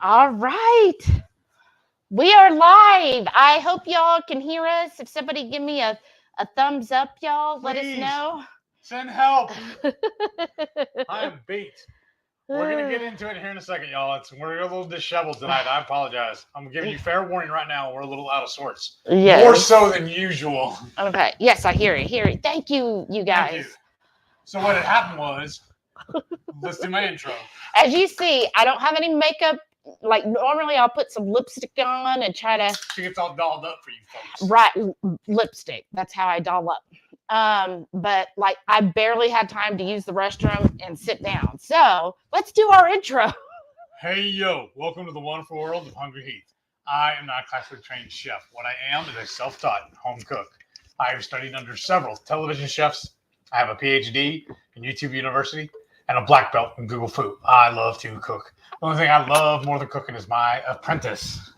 All right. We are live. I hope y'all can hear us. If somebody give me a thumbs up, y'all, let us Please. know. Send help. I am beat. We're going to get into it here in a second, y'all. We're a little disheveled tonight. I apologize. I'm giving you fair warning right now. We're a little out of sorts. Yes. More so than usual. Okay. Yes, I hear it. Thank you, you guys. Thank you. So what had happened was, let's do my intro. As you see, I don't have any makeup. Like normally I'll put some lipstick on and try to... She gets all dolled up for you folks. Right. Lipstick. That's how I doll up. But like I barely had time to use the restroom and sit down. So let's do our intro. Hey, yo. Welcome to the wonderful world of Hungry Heath. I am not a classically trained chef. What I am is a self-taught home cook. I have studied under several television chefs. I have a PhD in YouTube University and a black belt in Google Food. I love to cook. The only thing I love more than cooking is my apprentice,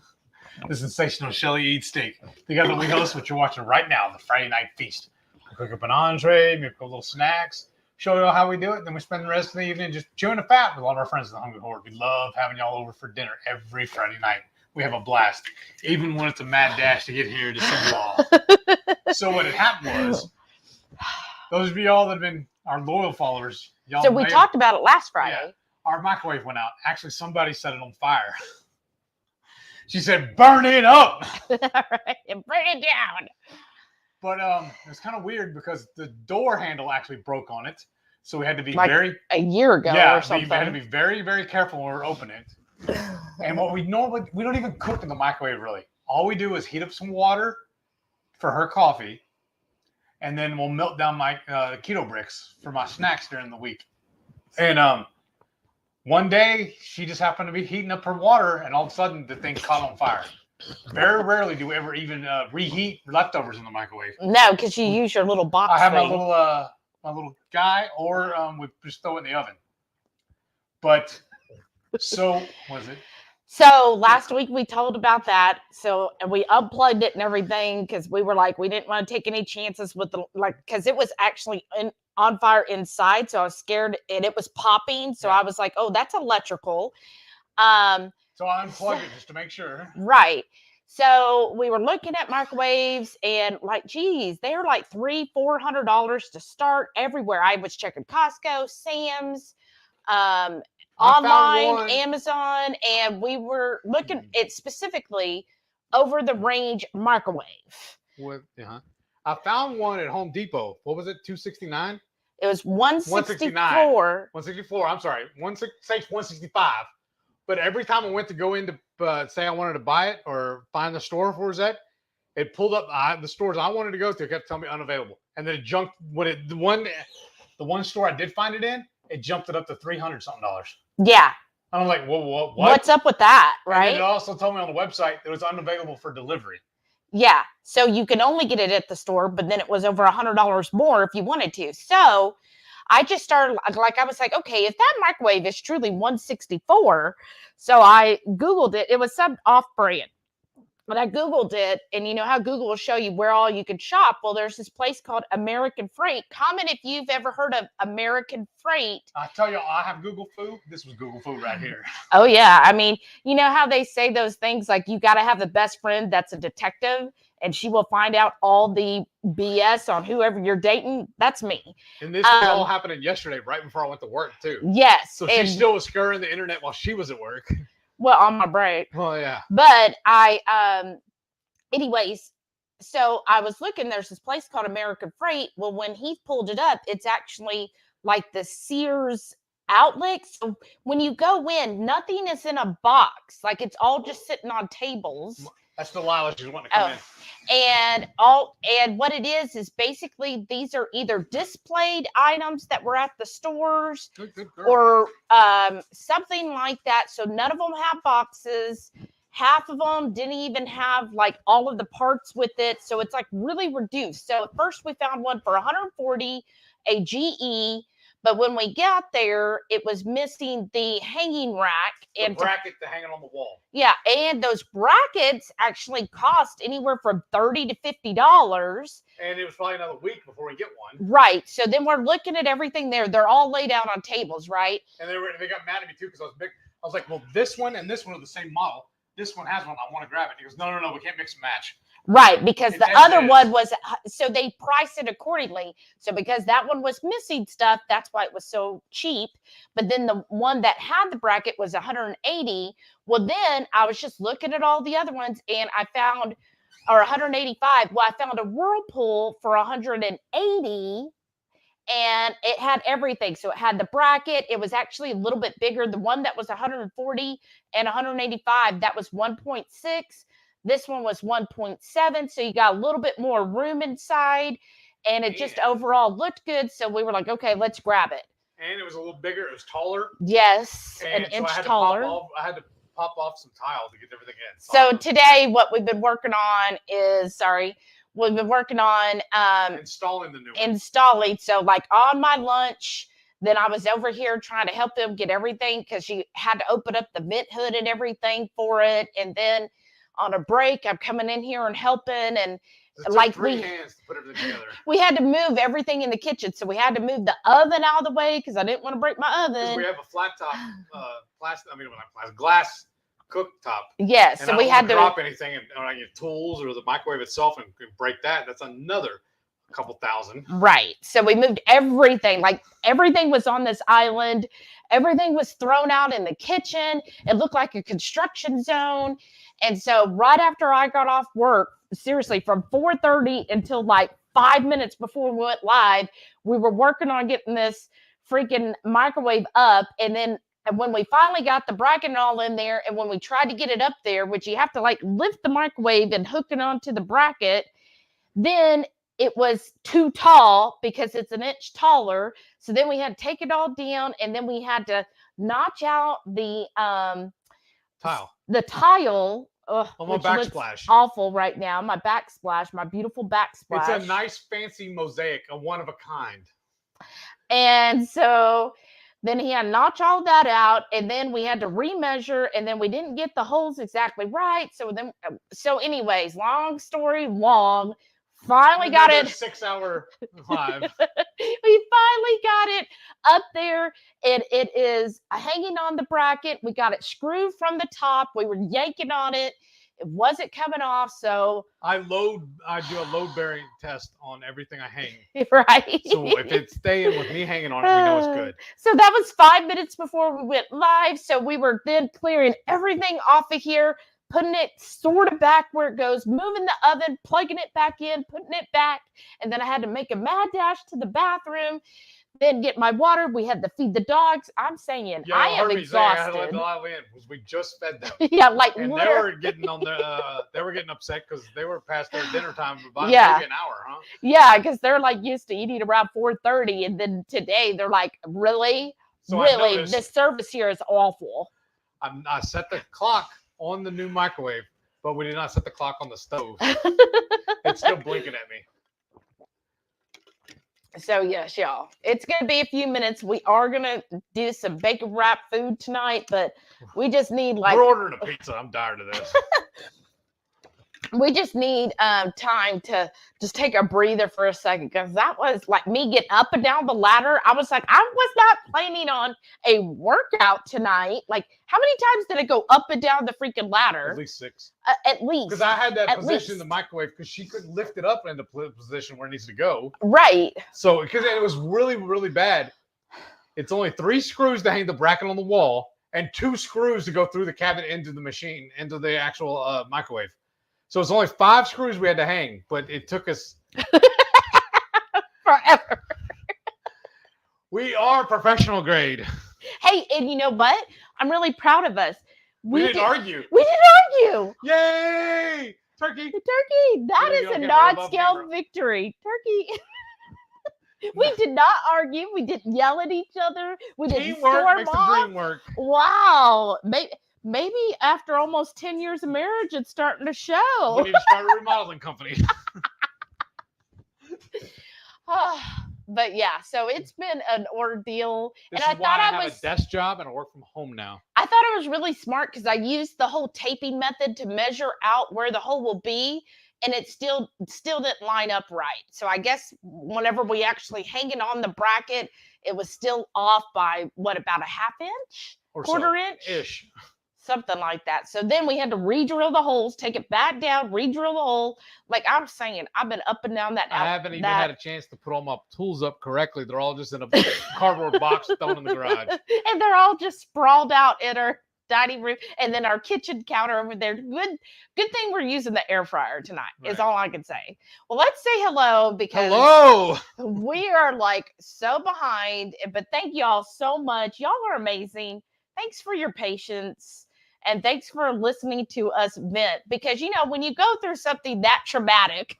the sensational Shelly Eats Steak. Together we host what you're watching right now, the Friday Night Feast. We cook up an entree, make a little snacks, show you all how we do it, and then we spend the rest of the evening just chewing the fat with all of our friends at the Hungry Horde. We love having y'all over for dinner every Friday night. We have a blast, even when it's a mad dash to get here to see you all. So what had happened was, those of y'all that have been our loyal followers, y'all So we talked about it last Friday. Yeah, our microwave went out. Actually, somebody set it on fire. She said, burn it up. All right, and bring it down. But it was kind of weird because the door handle actually broke on it. So we had to be Like a year ago or something. We had to be very, very careful when we were opening it. And what we don't even cook in the microwave really. All we do is heat up some water for her coffee. And then we'll melt down my keto bricks for my snacks during the week. And one day, she just happened to be heating up her water, and all of a sudden, the thing caught on fire. Very rarely do we ever even reheat leftovers in the microwave. No, because you use your little box I have thing. my little guy, or we just throw it in the oven. But, so, was it? So last week we told about that. So and we unplugged it and everything because we were like, we didn't want to take any chances with because it was actually on fire inside. So I was scared and it was popping. So I was like, oh, that's electrical. So I unplugged it just to make sure. Right. So we were looking at microwaves and like, geez, they're like $300-$400 to start everywhere. I was checking Costco, Sam's, online, Amazon, and we were looking at specifically over the range microwave. I found one at Home Depot. What was it? $269? It was $164. $164. I'm sorry. 165. But every time I went to go in to say I wanted to buy it or find the store for it, it pulled up the stores I wanted to go to kept telling me unavailable. And then it jumped the one store I did find it in, it jumped it up to $300-something. Yeah. And I'm like, whoa, what? What's up with that, right? And it also told me on the website that it was unavailable for delivery. Yeah. So you can only get it at the store, but then it was over $100 more if you wanted to. So I just started, I was like, okay, if that microwave is truly $164, so I Googled it. It was some off-brand. But I Googled it, and you know how Google will show you where all you can shop? Well, there's this place called American Freight. Comment if you've ever heard of American Freight. I tell you, I have Google Food. This was Google Food right here. Oh, yeah. I mean, you know how they say those things like you got to have the best friend that's a detective, and she will find out all the BS on whoever you're dating? That's me. And this was all happening yesterday, right before I went to work, too. Yes. So she still was scouring the internet while she was at work. Well, on my break. Well, yeah. But anyways, so I was looking, there's this place called American Freight. Well, when he pulled it up, it's actually like the Sears outlet. So when you go in, nothing is in a box. Like it's all just sitting on tables. That's Delilah. She's wanting to come in. And what it is basically these are either displayed items that were at the stores or something like that. So none of them have boxes. Half of them didn't even have like all of the parts with it. So it's like really reduced. So at first we found one for $140, a GE. But when we got there, it was missing the hanging rack. And bracket to hang it on the wall. Yeah, and those brackets actually cost anywhere from $30 to $50. And it was probably another week before we get one. Right. So then we're looking at everything there. They're all laid out on tables, right? And they got mad at me too because I was like, well, this one and this one are the same model. This one has one. I want to grab it. He goes, no, we can't mix and match. Right, because And the then other there's- one was, so they priced it accordingly. So because that one was missing stuff, that's why it was so cheap. But then the one that had the bracket was 180. Well, then I was just looking at all the other ones and I found, or 185. Well, I found a Whirlpool for 180 and it had everything. So it had the bracket. It was actually a little bit bigger. The one that was 140 and 185, that was 1.6. This one was 1.7. So you got a little bit more room inside and it just overall looked good. So we were like, okay, let's grab it. And it was a little bigger. It was taller. Yes, And an so inch I had taller. I had to pop off some tile to get everything in. So today what we've been working on is, we've been working on installing the new one. installing. So like on my lunch, then I was over here trying to help them get everything because she had to open up the vent hood and everything for it. And then on a break, I'm coming in here and helping. And like three hands to put everything together. We had to move everything in the kitchen. So we had to move the oven out of the way because I didn't want to break my oven. We have a flat top, glass cooktop. Yes, and so I we don't had want to to drop anything and your tools or the microwave itself and break that. That's another couple thousand. Right. So we moved everything. Like everything was on this island. Everything was thrown out in the kitchen. It looked like a construction zone. And so right after I got off work, seriously, from 4:30 until like 5 minutes before we went live, we were working on getting this freaking microwave up. And then when we finally got the bracket and all in there, and when we tried to get it up there, which you have to like lift the microwave and hook it onto the bracket, then it was too tall because it's an inch taller. So then we had to take it all down, and then we had to notch out the tile. The tile. On my backsplash. Awful right now. My backsplash, my beautiful backsplash. It's a nice fancy mosaic, a one of a kind. And so then he had to notch all that out, and then we had to remeasure, and then we didn't get the holes exactly right. So anyways, long story long, finally got it. 6 hour live. We finally got it up there, and it is hanging on the bracket. We got it screwed from the top. We were yanking on it. It wasn't coming off, so I do a load bearing test on everything I hang. Right. So if it's staying with me hanging on it, we know it's good. So that was 5 minutes before we went live. So we were then clearing everything off of here, putting it sort of back where it goes, moving the oven, plugging it back in, putting it back. And then I had to make a mad dash to the bathroom, then get my water. We had to feed the dogs. I'm saying, I am exhausted. I had to let the live in because we just fed them. Yeah, like and literally. they were getting on they were getting upset because they were past their dinner time by Yeah. maybe an hour, huh? Yeah, because they're like used to eating around 4:30, and then today they're like, really? So really? The service here is awful. I set the clock on the new microwave, but we did not set the clock on the stove. It's still blinking at me. So yes, y'all, it's going to be a few minutes. We are going to do some bacon wrap food tonight, but we just need We're ordering a pizza. I'm tired of this. We just need time to just take a breather for a second, because that was like me getting up and down the ladder. I was like, I was not planning on a workout tonight. Like, how many times did I go up and down the freaking ladder? At least 6. At least. Because I had that position in the microwave because she couldn't lift it up into the position where it needs to go. Right. So, because it was really, really bad. It's only 3 screws to hang the bracket on the wall and 2 screws to go through the cabinet into the machine, into the actual microwave. So it's only 5 screws we had to hang, but it took us forever. We are professional grade. Hey, and you know what? I'm really proud of us. We didn't argue. We didn't argue. Yay! Turkey. Turkey. That is a non-scale victory. Turkey. We did not argue. We didn't yell at each other. We didn't storm makes off. the dream work. Wow. Maybe after almost 10 years of marriage, it's starting to show. We need to start a remodeling company. But yeah, so it's been an ordeal. This and is why I have a desk job and I work from home now. I thought it was really smart because I used the whole taping method to measure out where the hole will be, and it still didn't line up right. So I guess whenever we actually hang it on the bracket, it was still off by about a half inch? or quarter so. inch Ish. something like that. So then we had to re-drill the holes, take it back down, re-drill the hole. Like I'm saying, I've been up and down that. I haven't even had a chance to put all my tools up correctly. They're all just in a cardboard box thrown in the garage. And they're all just sprawled out in our dining room, and then our kitchen counter over there. Good thing we're using the air fryer tonight. Is all I can say. Well, let's say hello because we are like so behind. But thank y'all so much. Y'all are amazing. Thanks for your patience. And thanks for listening to us vent, because, you know, when you go through something that traumatic,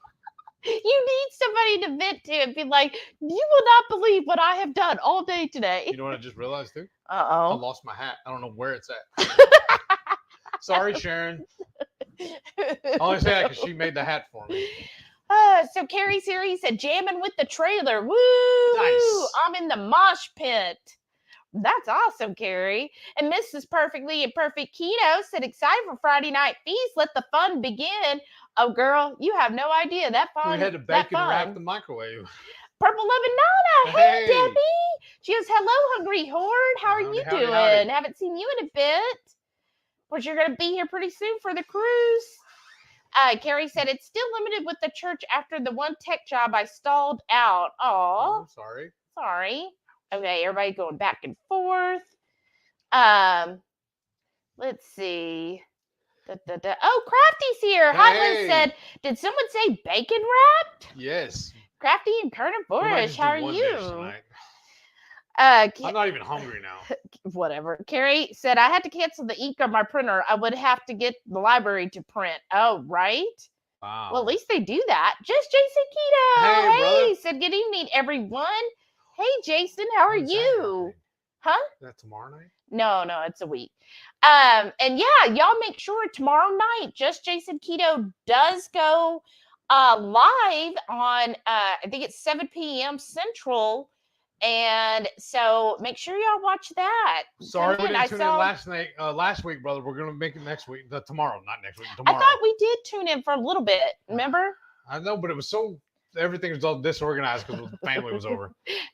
you need somebody to vent to and be like, you will not believe what I have done all day today. You know what I just realized, too? Uh-oh. I lost my hat. I don't know where it's at. Sorry, Sharon. I only say that because she made the hat for me. So Carrie's here. He said, jamming with the trailer. Woo! Nice. I'm in the mosh pit. That's awesome, Carrie. And Mrs. Perfectly and Perfect Keto said, excited for Friday night feast. Let the fun begin. Oh, girl, you have no idea. That fun. We had to bake and wrap the microwave. Purple Loving Nana. Hey, Hey. Debbie. She goes, hello, Hungry Horde. How are you doing? Howdy. Haven't seen you in a bit. But you're going to be here pretty soon for the cruise. Carrie said, it's still limited with the church after the one tech job I stalled out. Oh, sorry. Sorry. Okay, everybody going back and forth. Let's see. Oh, Crafty's here. Hey. Highland said, did someone say bacon wrapped? Yes. Crafty and Colonel Borish, how are you? I'm not even hungry now. Whatever. Carrie said, I had to cancel the ink on my printer. I would have to get the library to print. Oh, right. Wow. Well, at least they do that. Just Jason Keto. Hey, said, good evening, everyone. Hey, Jason, how are you? Huh? Is that tomorrow night? No, it's a week. And yeah, y'all make sure tomorrow night, Just Jason Keto does go live on, I think it's 7 p.m. Central. And so make sure y'all watch that. Sorry, we didn't tune in last week, brother. We're going to make it next week. Tomorrow, not next week. Tomorrow. I thought we did tune in for a little bit. Remember? I know, but it was everything was all disorganized because the family was over.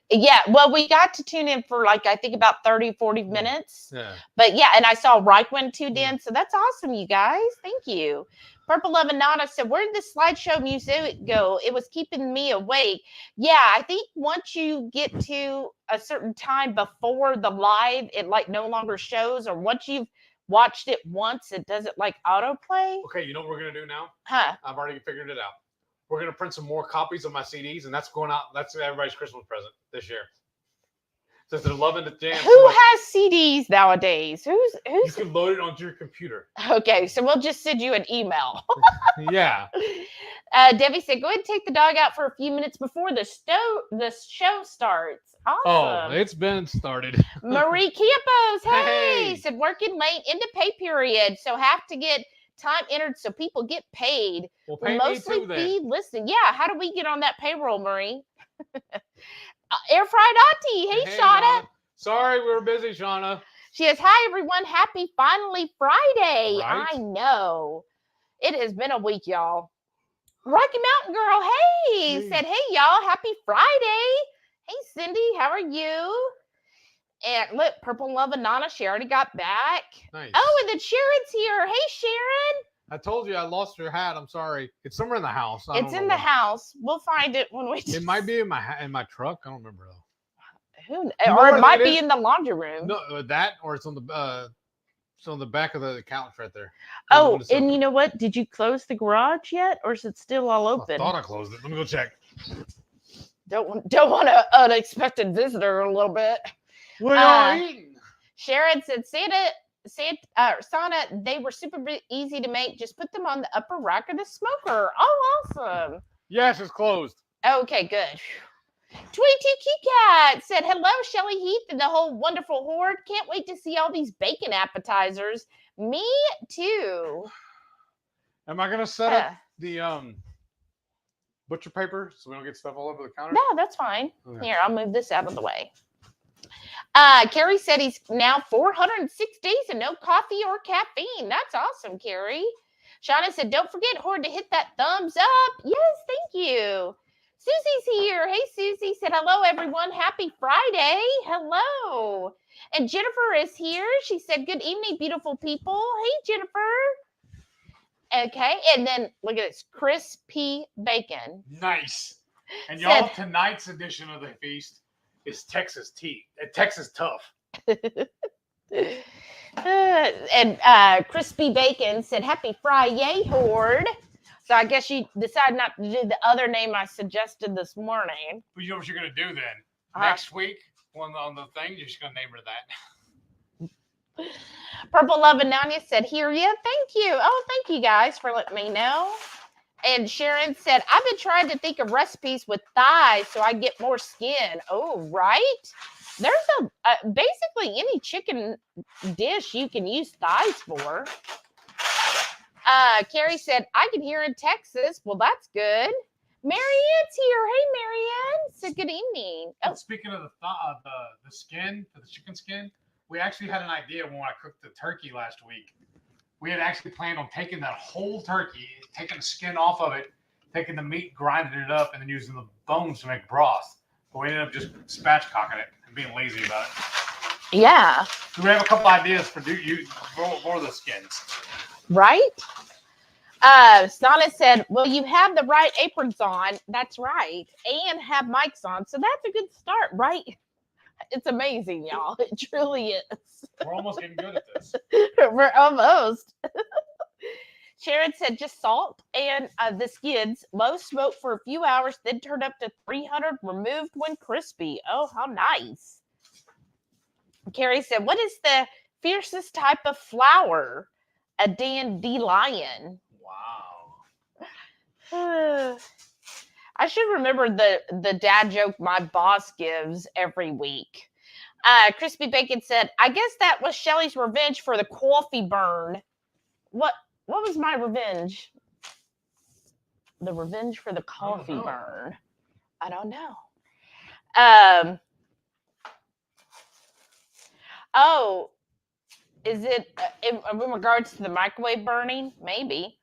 Yeah, well, we got to tune in for I think about 30, 40 minutes. Yeah. But yeah, and I saw Reichman tuned in, so that's awesome, you guys. Thank you. Purple Love and Nana said, where did the slideshow music go? It was keeping me awake. Yeah, I think once you get to a certain time before the live, it no longer shows, or once you've watched it once, it doesn't autoplay. Okay, you know what we're going to do now? Huh. I've already figured it out. We're going to print some more copies of my CDs, and that's going out. That's everybody's Christmas present this year. Since they're loving the jam. Who has CDs nowadays? Who's? You can load it onto your computer. Okay, so we'll just send you an email. Yeah. Debbie said, go ahead and take the dog out for a few minutes before the show starts. Awesome. Oh, it's been started. Marie Campos, Hey. said, working late into pay period, so have to get time entered so people get paid. Well, pay Mostly me too, then. be listening. Yeah, how do we get on that payroll, Marie? Air fried auntie. Hey, Shauna. Mama. Sorry, we were busy, Shauna. She says, hi, everyone. Happy finally Friday. Right? I know. It has been a week, y'all. Rocky Mountain Girl, hey, said, hey, y'all. Happy Friday. Hey, Cindy, how are you? And look, Purple Love and Nana, she already got back. Nice. Oh, and then Sharon's here. Hey, Sharon. I told you I lost your hat. I'm sorry. It's somewhere in the house. It's in the house. We'll find it when we. It might be in my truck. I don't remember though. Or it might be in the laundry room. No, that or it's on the back of the couch right there. Oh, and you know what? Did you close the garage yet, or is it still all open? I thought I closed it. Let me go check. Don't want an unexpected visitor a little bit. What are you eating? Sharon said, Sana, they were super easy to make. Just put them on the upper rack of the smoker. Oh, awesome. Yes, it's closed. Okay, good. 22 Key Cat said, hello, Shelly Heath and the whole wonderful horde. Can't wait to see all these bacon appetizers. Me too. Am I gonna set up the butcher paper so we don't get stuff all over the counter? No, that's fine. Okay. Here, I'll move this out of the way. Carrie said he's now 406 days and no coffee or caffeine. That's awesome, Carrie. Shauna said, don't forget, Horde, to hit that thumbs up. Yes, thank you. Susie's here. Hey, Susie said, hello, everyone. Happy Friday. Hello. And Jennifer is here. She said, good evening, beautiful people. Hey, Jennifer. Okay. And then look at this. Crispy Bacon. Nice. And Said- y'all, tonight's edition of the feast is Texas tea. Texas tough. And Crispy Bacon said, happy Friday, Horde. So I guess you decided not to do the other name I suggested this morning. But you know what you're going to do then? Uh-huh. Next week, on the thing, you're just going to name her that. Purple Love and Nanya said, hear ya. Thank you. Oh, thank you guys for letting me know. And Sharon said, I've been trying to think of recipes with thighs so I get more skin. Oh, right. There's basically any chicken dish you can use thighs for. Carrie said, I can hear in Texas. Well, that's good. Marianne's here. Hey, Marianne. Said good evening. Oh. Speaking of the skin, the chicken skin, we actually had an idea when I cooked the turkey last week. We had actually planned on taking that whole turkey, taking the skin off of it, taking the meat, grinding it up, and then using the bones to make broth. But we ended up just spatchcocking it and being lazy about it. Yeah. So we have a couple ideas for the skins. Right? Sana said, well, you have the right aprons on. That's right. And have mics on. So that's a good start, right? It's amazing, y'all. It truly is. We're almost getting good at this. We're almost. Sharon said, just salt and the skids, low smoke for a few hours, then turned up to 300, removed when crispy. Oh, how nice. Carrie said, what is the fiercest type of flour? A dandelion. Wow. I should remember the dad joke my boss gives every week. Crispy Bacon said, I guess that was Shelly's revenge for the coffee burn. What was my revenge? The revenge for the coffee burn. I don't know. Oh, is it in regards to the microwave burning? Maybe.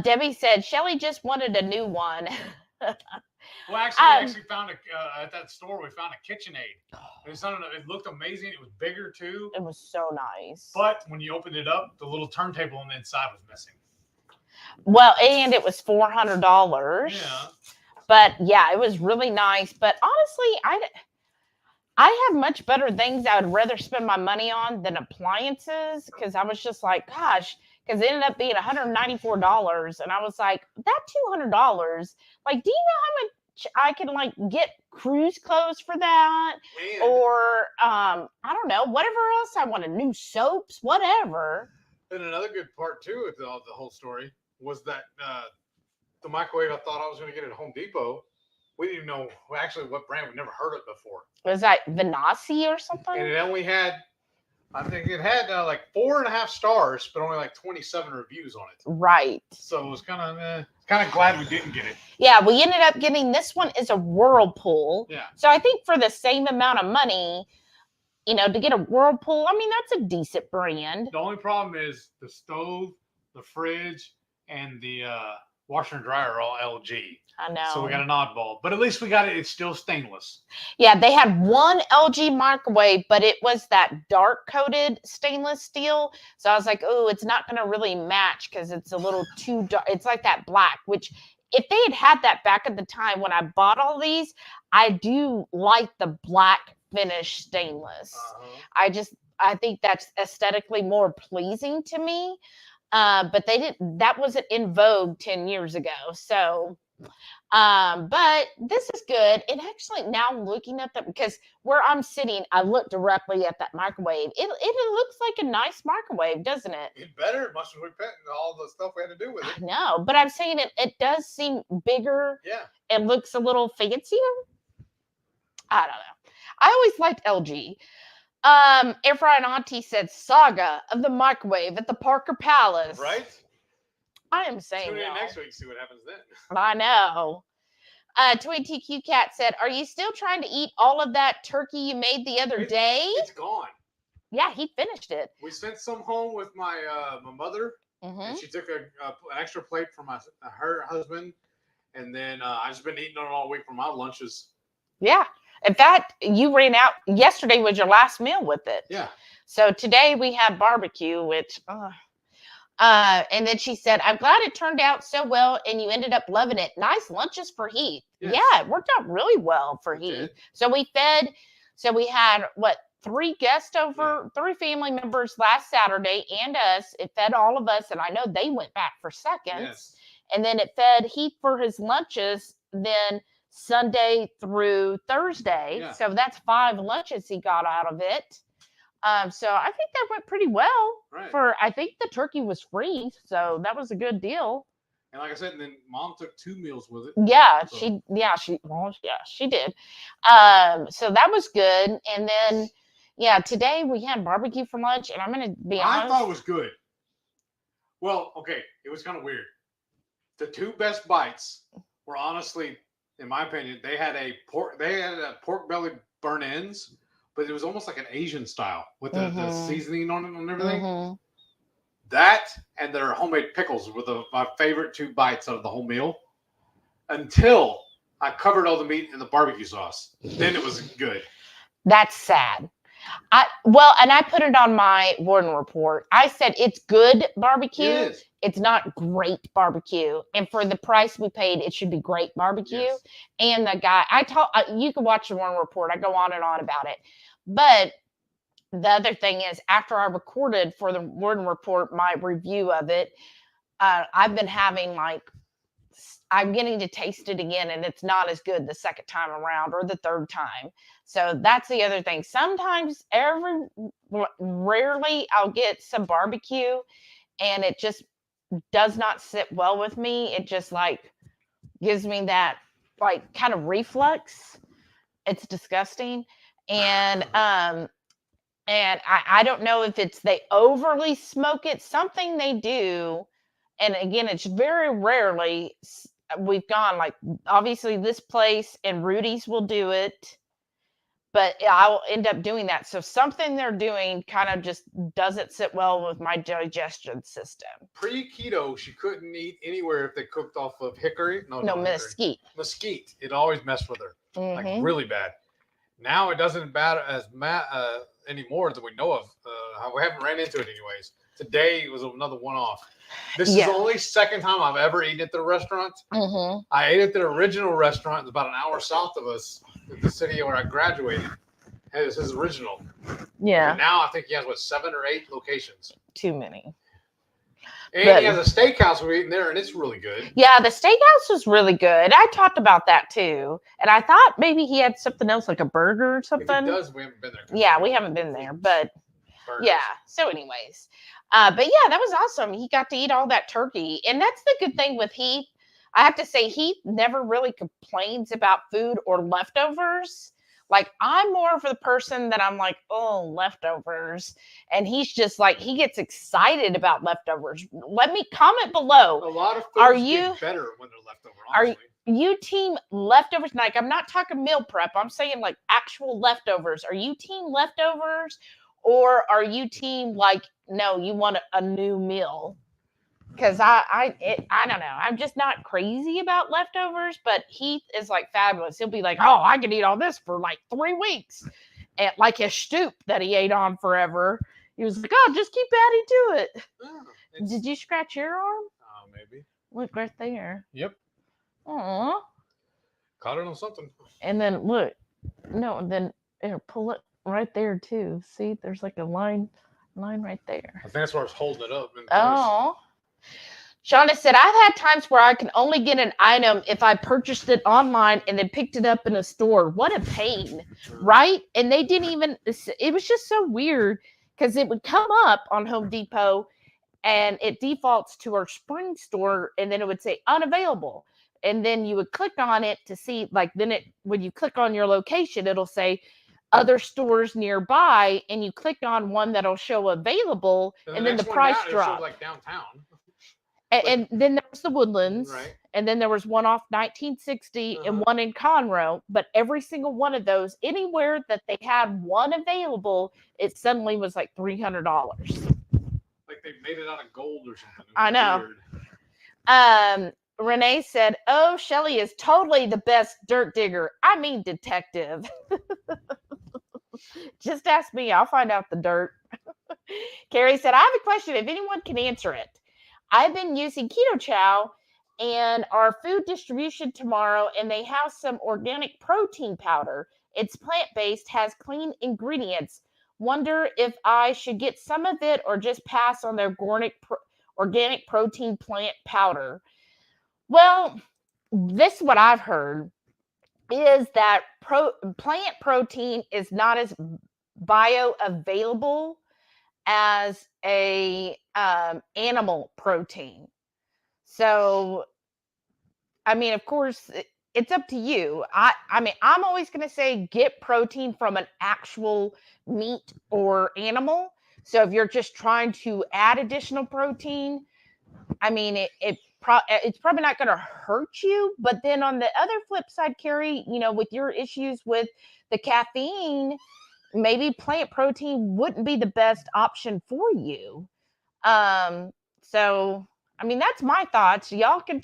Debbie said, Shelly just wanted a new one. Well, actually, we actually found at that store, we found a KitchenAid. It looked amazing. It was bigger, too. It was so nice. But when you opened it up, the little turntable on the inside was missing. Well, and it was $400. Yeah. But, yeah, it was really nice. But, honestly, I have much better things I would rather spend my money on than appliances, because I was just like, gosh, because it ended up being $194. And I was like, that $200, like, do you know how much I can like get cruise clothes for that? And, or I don't know, whatever else I wanted, new soaps, whatever. and another good part too of the whole story was that the microwave I thought I was going to get at Home Depot, we didn't even know actually what brand. We'd never heard of it before. Was that Vinasi or something? And it only had, I think it had like 4.5 stars, but only like 27 reviews on it. Right. So it was kind of glad we didn't get it. Yeah, we ended up getting, this one is a Whirlpool. Yeah. So I think for the same amount of money, you know, to get a Whirlpool, I mean, that's a decent brand. The only problem is the stove, the fridge, and the washer and dryer are all LG. I know. So we got an oddball, but at least we got it. It's still stainless. Yeah, they had one LG microwave, but it was that dark coated stainless steel. So I was like, oh, it's not going to really match because it's a little too dark. It's like that black, which if they had that back at the time when I bought all these, I do like the black finish stainless. I think that's aesthetically more pleasing to me. But that wasn't in vogue 10 years ago. So, but this is good. And actually now looking at them, because where I'm sitting, I look directly at that microwave. It looks like a nice microwave, doesn't it? It better. Must have been all the stuff we had to do with it. I know, but I'm saying it does seem bigger. Yeah. It looks a little fancier. I don't know. I always liked LG. Air Fryer Auntie said Saga of the Microwave at the Parker Palace. Right? I am saying Tune in y'all. next week, see what happens then. I know. Toy TQ Cat said, are you still trying to eat all of that turkey you made the other day? It's gone. Yeah, he finished it. We sent some home with my my mother, Mm-hmm. and she took an extra plate for her husband, And then I just been eating it all week for my lunches. Yeah. In fact, you ran out yesterday was your last meal with it. Yeah. So today we had barbecue, which and then she said, I'm glad it turned out so well and you ended up loving it. Nice lunches for Heath. Yes. Yeah, it worked out really well for It Heath. did. So we had what, 3 guests over, 3 family members last Saturday and us. It fed all of us, and I know they went back for seconds. Yes. And then it fed Heath for his lunches, then Sunday through Thursday. Yeah. So that's 5 lunches he got out of it. So I think that went pretty well. Right. I think the turkey was free, so that was a good deal. And like I said, and then Mom took 2 meals with it. Yeah, So- she did. So that was good. And then, today we had barbecue for lunch, and I'm gonna be honest. I thought it was good. Well, okay, it was kind of weird. The 2 best bites were honestly, in my opinion, they had a pork belly burnt ends, but it was almost like an Asian style with the seasoning on it and everything. Mhm. That and their homemade pickles were my favorite 2 bites out of the whole meal. Until I covered all the meat in the barbecue sauce, then it was good. That's sad. And I put it on my warden report. I said it's good barbecue. It is. It's not great barbecue, and for the price we paid, it should be great barbecue. Yes. And the guy, you can watch the warden report. I go on and on about it, but the other thing is, after I recorded for the warden report my review of it, I've been having I'm getting to taste it again, and it's not as good the second time around or the third time. So that's the other thing. Sometimes, rarely, I'll get some barbecue, and it just does not sit well with me. It just gives me that kind of reflux. It's disgusting, and I don't know if it's they overly smoke it. Something they do, and again, it's very rarely. We've gone obviously this place and Rudy's will do it, but I'll end up doing that. So something they're doing kind of just doesn't sit well with my digestion system. Pre-keto, she couldn't eat anywhere if they cooked off of hickory. No, hickory. mesquite. Mesquite. It always messed with her, Mhm. really bad. Now it doesn't matter as anymore that we know of. We haven't ran into it anyways. Today was another one-off. This is the only second time I've ever eaten at the restaurant. Mhm. I ate at the original restaurant. It's about an hour south of us, the city where I graduated. And it's his original. Yeah. And now I think he has 7 or 8 locations. Too many. And he has a steakhouse we're eating there, and it's really good. Yeah, the steakhouse was really good. I talked about that too, and I thought maybe he had something else like a burger or If something. he does, we haven't been there. Yeah, we haven't been there, but Burgers. yeah. So, anyways, but yeah, that was awesome. He got to eat all that turkey, and that's the good thing with Heath. I have to say, Heath never really complains about food or leftovers. I'm more of the person that I'm oh, leftovers. And he's just he gets excited about leftovers. Let me comment below. A lot of Are foods you- get better when they're left over, honestly. You team leftovers? I'm not talking meal prep. I'm saying actual leftovers. Are you team leftovers? Or are you team no, you want a new meal? Because I don't know. I'm just not crazy about leftovers, but Heath is fabulous. He'll be oh, I could eat all this for 3 weeks. And his stoop that he ate on forever. He was oh, just keep adding to it. Yeah, Did you scratch your arm? maybe. Look right there. Yep. Aw. Caught it on something. And then look. No, and then pull it right there too. See, there's a line right there. I think that's where I was holding it up. Oh. Shauna said, I've had times where I can only get an item if I purchased it online and then picked it up in a store. What a pain, right? And they didn't even, it was just so weird because it would come up on Home Depot and it defaults to our spring store and then it would say unavailable. And then you would click on it to see, when you click on your location, it'll say other stores nearby and you click on one that'll show available and then the price drops. Downtown. And then there was the Woodlands, Right. And then there was one off 1960 and one in Conroe. But every single one of those, anywhere that they had one available, it suddenly was $300. Like they made it out of gold or something. I know. Weird. Renee said, "Oh, Shelly is totally the best dirt digger. I mean, detective. Just ask me. I'll find out the dirt." Carrie said, "I have a question if anyone can answer it. I've been using Keto Chow and our food distribution tomorrow, and they have some organic protein powder. It's plant based, has clean ingredients. Wonder if I should get some of it or just pass on the organic protein plant powder." Well, this is what I've heard is that plant protein is not as bioavailable as a animal protein. So, I mean, of course, it's up to you. I mean, I'm always going to say get protein from an actual meat or animal. So if you're just trying to add additional protein, I mean, it's probably not going to hurt you. But then on the other flip side, Carrie, with your issues with the caffeine, maybe plant protein wouldn't be the best option for you. So I mean, that's my thoughts. Y'all can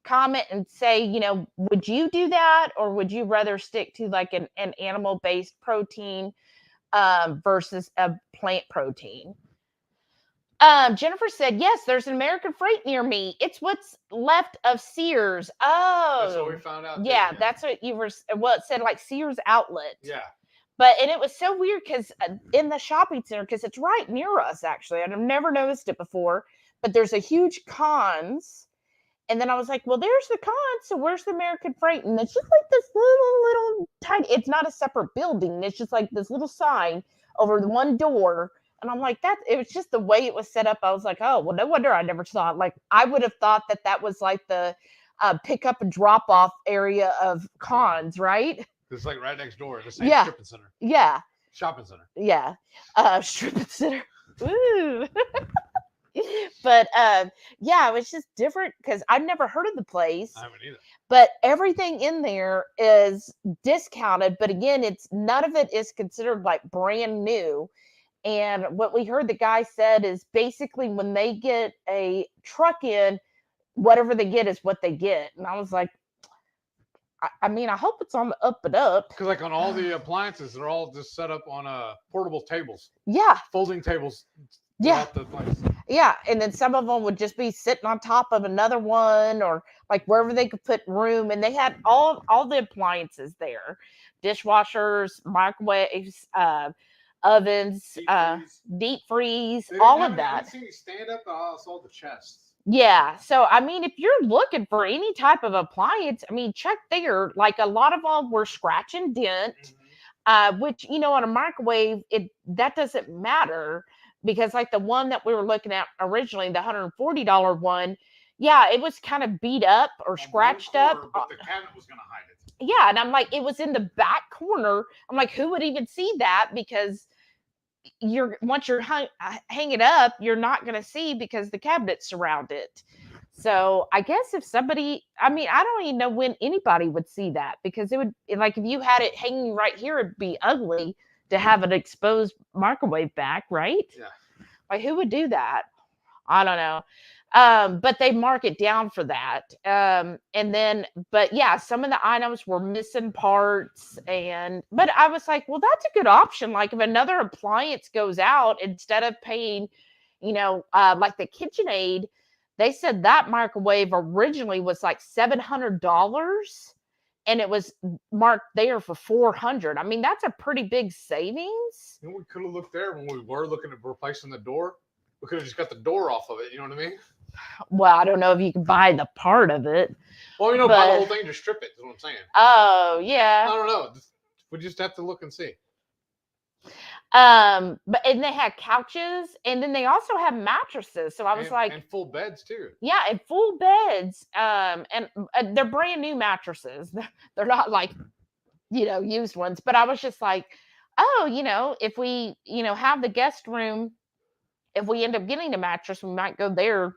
comment and say, would you do that, or would you rather stick to like an animal based protein versus a plant protein? Jennifer said, "Yes, there's an American Freight near me. It's what's left of Sears." Oh, That's what we found out. Yeah, that's what you were. Well, it said like Sears outlet. Yeah. And it was so weird because in the shopping center, because it's right near us actually, and I've never noticed it before. But there's a huge Cons, and then I was like, "Well, there's the Cons. So where's the American Freight?" And it's just like this little tiny. It's not a separate building. It's just like this little sign over the one door. And I'm like, it was just the way it was set up. I was like, oh, well, no wonder I never saw it. Like, I would have thought that was like the pick up and drop off area of Cons, right? It's like right next door, the same Yeah. stripping center. Yeah. Shopping center. Yeah. Stripping center. Ooh. But yeah, it was just different because I've never heard of the place. I haven't either. But everything in there is discounted. But again, none of it is considered like brand new. And what we heard the guy said is basically when they get a truck in, whatever they get is what they get. And I was like, I mean, I hope it's on the up and up. Because like on all the appliances, they're all just set up on portable tables. Yeah. Folding tables. Yeah. The place. Yeah. And then some of them would just be sitting on top of another one or like wherever they could put room. And they had all the appliances there. Dishwashers, microwaves, ovens, deep freeze, all of that. I haven't seen any stand up. I saw the chests. Yeah. So, I mean, if you're looking for any type of appliance, I mean, check there. Like a lot of them were scratch and dent, which, on a microwave, that doesn't matter because like the one that we were looking at originally, the $140 one, yeah, it was kind of beat up or scratched up. But the cabinet was going to hide it. Yeah. And I'm like, it was in the back corner. I'm like, who would even see that? Because once you're hang it up, you're not going to see because the cabinets surround it. So I guess if somebody, I mean, I don't even know when anybody would see that because it would like if you had it hanging right here, it'd be ugly to have an exposed microwave back, right? Yeah. Like who would do that? I don't know. But they mark it down for that. But yeah, some of the items were missing parts but I was like, well, that's a good option. Like if another appliance goes out, instead of paying, like the KitchenAid, they said that microwave originally was like $700 and it was marked there for $400. I mean, that's a pretty big savings. We could have looked there when we were looking at replacing the door. We could have just got the door off of it. You know what I mean? Well, I don't know if you can buy the part of it. Well, buy the whole thing, just strip it. Is what I'm saying. Oh, yeah. I don't know. We just have to look and see. And they had couches, and then they also have mattresses. So I was and full beds too. Yeah, and full beds. And they're brand new mattresses. They're not like, used ones. But I was just like, oh, if we, have the guest room, if we end up getting a mattress, we might go there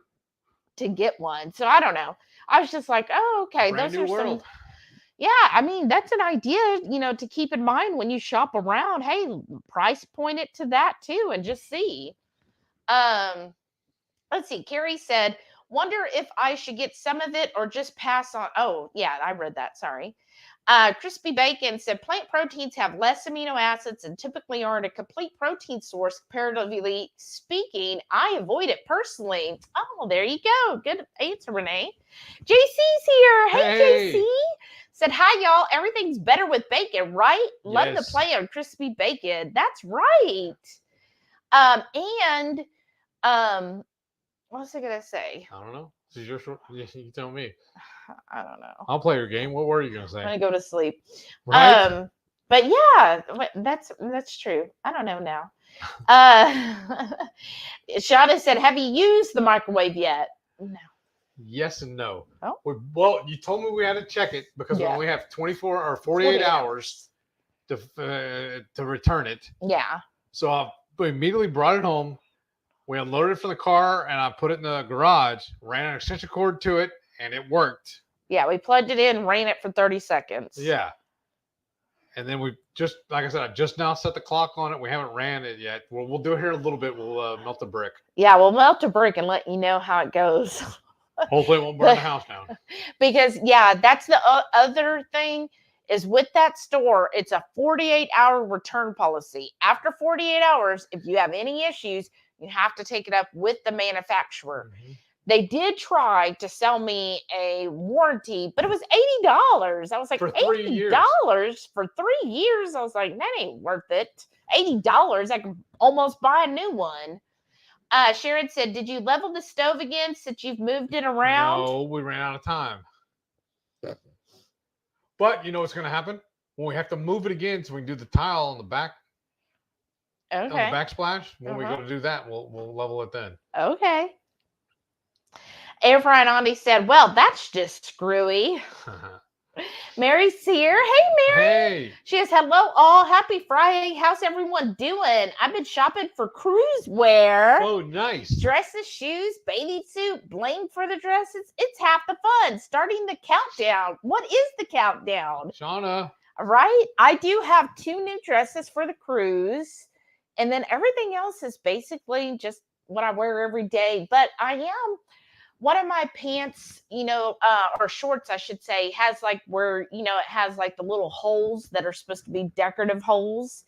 to get one. So I don't know. I was just like, oh, okay. Brand Those new are world. some. Yeah, I mean, that's an idea, to keep in mind when you shop around. Hey, price point it to that too and just see. Let's see. Carrie said, Wonder if I should get some of it or just pass on. Oh, yeah, I read that. Sorry. Crispy Bacon said plant proteins have less amino acids and typically aren't a complete protein source. Comparatively speaking, I avoid it personally. Oh, there you go. Good answer, Renee. JC's here. Hey, JC. Said, hi, y'all. Everything's better with bacon, right? Love the play on crispy bacon. That's right. And what was I going to say? I don't know. This is you tell me. I don't know. I'll play your game. What were you going to say? I'm going to go to sleep. Right? But yeah, that's true. I don't know now. Shauna said, have you used the microwave yet? No. Yes and no. Oh. Well, you told me we had to check it because we only have 24 or 48 hours to return it. Yeah. So I immediately brought it home. We unloaded it from the car and I put it in the garage, ran an extension cord to it, and it worked. Yeah, we plugged it in, ran it for 30 seconds. Yeah. And then we just, like I said, I just now set the clock on it. We haven't ran it yet. We'll do it here in a little bit. We'll melt the brick. Yeah, we'll melt a brick and let you know how it goes. Hopefully it won't burn the house down. Because, yeah, that's the other thing is with that store, it's a 48-hour return policy. After 48 hours, if you have any issues, you have to take it up with the manufacturer. Mm-hmm. They did try to sell me a warranty, but it was $80. I was like, $80 for 3 years? I was like, that ain't worth it. $80, I can almost buy a new one. Sharon said, did you level the stove again since you've moved it around? No, we ran out of time. But you know what's going to happen? When we have to move it again so we can do the tile on the back. Okay. On the backsplash, when we go to do that, we'll level it then. Okay. Air Fry and Andy said, well, that's just screwy. Mary's here. Hey, Mary. Hey. She says, hello, all. Happy Friday. How's everyone doing? I've been shopping for cruise wear. Oh, nice. Dresses, shoes, bathing suit, bling for the dresses. It's half the fun. Starting the countdown. What is the countdown? Shauna. Right? I do have 2 new dresses for the cruise. And then everything else is basically just what I wear every day. But one of my pants, or shorts, I should say, has like where, it has like the little holes that are supposed to be decorative holes.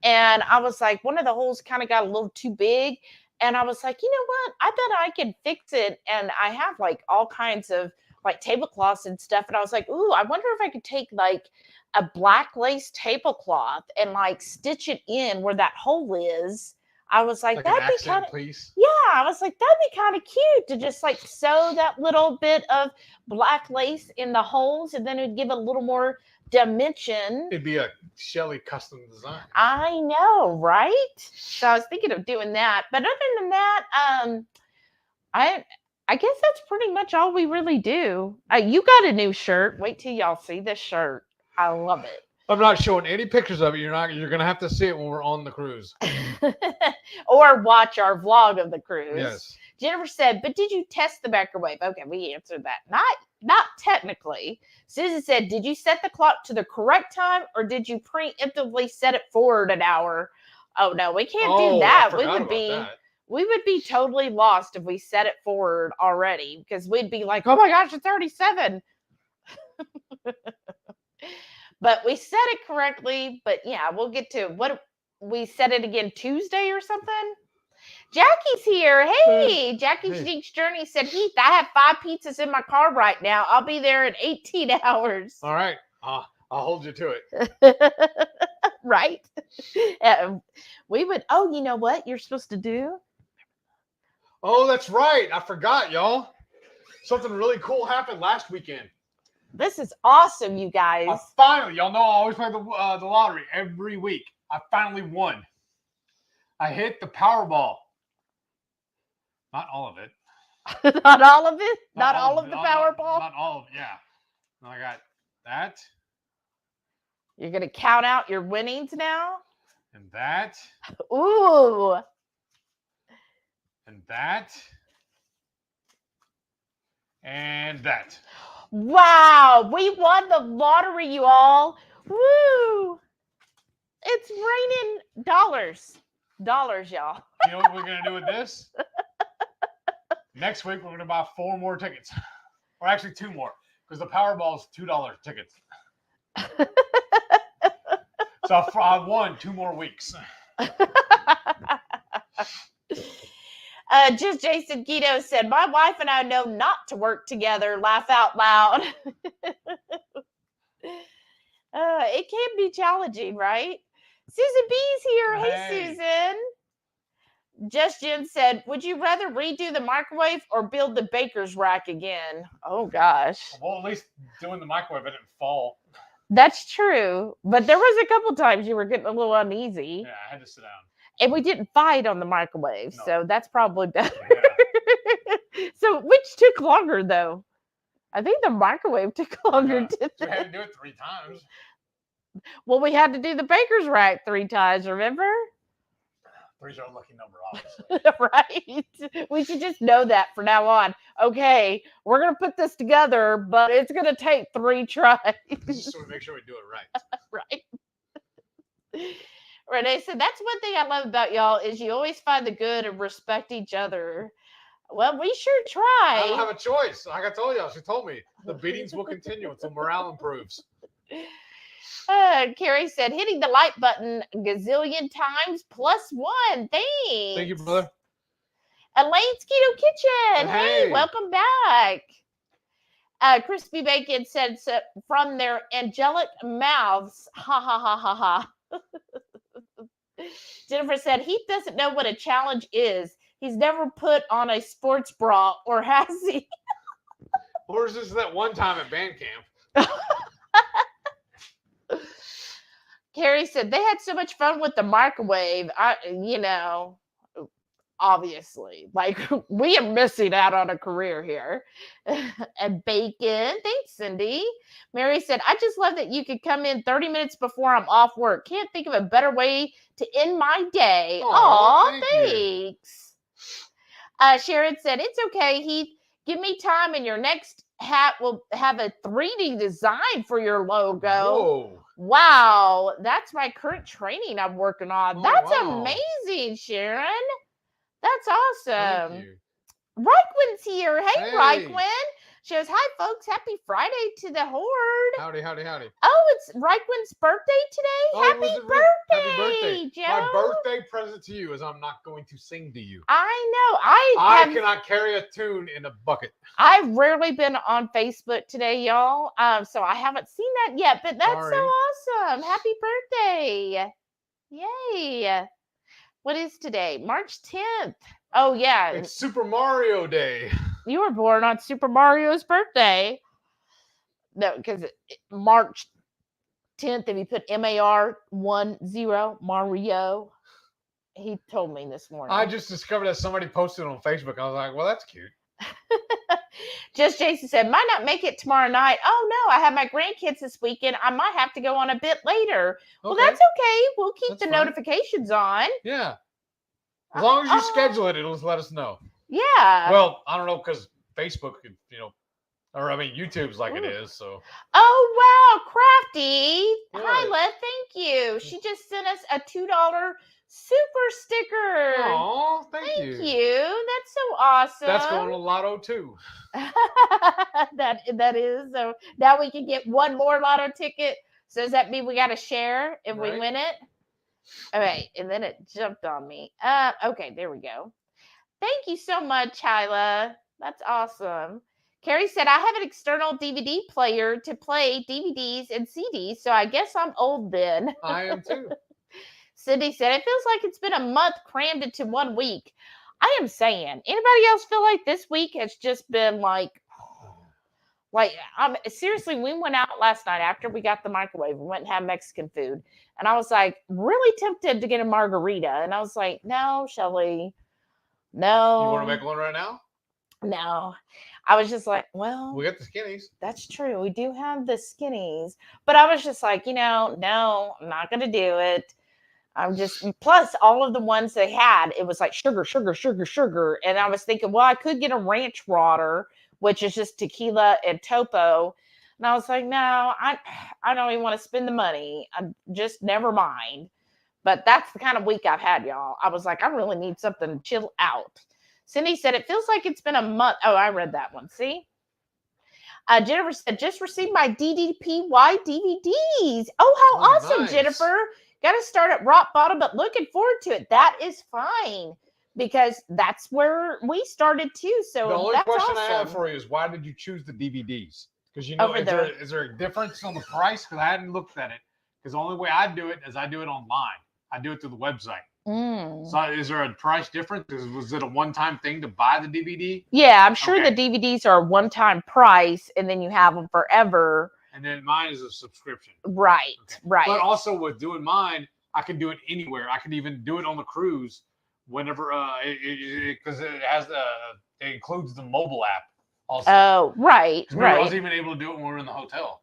And I was like, one of the holes kind of got a little too big. And I was like, you know what? I bet I can fix it. And I have like all kinds of like tablecloths and stuff. And I was like, ooh, I wonder if I could take like a black lace tablecloth and like stitch it in where that hole is. I was like that'd be kind of, yeah, I was like, that'd be kind of cute to just like sew that little bit of black lace in the holes, and then it would give a little more dimension. It'd be a Shelley custom design. I know, right? So I was thinking of doing that. But other than that, I guess that's pretty much all we really do. You got a new shirt. Wait till y'all see this shirt. I love it. I'm not showing any pictures of it. You're gonna have to see it when we're on the cruise. Or watch our vlog of the cruise. Yes. Jennifer said, but did you test the microwave? Okay, we answered that. Not technically. Susan said, did you set the clock to the correct time or did you preemptively set it forward an hour? Oh no, we can't do that. We would be totally lost if we set it forward already, because we'd be like, oh my gosh, it's 37. But we said it correctly. But yeah, we'll get to what we said it again Tuesday or something. Jackie's here. Hey, Jackie's Geek's Journey said, Heath, I have 5 pizzas in my car right now. I'll be there in 18 hours. All right. I'll hold you to it. Right. We would. Oh, you know what you're supposed to do? Oh, that's right. I forgot, y'all. Something really cool happened last weekend. This is awesome, you guys. Y'all know I always play the lottery every week. I finally won. I hit the Powerball. Not all of it. Not all of it? Not all of the Powerball? Not all of it, yeah. I got that. You're going to count out your winnings now? And that. Ooh. And that. And that. Wow, we won the lottery, you all. Woo! It's raining dollars. Dollars, y'all. You know what we're going to do with this? Next week, we're going to buy 4 more tickets. Or actually 2 more. Because the Powerball is $2 tickets. So I won 2 more weeks. Just Jason Guido said, my wife and I know not to work together. Laugh out loud. It can be challenging, right? Susan B's here. Hey, Susan. Just Jen said, would you rather redo the microwave or build the baker's rack again? Oh, gosh. Well, at least doing the microwave, it didn't fall. That's true. But there was a couple times you were getting a little uneasy. Yeah, I had to sit down. And we didn't fight on the microwave, No. so that's probably better. Yeah. So which took longer, though? I think the microwave took longer. Yeah. So we had to do it 3 times. Well, we had to do the baker's rack 3 times, remember? 3's our lucky number, obviously. Right. We should just know that from now on. Okay, we're going to put this together, but it's going to take 3 tries. Just so we make sure we do it right. Right. Renee said, that's one thing I love about y'all is you always find the good and respect each other. Well, we sure try. I don't have a choice. Like I told y'all, she told me the beatings will continue until morale improves. Carrie said, hitting the like button a gazillion times +1. Thanks. Thank you, brother. Elaine's Keto Kitchen. Hey, Hey. welcome back. Crispy Bacon said, so, from their angelic mouths. Ha ha ha ha ha. Jennifer said, Heath doesn't know what a challenge is. He's never put on a sports bra, or has he? Or is this that one time at band camp? Carrie said, they had so much fun with the microwave. Obviously, like we are missing out on a career here. And bacon. Thanks, Cindy. Mary said, I just love that you could come in 30 minutes before I'm off work. Can't think of a better way to end my day. Aw, thanks. Sharon said, it's okay, Heath. Give me time and your next hat will have a 3D design for your logo. Whoa. Wow, that's my current training I'm working on. Oh, That's wow. amazing, Sharon. That's awesome. Thank you. Reichwin's here. Hey, Hey. Reichwin. She goes, hi, folks. Happy Friday to the horde. Howdy, howdy, howdy. Oh, it's Reichwin's birthday today? Oh, Happy was it birthday, really? Happy birthday. Joe. My birthday present to you is I'm not going to sing to you. I know. I cannot carry a tune in a bucket. I've rarely been on Facebook today, y'all. So I haven't seen that yet, but that's Sorry. so awesome. Happy birthday. Yay. What is today? March 10th. Oh, yeah. It's Super Mario Day. You were born on Super Mario's birthday. No, because March 10th, if you put MAR10, Mario. He told me this morning. I just discovered that somebody posted on Facebook. I was like, well, that's cute. Just Jason said, might not make it tomorrow night. Oh, no, I have my grandkids this weekend. I might have to go on a bit later. Well, Okay. that's okay. We'll keep That's the fine. notifications on. Yeah. As long as you Oh. schedule it, it'll let us know. Yeah. Well, I don't know, because Facebook, or I mean, YouTube's like it is. So Oh, wow. Crafty. What? Hyla, thank you. She just sent us a $2 super sticker. oh, thank Thank you. you. That's so awesome. That's going to Lotto too. that is. So now we can get one more lotto ticket. So does that mean we got to share if we Right. win it? All right. And then it jumped on me. Okay, there we go. Thank you so much, Hyla. That's awesome. Carrie said, I have an external DVD player to play DVDs and CDs, so I guess I'm old then. I am too. Cindy said, it feels like it's been a month crammed into 1 week. I am saying, anybody else feel like this week has just been like seriously, we went out last night after we got the microwave. We went and had Mexican food. And I was like really tempted to get a margarita. And I was like, no, Shelly, no. You want to make one right now? No. I was just like, well, We got the skinnies. that's true. We do have the skinnies. But I was just like, no, I'm not going to do it. I'm just, plus all of the ones they had, it was like sugar. And I was thinking, well, I could get a ranch water, which is just tequila and topo. And I was like, no, I don't even want to spend the money. I'm just, never mind. But that's the kind of week I've had, y'all. I was like, I really need something to chill out. Cindy said, it feels like it's been a month. Oh, I read that one. See? Jennifer said, just received my DDPY DVDs. Oh, how awesome, nice. Jennifer. Got to start at rock bottom, but looking forward to it. That is fine because that's where we started too. So The only that's question awesome. I have for you is why did you choose the DVDs? Because you know, Over is there a difference on the price? Because I hadn't looked at it. Because the only way I do it is I do it online. I do it through the website. So is there a price difference? Was it a one-time thing to buy the DVD? Yeah, I'm sure Okay. the DVDs are a one-time price and then you have them forever. And then mine is a subscription. Right, Okay. right. But also with doing mine, I can do it anywhere. I can even do it on the cruise whenever, because it includes the mobile app also. Oh, right, 'Cause remember, I was right. even able to do it when we were in the hotel.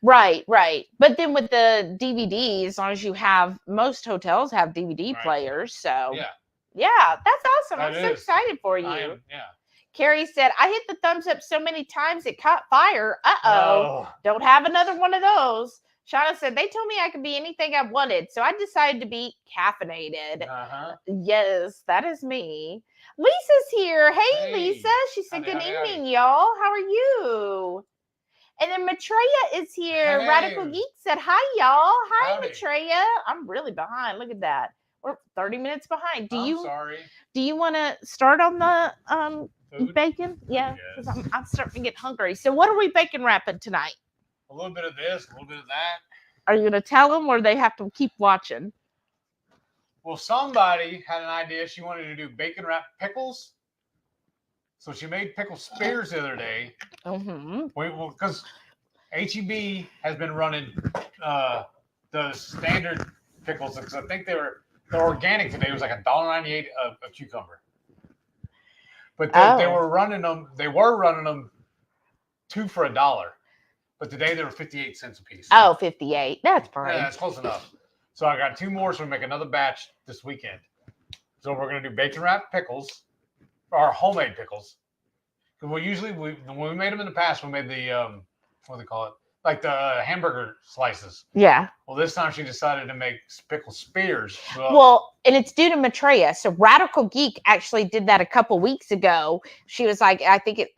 Right, right. But then with the DVD, as long as you have, most hotels have DVD Right. players. So Yeah. yeah, that's awesome. That I'm so is. excited for you. I am, yeah. Carrie said, I hit the thumbs up so many times it caught fire. Uh-oh. Oh. Don't have another one of those. Shauna said, they told me I could be anything I wanted. So I decided to be caffeinated. Uh-huh. Yes, that is me. Lisa's here. Hey, Hey. Lisa. She said, Howdy, good howdy, evening, y'all. How are you? And then Maitreya is here. Hey. Radical Geek said, hi, y'all. Hi, Howdy. Maitreya. I'm really behind. Look at that. We're 30 minutes behind. I'm sorry. Do you want to start on the Food? bacon? Yeah, Yes. because I'm starting to get hungry. So what are we bacon wrapping tonight? A little bit of this, a little bit of that. Are you going to tell them or they have to keep watching? Well, somebody had an idea. She wanted to do bacon wrapped pickles. So she made pickle spears the other day. Mm-hmm. Because HEB has been running the standard pickles because I think they're organic today. It was like $1.98 a cucumber. But they were running them. They were running them 2 for $1. But today they were 58 cents a piece. Oh, 58. That's fine. Yeah, that's close enough. So I got 2 more, so we make another batch this weekend. So we're gonna do bacon wrapped pickles, or homemade pickles. Because when we made them in the past, we made the what do they call it? Like the hamburger slices. Yeah. Well, this time she decided to make pickle spears. Well, and it's due to Maitreya. So Radical Geek actually did that a couple weeks ago. She was like,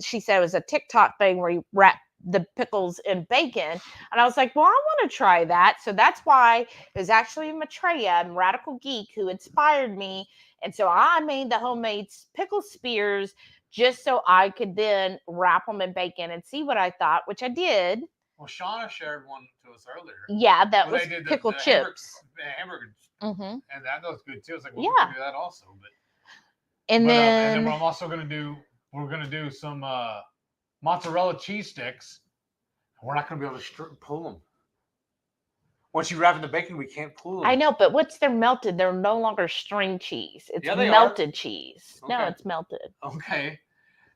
she said it was a TikTok thing where you wrap the pickles in bacon. And I was like, well, I want to try that. So that's why it was actually Maitreya and Radical Geek who inspired me. And so I made the homemade pickle spears just so I could then wrap them in bacon and see what I thought, which I did. Well, Shauna shared one to us earlier. Yeah, that was they did pickle the chips. Hamburger, Mm-hmm. and that was good too. I was like, well, Yeah. we can do that also. And then I'm also gonna do. We're gonna do some mozzarella cheese sticks. We're not gonna be able to pull them. Once you wrap in the bacon, we can't pull them. I know, but once they're melted, they're no longer string cheese. It's Yeah, they melted cheese. Okay. No, it's melted. Okay.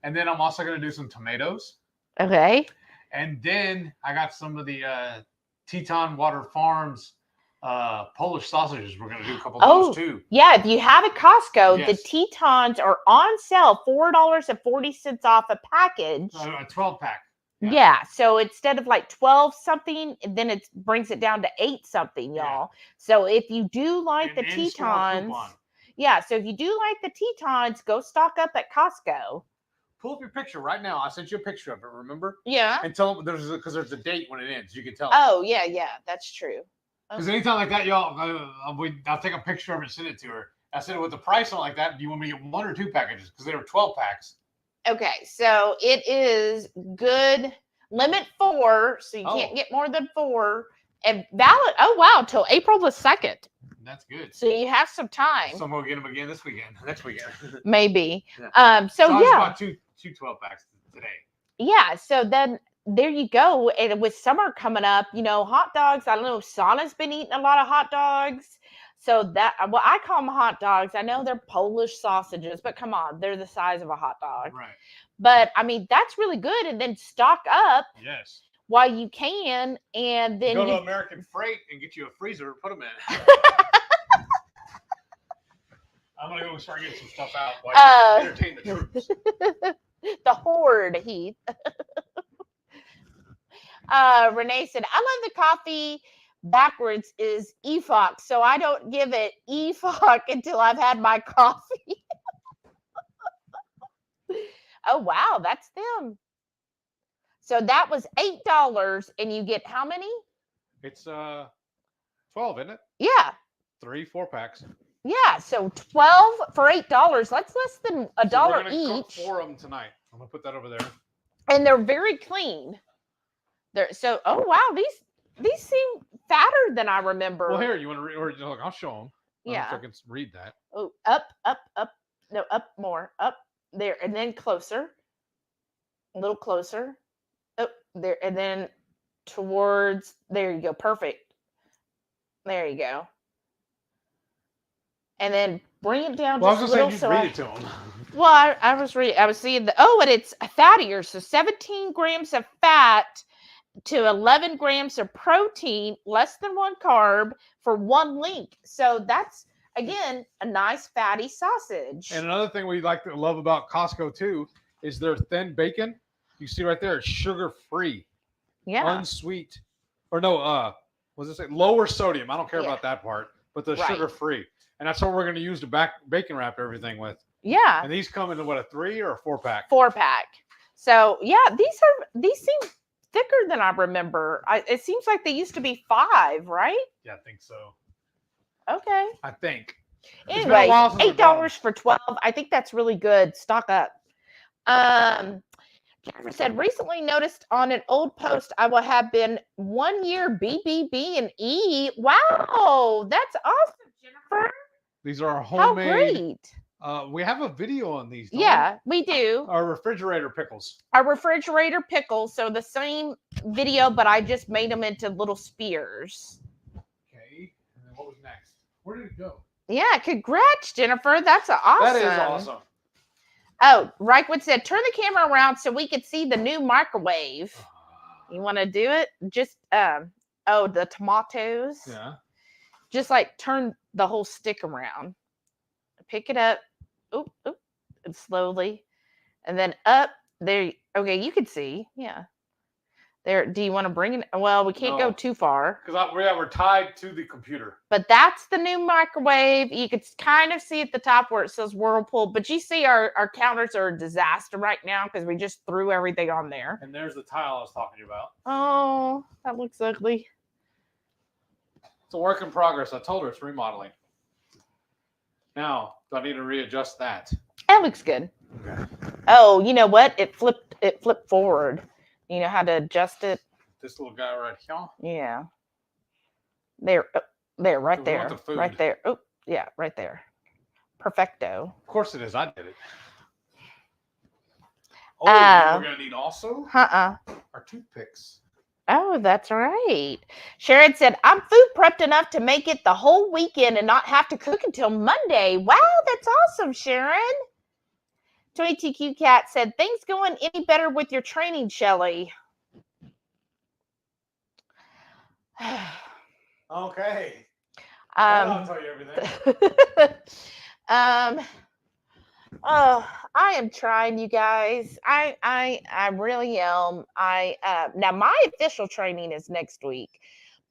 And then I'm also gonna do some tomatoes. Okay. And then I got some of the Teton Water Farms Polish sausages. We're gonna do a couple of those too. Yeah, if you have a Costco, Yes. the Tetons are on sale, $4.40 off a package. A 12-pack. Yeah. So instead of like 12 something, then it brings it down to 8 something, y'all. So if you do like the Tetons, yeah. So if you do like the Tetons, go stock up at Costco. Pull up your picture right now. I sent you a picture of it. Remember? Yeah. And tell them because there's a date when it ends. You can tell. Oh yeah, yeah, that's true. Because anytime like that, y'all, I'll take a picture of it and send it to her. I said, with the price on like that, do you want me to get 1 or 2 packages? Because they were 12 packs. Okay, so it is good. Limit 4, so you can't get more than 4. And valid. Oh wow, till April the 2nd. That's good. So you have some time. So I'm gonna get them again this weekend, next weekend. Maybe. Yeah. So I yeah. bought two 12 packs today. Yeah. So then there you go. And with summer coming up, hot dogs. I don't know if Sana's been eating a lot of hot dogs. So I call them hot dogs. I know they're Polish sausages, but come on, they're the size of a hot dog. Right. But I mean, that's really good. And then stock up Yes. while you can. And then go to American Freight and get you a freezer, put them in. I'm gonna go start getting some stuff out while you entertain the troops. The horde, Heath. Renee said, I love the coffee backwards is EFOC, so I don't give it EFOC until I've had my coffee. Oh, wow. That's them. So that was $8 and you get how many? It's 12, isn't it? Yeah. 3 4-packs. Yeah. So 12 for $8. That's less than a So dollar we're gonna cook each. 4 of them tonight. I'm gonna put that over there. And they're very clean. They're so oh wow, these seem fatter than I remember. Well, here you want to read? Or look, I'll show them. I don't know Yeah. if I can read that. Oh, up. No, up more. Up there, and then closer. A little closer. Oh, there, and then towards. There you go. Perfect. There you go. And then bring it down Well, I just was a just little. saying, you read it to them. Well, I was reading. I was seeing the. Oh, and it's fattier. So 17 grams of fat to 11 grams of protein, less than 1 carb for 1 link. So that's again a nice fatty sausage. And another thing we like to love about Costco too is their thin bacon. You see right there, it's sugar free, yeah, unsweet, or no, what does it say? Lower sodium. I don't care Yeah. about that part, but the Right. sugar free, and that's what we're going to use to bacon wrap everything with. yeah, And these come in what, a 3 or a 4-pack? 4-pack. So yeah, these seem thicker than I remember. It seems like they used to be 5, right? Yeah, I think so. Okay. I think. It's been a Anyway, while since we bought 'em. $8 for 12. I think that's really good. Stock up. Jennifer said, recently noticed on an old post I will have been 1 year BBB and E. Wow, that's awesome, Jennifer. These are our How homemade. great. We have a video on these. Don't Yeah, we do. we? Our refrigerator pickles. Our refrigerator pickles, so the same video, but I just made them into little spears. Okay. And then what was next? Where did it go? Yeah, congrats, Jennifer. That's awesome. That is awesome. Oh, Reichwood said, turn the camera around so we could see the new microwave. You want to do it? Just, the tomatoes. Yeah. Just like turn the whole stick around. Pick it up. Oop, and slowly. And then up. There. Okay, you can see. Yeah. There. Do you want to bring it? Well, we can't go No. too far. Because we're tied to the computer. But that's the new microwave. You could kind of see at the top where it says Whirlpool. But you see our counters are a disaster right now because we just threw everything on there. And there's the tile I was talking about. Oh, that looks ugly. It's a work in progress. I told her it's remodeling. Now, do I need to readjust that? That looks good. Okay. Oh, you know what? It flipped forward. You know how to adjust it? This little guy right here. Yeah. There, right So we want there. the food. Right there. Oh, yeah, right there. Perfecto. Of course it is. I did it. Oh, you know we're going to need also our toothpicks. Oh, that's right. Sharon said, I'm food prepped enough to make it the whole weekend and not have to cook until Monday. Wow, that's awesome, Sharon. 22Q Cat said, things going any better with your training, Shelly? Okay. I'll tell you everything. Oh, I am trying, you guys. I really am. Now my official training is next week,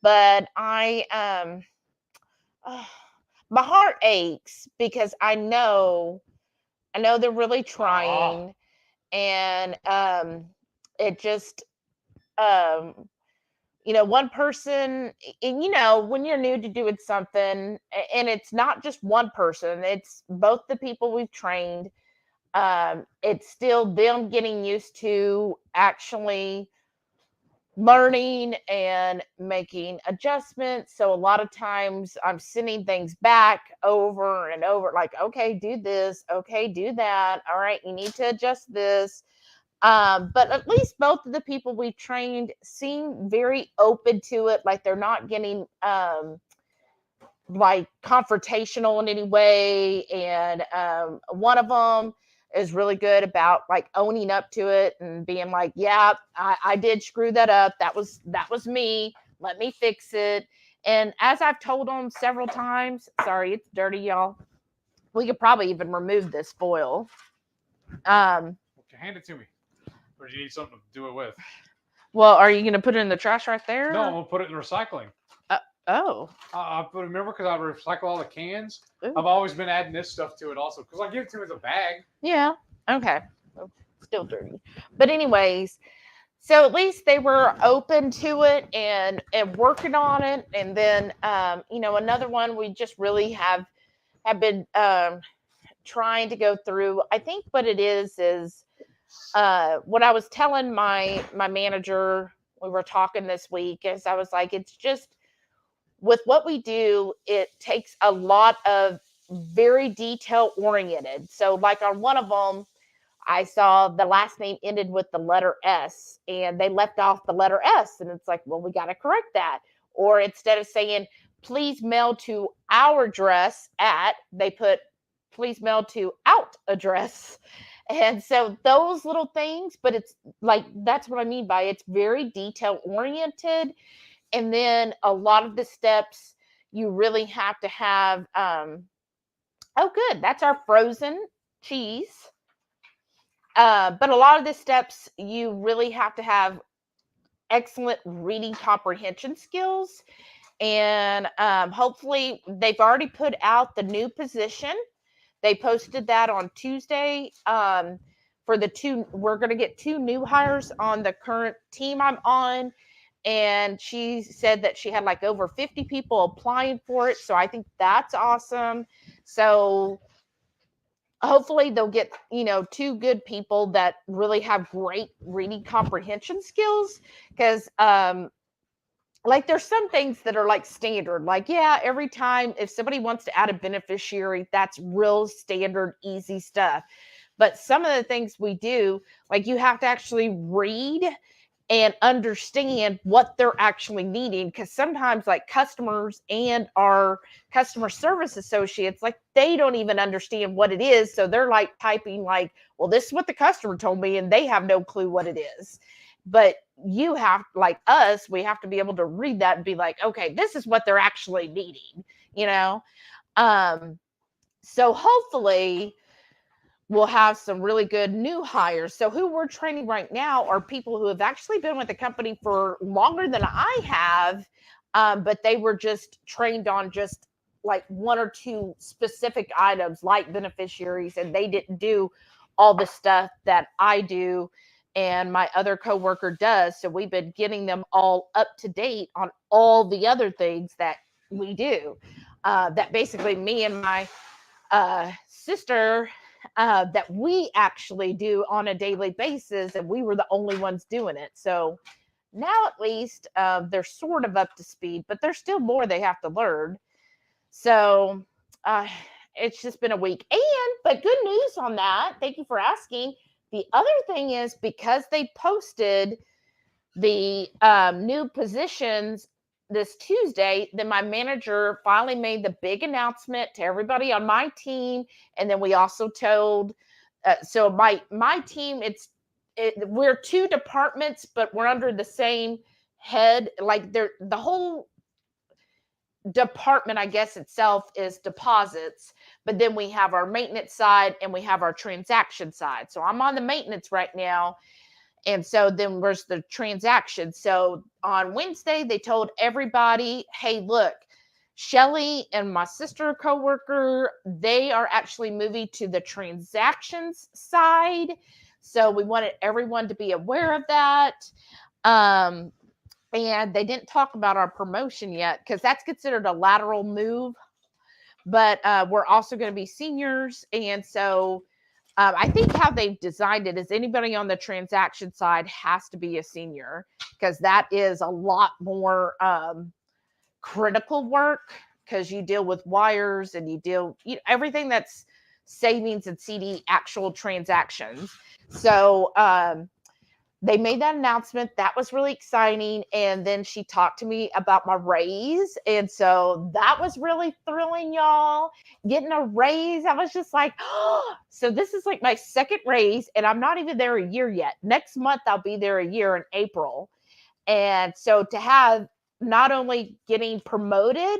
but my heart aches because I know they're really trying, and it just one person, and when you're new to doing something, and it's not just one person, it's both the people we've trained. It's still them getting used to actually learning and making adjustments. So a lot of times I'm sending things back over and over, like, okay, do this, okay, do that. All right, you need to adjust this. But at least both of the people we've trained seem very open to it. Like they're not getting like confrontational in any way. And one of them is really good about like owning up to it and being like, yeah, I did screw that up. That was me. Let me fix it. And as I've told them several times, sorry, it's dirty, y'all. We could probably even remove this foil. Okay, hand it to me. Or do you need something to do it with? Well, are you going to put it in the trash right there? No, I'm going to put it in recycling. Oh. Remember, because I recycle all the cans, Ooh. I've always been adding this stuff to it also. Because I give it to him as a bag. Yeah. Okay. still dirty. But anyways, so at least they were open to it and working on it. And then another one we just really have been trying to go through. I think what it is what I was telling my manager, we were talking this week, is I was like, it's just with what we do, it takes a lot of very detail oriented. So like on one of them, I saw the last name ended with the letter S and they left off the letter S. And it's like, well, we got to correct that. Or instead of saying, please mail to our address at, they put, please mail to out address. And so those little things, but it's like, that's what I mean by it's very detail oriented. And then a lot of the steps you really have to have, oh, good. That's our frozen cheese. But a lot of the steps you really have to have excellent reading comprehension skills. And hopefully they've already put out the new position. They posted that on Tuesday. For the we're going to get 2 new hires on the current team I'm on. And she said that she had like over 50 people applying for it. So I think that's awesome. So hopefully they'll get 2 good people that really have great reading comprehension skills, because like there's some things that are like standard, like every time if somebody wants to add a beneficiary, that's real standard easy stuff. But some of the things we do, like you have to actually read and understand what they're actually needing, because sometimes like customers and our customer service associates, like they don't even understand what it is, so they're like typing like, well, this is what the customer told me, and they have no clue what it is. But you have, like us, we have to be able to read that and be like, okay, this is what they're actually needing, so hopefully we'll have some really good new hires. So who we're training right now are people who have actually been with the company for longer than I have, but they were just trained on just like 1 or 2 specific items like beneficiaries, and they didn't do all the stuff that I do and my other coworker does. So we've been getting them all up to date on all the other things that we do. That basically me and my sister that we actually do on a daily basis, and we were the only ones doing it. So now at least they're sort of up to speed, but there's still more they have to learn. So it's just been a week. But good news on that. Thank you for asking. The other thing is, because they posted the new positions this Tuesday, then my manager finally made the big announcement to everybody on my team. And then we also told, so my team, we're 2 departments, but we're under the same head. Like the whole department, I guess itself, is deposits, but then we have our maintenance side and we have our transaction side. So I'm on the maintenance right now. And so then there's the transaction. So on Wednesday, they told everybody, hey, look, Shelly and my sister coworker, they are actually moving to the transactions side. So we wanted everyone to be aware of that. And they didn't talk about our promotion yet, because that's considered a lateral move. But we're also going to be seniors. And so I think how they've designed it is anybody on the transaction side has to be a senior, because that is a lot more critical work, because you deal with wires and you deal everything that's savings and CD actual transactions. So they made that announcement. That was really exciting. And then she talked to me about my raise. And so that was really thrilling, y'all. Getting a raise. I was just like, oh, so this is like my 2nd raise, and I'm not even there a year yet. Next month, I'll be there a year in April. And so to have not only getting promoted,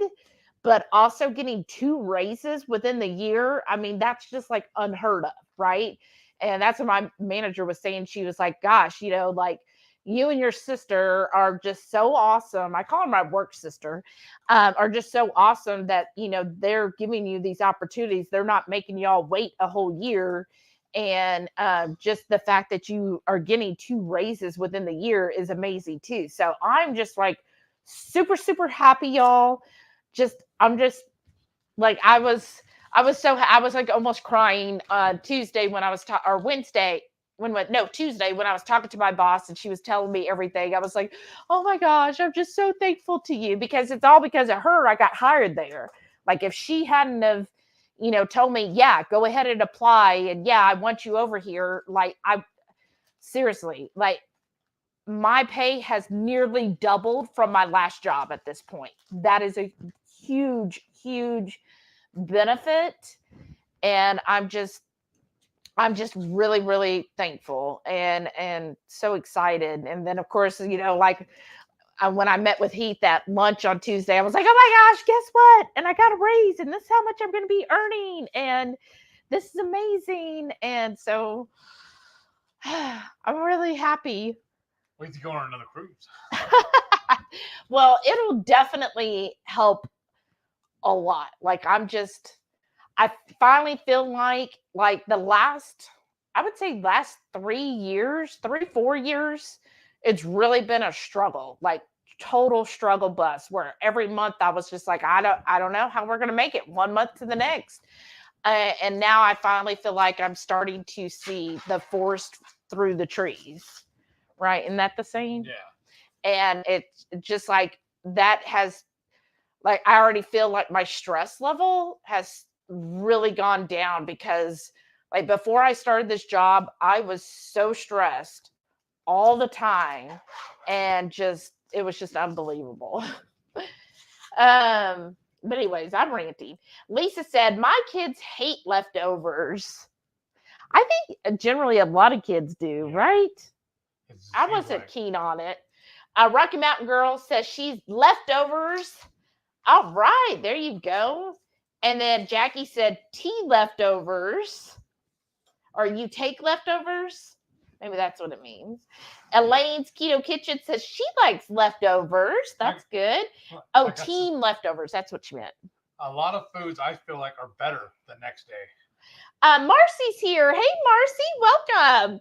but also getting 2 raises within the year, I mean, that's just like unheard of, right? And that's what my manager was saying. She was like, gosh, like you and your sister are just so awesome. I call her my work sister, are just so awesome that, they're giving you these opportunities. They're not making y'all wait a whole year. And just the fact that you are getting 2 raises within the year is amazing too. So I'm just like super, super happy, y'all. I'm just like, I was like almost crying Tuesday when I was or Wednesday Tuesday when I was talking to my boss and she was telling me everything. I was like, oh my gosh, I'm just so thankful to you, because it's all because of her I got hired there. Like, if she hadn't have, told me, yeah, go ahead and apply, and yeah, I want you over here. Like, seriously, like, my pay has nearly doubled from my last job at this point. That is a huge, huge benefit. And I'm just really, really thankful and so excited. And then, of course, like, when I met with Heath at lunch on Tuesday, I was like, oh my gosh, guess what? And I got a raise, and this is how much I'm going to be earning. And this is amazing. And so I'm really happy. Wait to go on another cruise. Well, it'll definitely help a lot. Like, I finally feel like the last 4 years, it's really been a struggle, like total struggle bus, where every month I was just like, I don't know how we're going to make it one month to the next. And now I finally feel like I'm starting to see the forest through the trees. Right. Isn't that the saying? Yeah. And it's just like, that has, like, I already feel like my stress level has really gone down, because like before I started this job, I was so stressed all the time, and it was just unbelievable. But anyways, I'm ranting. Lisa said, my kids hate leftovers. I think generally a lot of kids do, right? I wasn't keen on it. Rocky Mountain Girl says she's leftovers. All right, there you go. And then Jackie said tea leftovers. Or you take leftovers. Maybe that's what it means. Elaine's Keto Kitchen says she likes leftovers. That's good. Oh, team leftovers. That's what she meant. A lot of foods I feel like are better the next day. Marcy's here. Hey, Marcy, welcome.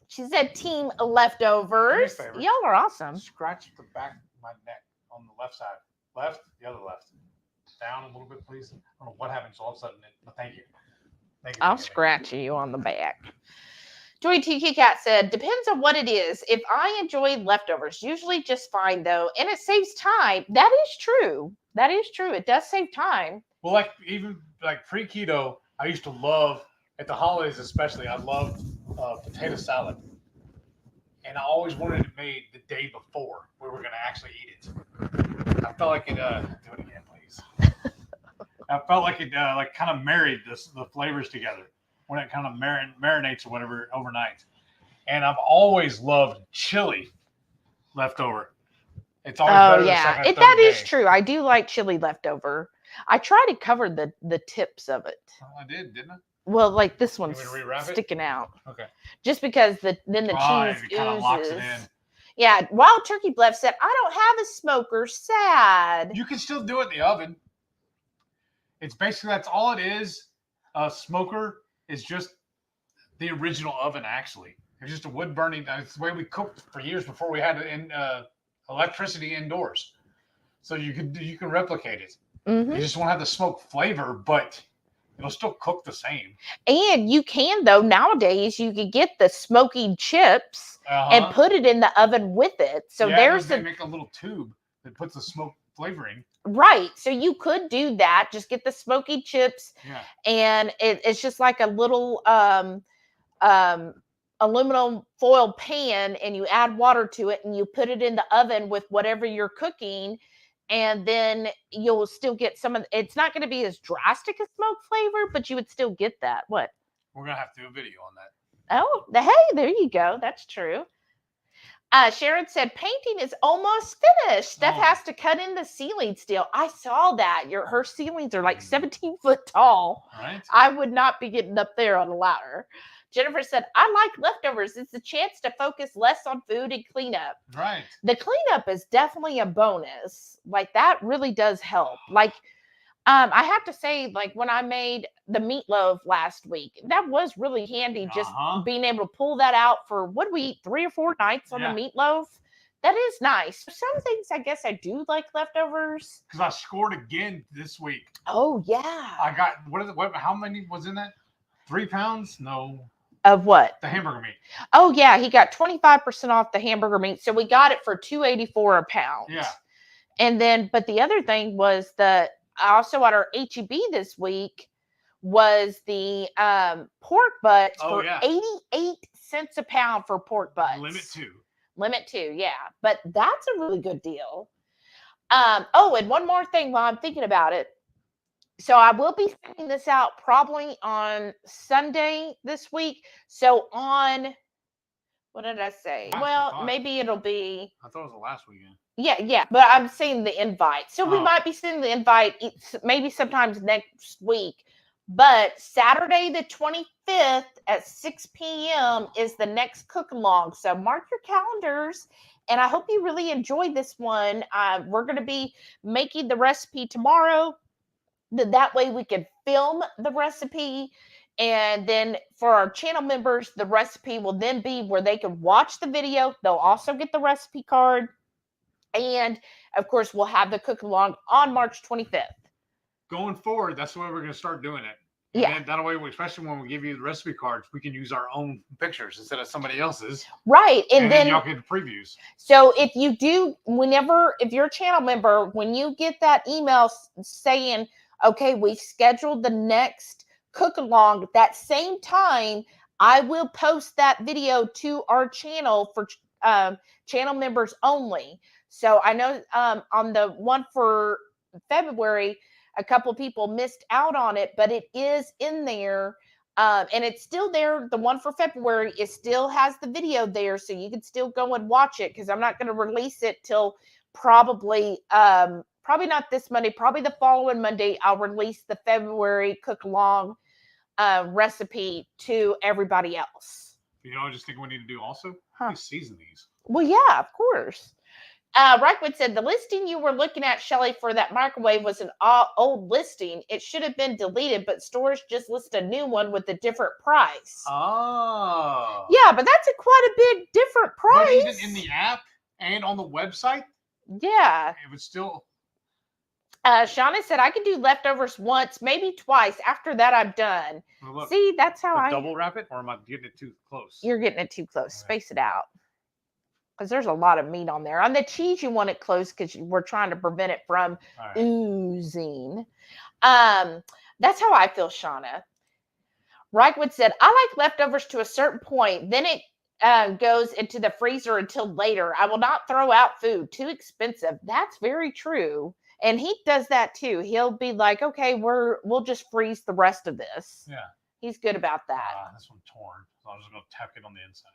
She said team leftovers. Y'all are awesome. Scratch the back of my neck on the left side. Left, the other left. Down a little bit, please. I don't know what happens all of a sudden. But thank you. I'll scratch you on the back. Joy T. Cat said, depends on what it is. If I enjoy leftovers, usually just fine, though. And it saves time. That is true. That is true. It does save time. Well, like, even like pre-keto, I used to love, at the holidays especially, I loved potato salad. And I always wanted it made the day before we were going to actually eat it. I felt like it, do it again, please. I felt like it like kind of married the flavors together when it kind of marinates or whatever overnight. And I've always loved chili leftover. It's always better the second or third that day. is true. I do like chili leftover. I try to cover the tips of it. Oh, I did, didn't I? Well, like this one's sticking out. Okay. Just because then the cheese it kind of locks it in. Yeah, Wild Turkey Bluff said, I don't have a smoker. Sad. You can still do it in the oven. It's basically, that's all it is. A smoker is just the original oven, actually. It's just a wood burning. It's the way we cooked for years before we had electricity indoors. So you can replicate it. Mm-hmm. You just won't have the smoke flavor, but it'll still cook the same. And you can, though, nowadays, you can get the smoky chips and put it in the oven with it. So they make a little tube that puts the smoke flavoring. Right. So you could do that. Just get the smoky chips. Yeah. And it's just like a little aluminum foil pan, and you add water to it, and you put it in the oven with whatever you're cooking. And then you'll still get some of it's not going to be as drastic a smoke flavor, but you would still get that. What? We're going to have to do a video on that. Oh, hey, there you go. That's true. Sharon said painting is almost finished. Steph has to cut in the ceiling still. I saw that. Her ceilings are like 17 foot tall. Right. I would not be getting up there on a ladder. Jennifer said, I like leftovers. It's a chance to focus less on food and cleanup. Right. The cleanup is definitely a bonus. Like, that really does help. Like, I have to say, like when I made the meatloaf last week, that was really handy. Just being able to pull that out for what we eat 3 or 4 nights on the meatloaf. That is nice. Some things I guess I do like leftovers. Because I scored again this week. Oh yeah. I got how many was in that? 3 pounds? No. Of what? The hamburger meat. Oh yeah, he got 25% off the hamburger meat. So we got it for $2.84 a pound. Yeah. And then, but the other thing was that also at our HEB this week was the pork butts for 88 cents a pound for pork butts. Limit 2, yeah. But that's a really good deal. Oh, and one more thing while I'm thinking about it. So I will be sending this out probably on Sunday this week. So on, what did I say? Well, maybe it'll be. I thought it was the last weekend. Yeah. But I'm seeing the invite. So we might be sending the invite maybe sometimes next week. But Saturday the 25th at 6 p.m. is the next cook along. So mark your calendars. And I hope you really enjoyed this one. We're going to be making the recipe tomorrow. That way we can film the recipe. And then for our channel members, the recipe will then be where they can watch the video. They'll also get the recipe card. And of course, we'll have the cook along on March 25th. Going forward, that's the way we're going to start doing it. And that way, especially when we give you the recipe cards, we can use our own pictures instead of somebody else's. Right. And then y'all get the previews. So if you do, if you're a channel member, when you get that email saying, okay, we've scheduled the next cook along, that same time, I will post that video to our channel for channel members only. So I know on the one for February, a couple people missed out on it, but it is in there. And it's still there. The one for February, it still has the video there. So you can still go and watch it because I'm not going to release it till probably not this Monday, probably the following Monday. I'll release the February cook along recipe to everybody else. You know, I just think we need to do also? We season these. Well, yeah, of course. Reichwood said, the listing you were looking at, Shelly, for that microwave was an old listing. It should have been deleted, but stores just list a new one with a different price. Oh. Yeah, but that's quite a big different price. But even in the app and on the website? Yeah. It was still... Shauna said, I can do leftovers once, maybe twice. After that, I'm done. Well, look, see, that's how I... double wrap it, or am I getting it too close? You're getting it too close. Okay. Space it out. Because there's a lot of meat on there. On the cheese, you want it close because we're trying to prevent it from oozing. That's how I feel, Shauna. Reichwood said, I like leftovers to a certain point. Then it goes into the freezer until later. I will not throw out food. Too expensive. That's very true. And he does that too. He'll be like, okay, we'll just freeze the rest of this. Yeah. He's good about that. This one's torn. So I'm just going to tack it on the inside.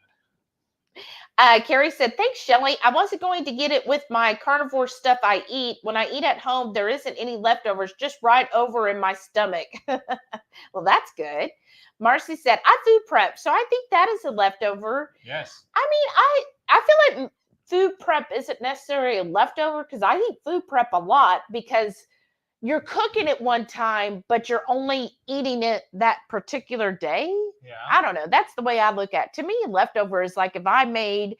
Carrie said, thanks, Shelly. I wasn't going to get it with my carnivore stuff I eat. When I eat at home, there isn't any leftovers, just right over in my stomach. Well, that's good. Marcy said, I food prep, so I think that is a leftover. Yes. I mean, I feel like food prep isn't necessarily a leftover because I eat food prep a lot because you're cooking it one time, but you're only eating it that particular day. Yeah. I don't know. That's the way I look at it. To me, leftover is like if I made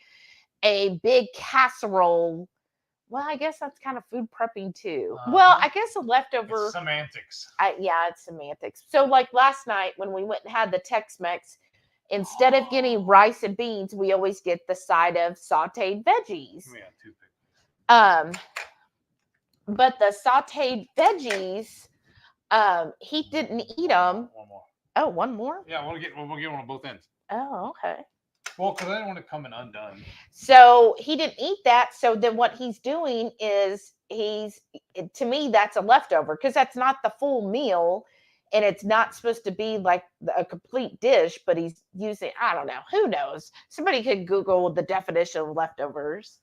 a big casserole. Well, I guess that's kind of food prepping too. Well, I guess a leftover. It's semantics. It's semantics. So like last night when we went and had the Tex-Mex, instead of getting rice and beans, we always get the side of sauteed veggies. Yeah, too big. But the sauteed veggies, he didn't eat them. One more. Oh, one more? Yeah, we'll get one on both ends. Oh, okay. Well, because I didn't want it coming undone. So he didn't eat that. So then what he's doing is to me, that's a leftover because that's not the full meal. And it's not supposed to be like a complete dish, but he's using, I don't know. Who knows? Somebody could Google the definition of leftovers.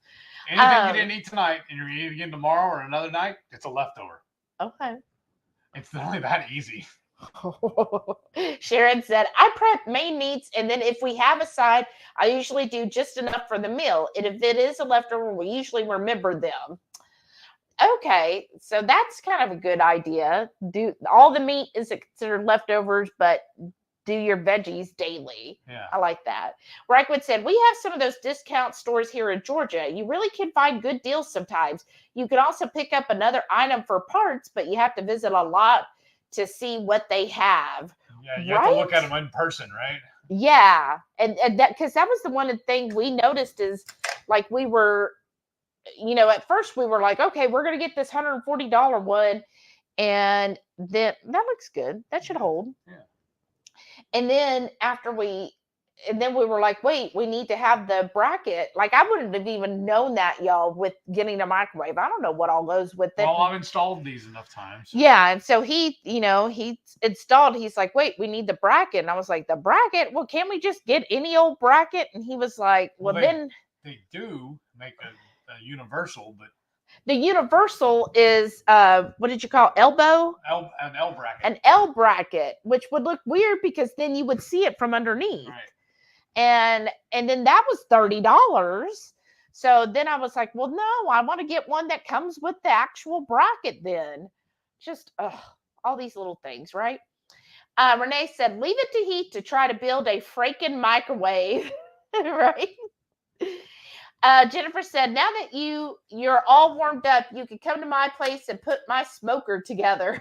Anything you didn't eat tonight and you're eating again tomorrow or another night, it's a leftover. Okay. It's only that easy. Sharon said, I prep main meats, and then if we have a side, I usually do just enough for the meal. And if it is a leftover, we usually remember them. Okay, so that's kind of a good idea. Do all the meat is considered leftovers, but do your veggies daily. Yeah. I like that. Reichwood said, we have some of those discount stores here in Georgia. You really can find good deals sometimes. You can also pick up another item for parts, but you have to visit a lot to see what they have. Yeah, you have to look at them in person, right? Yeah. And that, because that was the one thing we noticed is like we were, at first we were like, okay, we're going to get this $140 one. And then that looks good. That should hold. Yeah. And then we were like, wait, we need to have the bracket. Like I wouldn't have even known that, y'all, with getting a microwave. I don't know what all goes with it. Well, I've installed these enough times. Yeah. And so he installed, he's like, wait, we need the bracket. And I was like, the bracket? Well, can't we just get any old bracket? And he was like, they do make a universal, but the universal is what did you call elbow? An L bracket. An L bracket, which would look weird because then you would see it from underneath. Right. And then that was $30. So then I was like, well, no, I want to get one that comes with the actual bracket then. Just all these little things, right? Renee said, leave it to heat to try to build a freaking microwave, right? Jennifer said, now that you're all warmed up, you can come to my place and put my smoker together.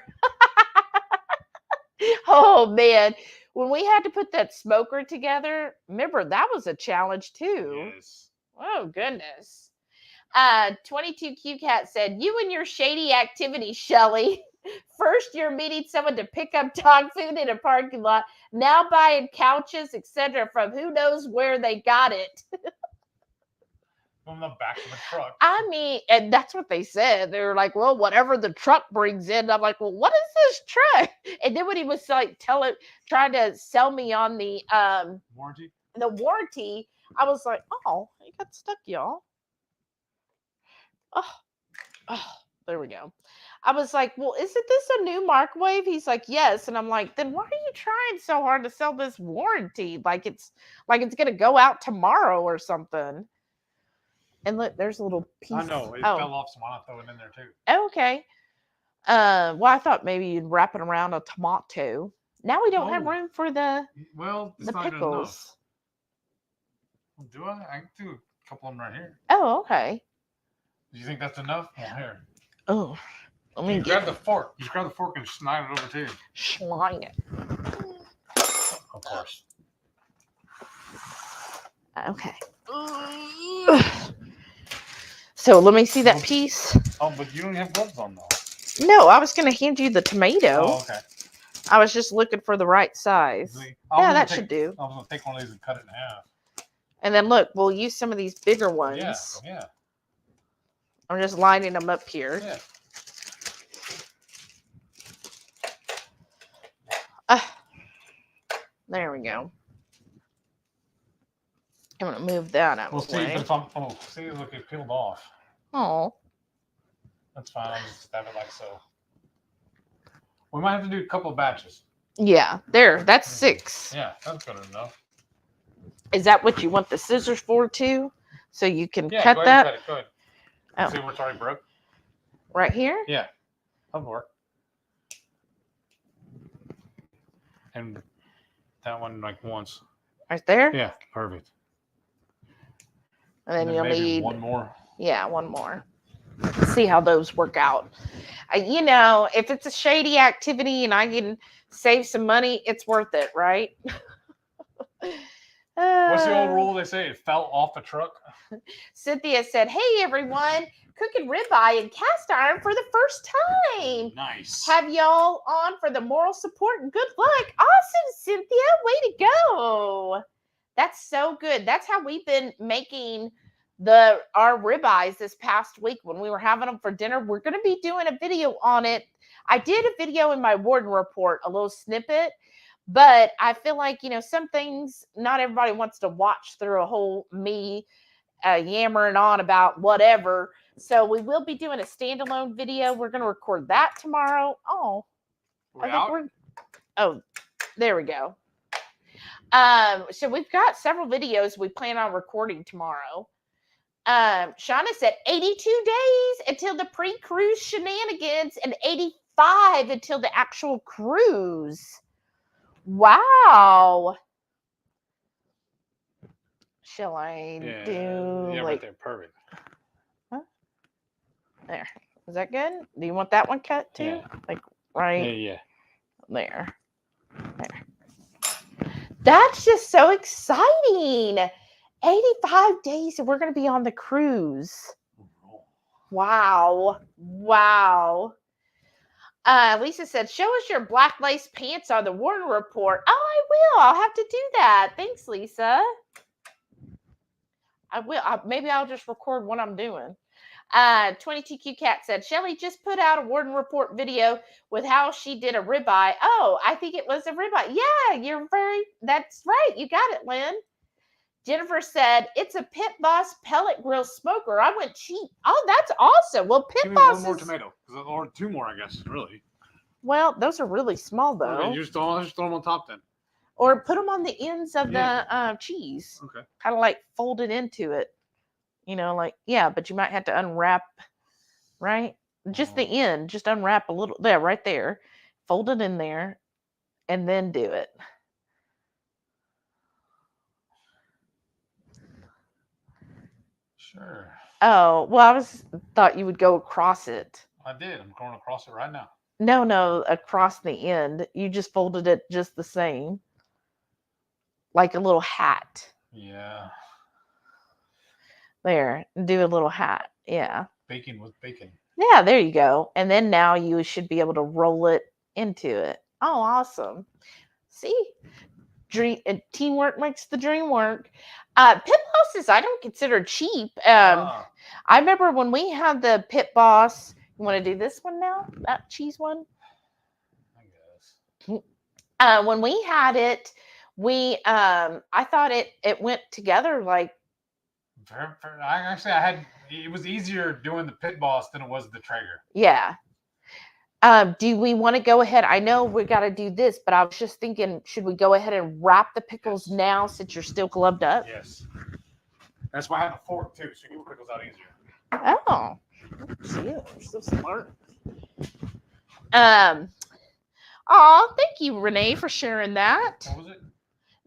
Oh, man. When we had to put that smoker together, remember, that was a challenge, too. Yes. Oh, goodness. 22Q Cat said, you and your shady activity, Shelly. First, you're meeting someone to pick up dog food in a parking lot. Now buying couches, etc. from who knows where they got it. From the back of the truck. I mean, and that's what they said. They were like, well, whatever the truck brings in. I'm like, well, what is this truck? And then when he was like trying to sell me on the warranty, I was like, oh, it got stuck, y'all. Oh, there we go. I was like, well, isn't this a new microwave? He's like, yes. And I'm like, then why are you trying so hard to sell this warranty? Like it's gonna go out tomorrow or something. And look, there's a little piece. I know. It fell off, so I'll throw it in there too. Okay. Well, I thought maybe you'd wrap it around a tomato. Now we don't have room for the pickles. Do I? I can do a couple of them right here. Oh, okay. Do you think that's enough? Well, here. Oh, let me grab the fork. Just grab the fork and slide it over to you. Slide it. Of course. Okay. So let me see that piece. Oh, but you don't have gloves on though. No, I was going to hand you the tomato. Oh, okay. I was just looking for the right size. Yeah, that should do. I was going to take one of these and cut it in half. And then look, we'll use some of these bigger ones. Yeah. I'm just lining them up here. Yeah. There we go. I'm going to move that out of the way. See, look, it peeled off. Oh. That's fine. I'll just stab it like so. We might have to do a couple of batches. Yeah, there. That's 6. Yeah, that's good enough. Is that what you want the scissors for, too? So you can cut go ahead that? And cut it. Go ahead. See where it's already broke? Right here? Yeah. That'll work. And that one, like, once. Right there? Yeah, perfect. And then you'll need one more. Yeah, one more. See how those work out. If it's a shady activity and I can save some money, it's worth it, right? What's the old rule they say? It fell off the truck. Cynthia said, hey, everyone, cooking ribeye and cast iron for the first time. Nice. Have y'all on for the moral support and good luck. Awesome, Cynthia. Way to go. That's so good. That's how we've been making our ribeyes this past week when we were having them for dinner. We're going to be doing a video on it. I did a video in my warden report, a little snippet, but I feel like, some things not everybody wants to watch through a whole me yammering on about whatever. So we will be doing a standalone video. We're going to record that tomorrow. Oh, there we go. So we've got several videos we plan on recording tomorrow. Shauna said 82 days until the pre-cruise shenanigans and 85 until the actual cruise. Wow. Shall I do Yeah, like right there, perfect. there? Is that good? Do you want that one cut too? Yeah. Like right Yeah. there. That's just so exciting. 85 days and we're going to be on the cruise. Wow. Wow. Lisa said, show us your black lace pants on the Warner Report. Oh, I will. I'll have to do that. Thanks, Lisa. I will. Maybe I'll just record what I'm doing. 22Q Cat said, Shelly just put out a Warden Report video with how she did a ribeye. Oh, I think it was a ribeye. Yeah, that's right. You got it, Lynn. Jennifer said, it's a Pit Boss pellet grill smoker. I went cheap. Oh, that's awesome. Well, Pit Give me Boss one more tomato, or two more, I guess, really. Well, those are really small, though. Okay, you just throw them on top then. Or put them on the ends of the cheese. Okay. Kind of like fold it into it. But you might have to unwrap, right? Just the end. Just unwrap a little. There, right there. Fold it in there and then do it. Sure. Oh, well, thought you would go across it. I did. I'm going across it right now. No, across the end. You just folded it just the same. Like a little hat. Yeah. There. Do a little hat. Yeah. Bacon with bacon. Yeah, there you go. And then now you should be able to roll it into it. Oh, awesome. See? Teamwork makes the dream work. Pit Bosses, I don't consider cheap. I remember when we had the Pit Boss. You want to do this one now? That cheese one? I guess. When we had it, I thought it went together like. It was easier doing the Pit Boss than it was the Traeger. Yeah. Do we want to go ahead? I know we got to do this, but I was just thinking, should we go ahead and wrap the pickles now since you're still gloved up? Yes. That's why I have a fork too, so you get the pickles out easier. Oh, see, you're so smart. Thank you, Renee, for sharing that. What was it?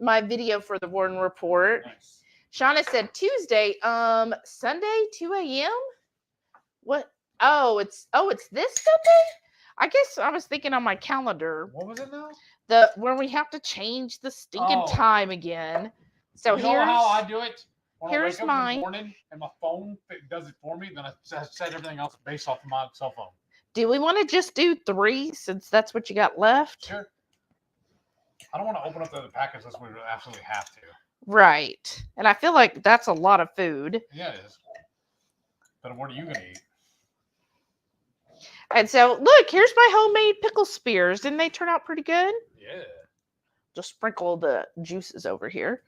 My video for the Warden Report. Nice. Shauna said Tuesday, Sunday, 2 a.m. What? Oh, it's this Sunday? I guess I was thinking on my calendar. What was it now? Where we have to change the stinking time again. So you know how I do it? When here's I wake up mine. in the morning and my phone does it for me, then I set everything else based off of my cell phone. Do we want to just do 3 since that's what you got left? Sure. I don't want to open up the other packets unless we absolutely have to. Right. And I feel like that's a lot of food. Yeah, it is. But what are you going to eat? And so, look, here's my homemade pickle spears. Didn't they turn out pretty good? Yeah. Just sprinkle the juices over here.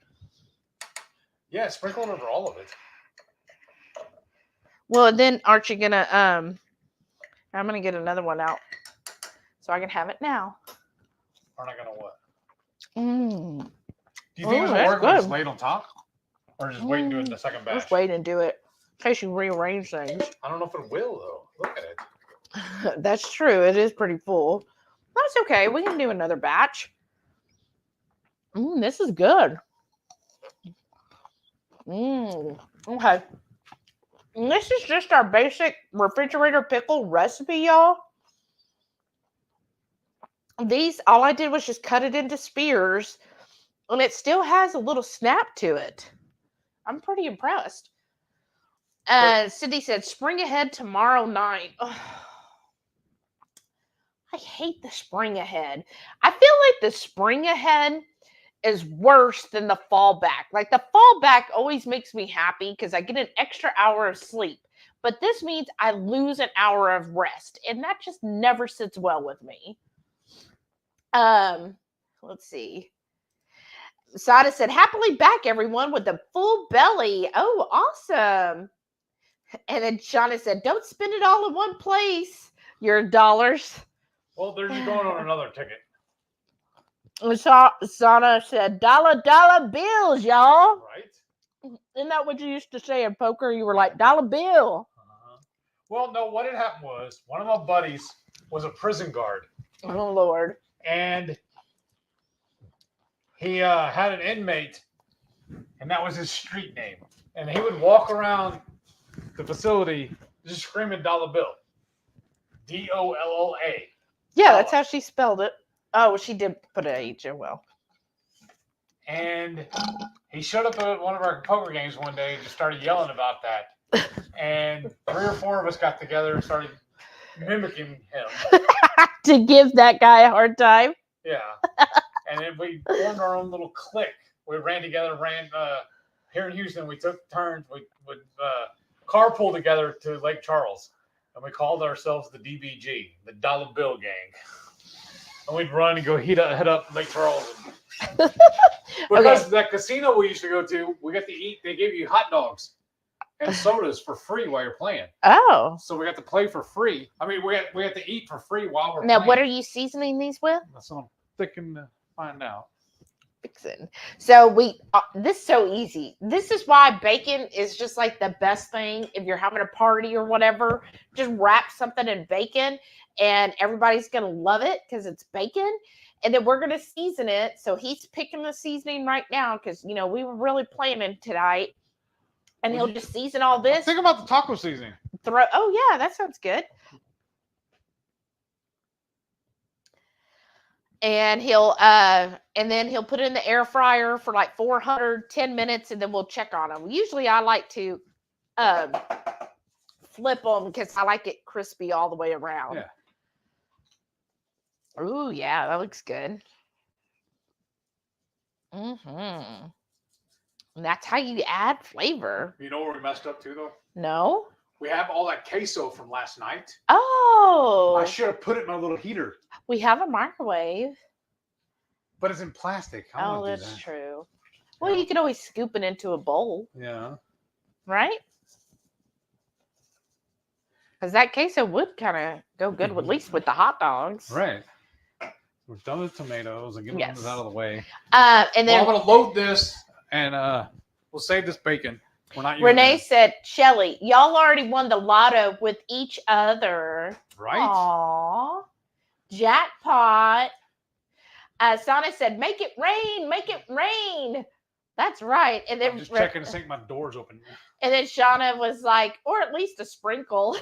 Yeah, sprinkle it over all of it. Well, then aren't you going to, I'm going to get another one out so I can have it now. Aren't I going to what? Mmm. Do you think it'll work when it's laid on top? Or just wait and do it in the second batch? Just wait and do it in case you rearrange things. I don't know if it will, though. Look at it. That's true. It is pretty full. That's okay. We can do another batch. This is good. Okay. And this is just our basic refrigerator pickle recipe, y'all. All I did was just cut it into spears, and it still has a little snap to it. I'm pretty impressed. Cindy said, spring ahead tomorrow night. Ugh. I hate the spring ahead. I feel like the spring ahead is worse than the fallback. Like the fallback always makes me happy because I get an extra hour of sleep. But this means I lose an hour of rest. And that just never sits well with me. Let's see. Sada said, happily back, everyone, with a full belly. Oh, awesome. And then Shauna said, don't spend it all in one place. Your dollars. Well, they're just going on another ticket. Sana said, dollar bills, y'all. Right. Isn't that what you used to say in poker? You were like, dollar bill. Well, no, what had happened was one of my buddies was a prison guard, Oh, Lord. and he had an inmate, and that was his street name. And he would walk around the facility just screaming dollar bill. DOLLA. Yeah, that's how she spelled it. Oh, well, she did put an H. Oh, well. And he showed up at one of our poker games one day and just started yelling about that. And 3 or 4 of us got together and started mimicking him. To give that guy a hard time. Yeah. And then we formed our own little clique. We ran together, here in Houston. We took turns. We would carpool together to Lake Charles. And we called ourselves the DBG, the Dollar Bill Gang. And we'd run and go head up Lake Charles. Because that casino we used to go to, we got to eat. They gave you hot dogs and sodas for free while you're playing. Oh. So we got to play for free. I mean, we had to eat for free while we're now, playing. what are you seasoning these with? That's what I'm thinking to find out. Fixing. So this is so easy. This is why bacon is just like the best thing. If you're having a party or whatever, just wrap something in bacon and everybody's going to love it because it's bacon. And then we're going to season it. So he's picking the seasoning right now because, we were really planning tonight. And he'll just season all this. Think about the taco seasoning. Oh, yeah, that sounds good. And then he'll put it in the air fryer for like 410 minutes, and then we'll check on them. Usually I like to flip them because I like it crispy all the way around. Yeah. Ooh, yeah, that looks good. Mm-hmm. And that's how you add flavor. You know where we messed up too, though? No? We have all that queso from last night. Oh. I should have put it in my little heater. We have a microwave. But it's in plastic. Oh, that's true. Well, you could always scoop it into a bowl. Yeah. Right? Because that queso would kind of go good, at least with the hot dogs. Right. We're done with tomatoes and get them out of the way. And then I'm going to load this. And we'll save this bacon. We're not using Renee it. said, Shelly, y'all already won the lotto with each other. Right? Aww. Jackpot. Sana said, make it rain, make it rain. That's right. And then I'm just checking to see if my door's open. And then Shauna was like, or at least a sprinkle.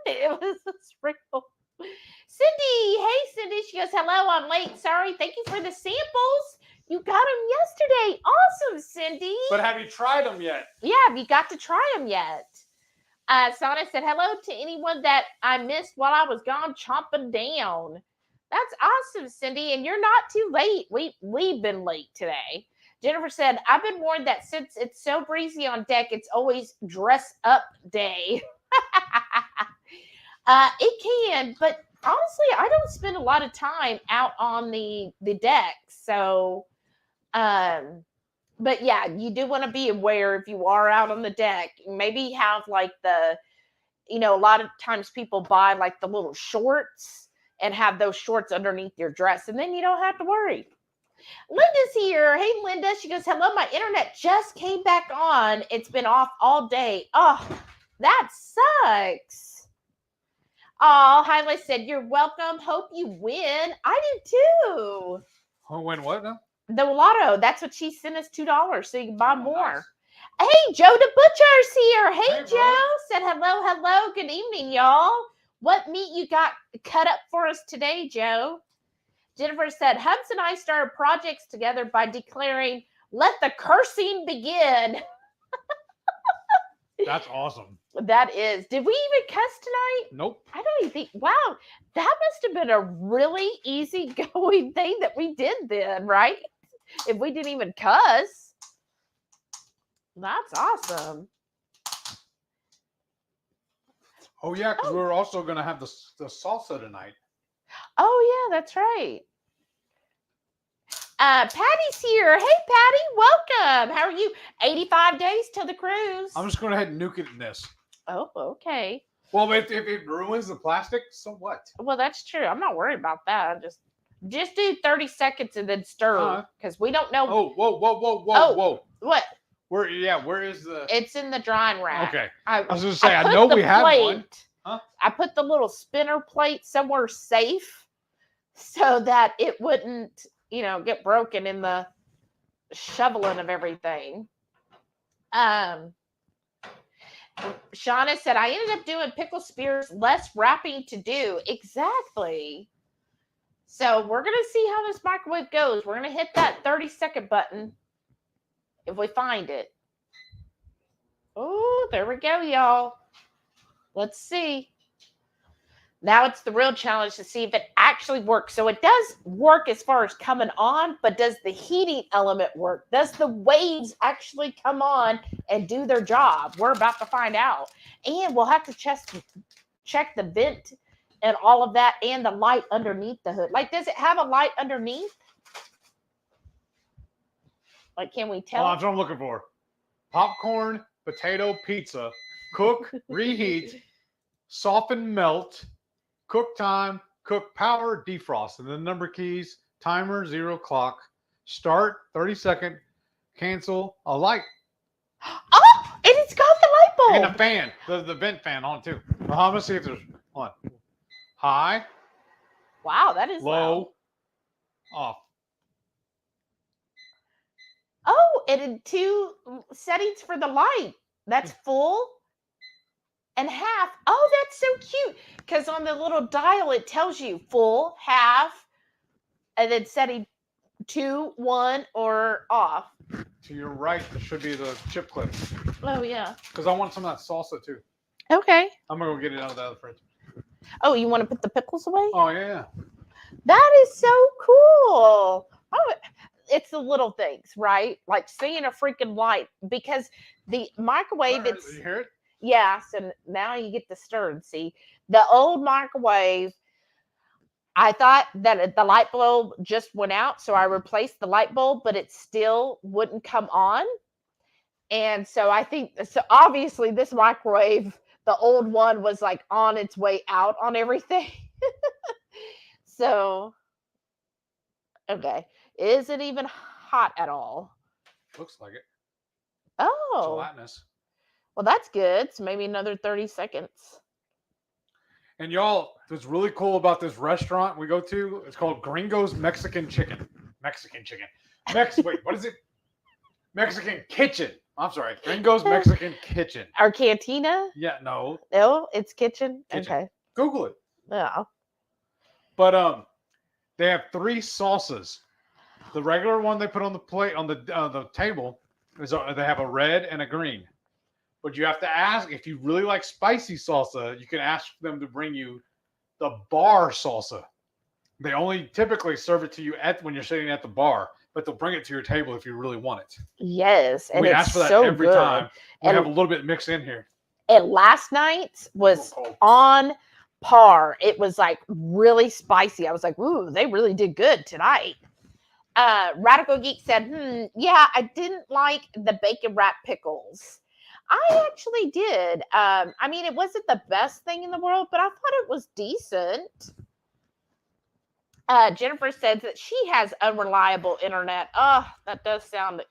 It was a sprinkle. Cindy, hey Cindy. She goes, hello, I'm late. Sorry. Thank you for the samples. You got them yesterday. Awesome, Cindy. But have you tried them yet? Yeah, have you got to try them yet? Sana said, hello to anyone that I missed while I was gone chomping down. That's awesome, Cindy. And you're not too late. We've been late today. Jennifer said, I've been warned that since it's so breezy on deck, it's always dress up day. It can, but honestly, I don't spend a lot of time out on the deck. So, but yeah, you do want to be aware if you are out on the deck, maybe have like a lot of times people buy like the little shorts and have those shorts underneath your dress, and then you don't have to worry. Linda's here. Hey, Linda. She goes, hello, my internet just came back on. It's been off all day. Oh, that sucks. Oh, Hyla said, you're welcome. Hope you win. I do too. Oh, win what now? The lotto. That's what she sent us $2 so you can buy more. Nice. Hey, Joe the Butcher's here. Hey, Joe. Bro. Said hello. Good evening, y'all. What meat you got cut up for us today, Joe? Jennifer said, Hubs and I started projects together by declaring, let the cursing begin. That's awesome. That is. Did we even cuss tonight? Nope. I don't even think. Wow. That must have been a really easy going thing that we did then, right? If we didn't even cuss. That's awesome. Oh, yeah, because we're also going to have the salsa tonight. Oh, yeah, that's right. Patty's here. Hey, Patty, welcome. How are you? 85 days till the cruise. I'm just going to head and nuke it in this. Oh, okay. Well, if it ruins the plastic, so what? Well, that's true. I'm not worried about that. Just do 30 seconds and then stir because we don't know. Oh, whoa. What? Where? Yeah, where is the? It's in the drying rack. Okay. I I was gonna say I put know the we have one. plate- Huh? I put the little spinner plate somewhere safe so that it wouldn't, get broken in the shoveling of everything. Shauna said, I ended up doing pickle spears, less wrapping to do. Exactly. So we're going to see how this microwave goes. We're going to hit that 30-second button if we find it. Oh, there we go, y'all. Let's see. Now it's the real challenge to see if it actually works. So it does work as far as coming on, but does the heating element work? Does the waves actually come on and do their job? We're about to find out. And we'll have to check the vent and all of that and the light underneath the hood. Like, does it have a light underneath? Like, can we Oh, tell? that's what I'm looking for. Popcorn, potato pizza, cook, reheat, soften, melt, cook time, cook power, defrost, and the number keys, timer, 0 clock, start, 30-second, cancel, a light, Oh, and it's got the light bulb. and a fan, the vent fan on too. Well, I'm gonna see if there's one. High, Wow, that is loud. low, off. Oh, and in 2 settings for the light. That's full and half. Oh, that's so cute. Because on the little dial, it tells you full, half, and then setting 2, 1, or off. To your right, there should be the chip clip. Oh, yeah. Because I want some of that salsa too. Okay. I'm gonna go get it out of the other fridge. Oh, you want to put the pickles away? Oh yeah. That is so cool. Oh, it's the little things, right? Like seeing a freaking light, because the microwave, Did it's, you hear it? yeah, so now you get to stir and see. The old microwave, I thought that the light bulb just went out, so I replaced the light bulb, but it still wouldn't come on. And so I think, so obviously this microwave, the old one, was like on its way out on everything. So, okay. Is it even hot at all? Looks like it. Oh, Gelatinous. well, that's good. So maybe another 30 seconds. And y'all, what's really cool about this restaurant we go to? It's called Gringo's Mexican Chicken. Mexican Chicken. Wait, what is it? Mexican Kitchen. I'm sorry. Gringo's Mexican Kitchen. Our cantina? Yeah, no. No, it's kitchen. Kitchen. Okay. Google it. Yeah. But they have 3 sauces. The regular one they put on the plate on the table is they have a red and a green. But you have to ask if you really like spicy salsa. You can ask them to bring you the bar salsa. They only typically serve it to you when you're sitting at the bar, but they'll bring it to your table if you really want it. Yes, and We it's ask for that so every good. time. We And- have a little bit mixed in here. And last night's was Cold. on par. It was like really spicy. I was like, ooh, they really did good tonight. Radical Geek said, yeah, I didn't like the bacon wrap pickles. I actually did. I mean, it wasn't the best thing in the world, but I thought it was decent. Jennifer says that she has unreliable internet. Oh, that does sound,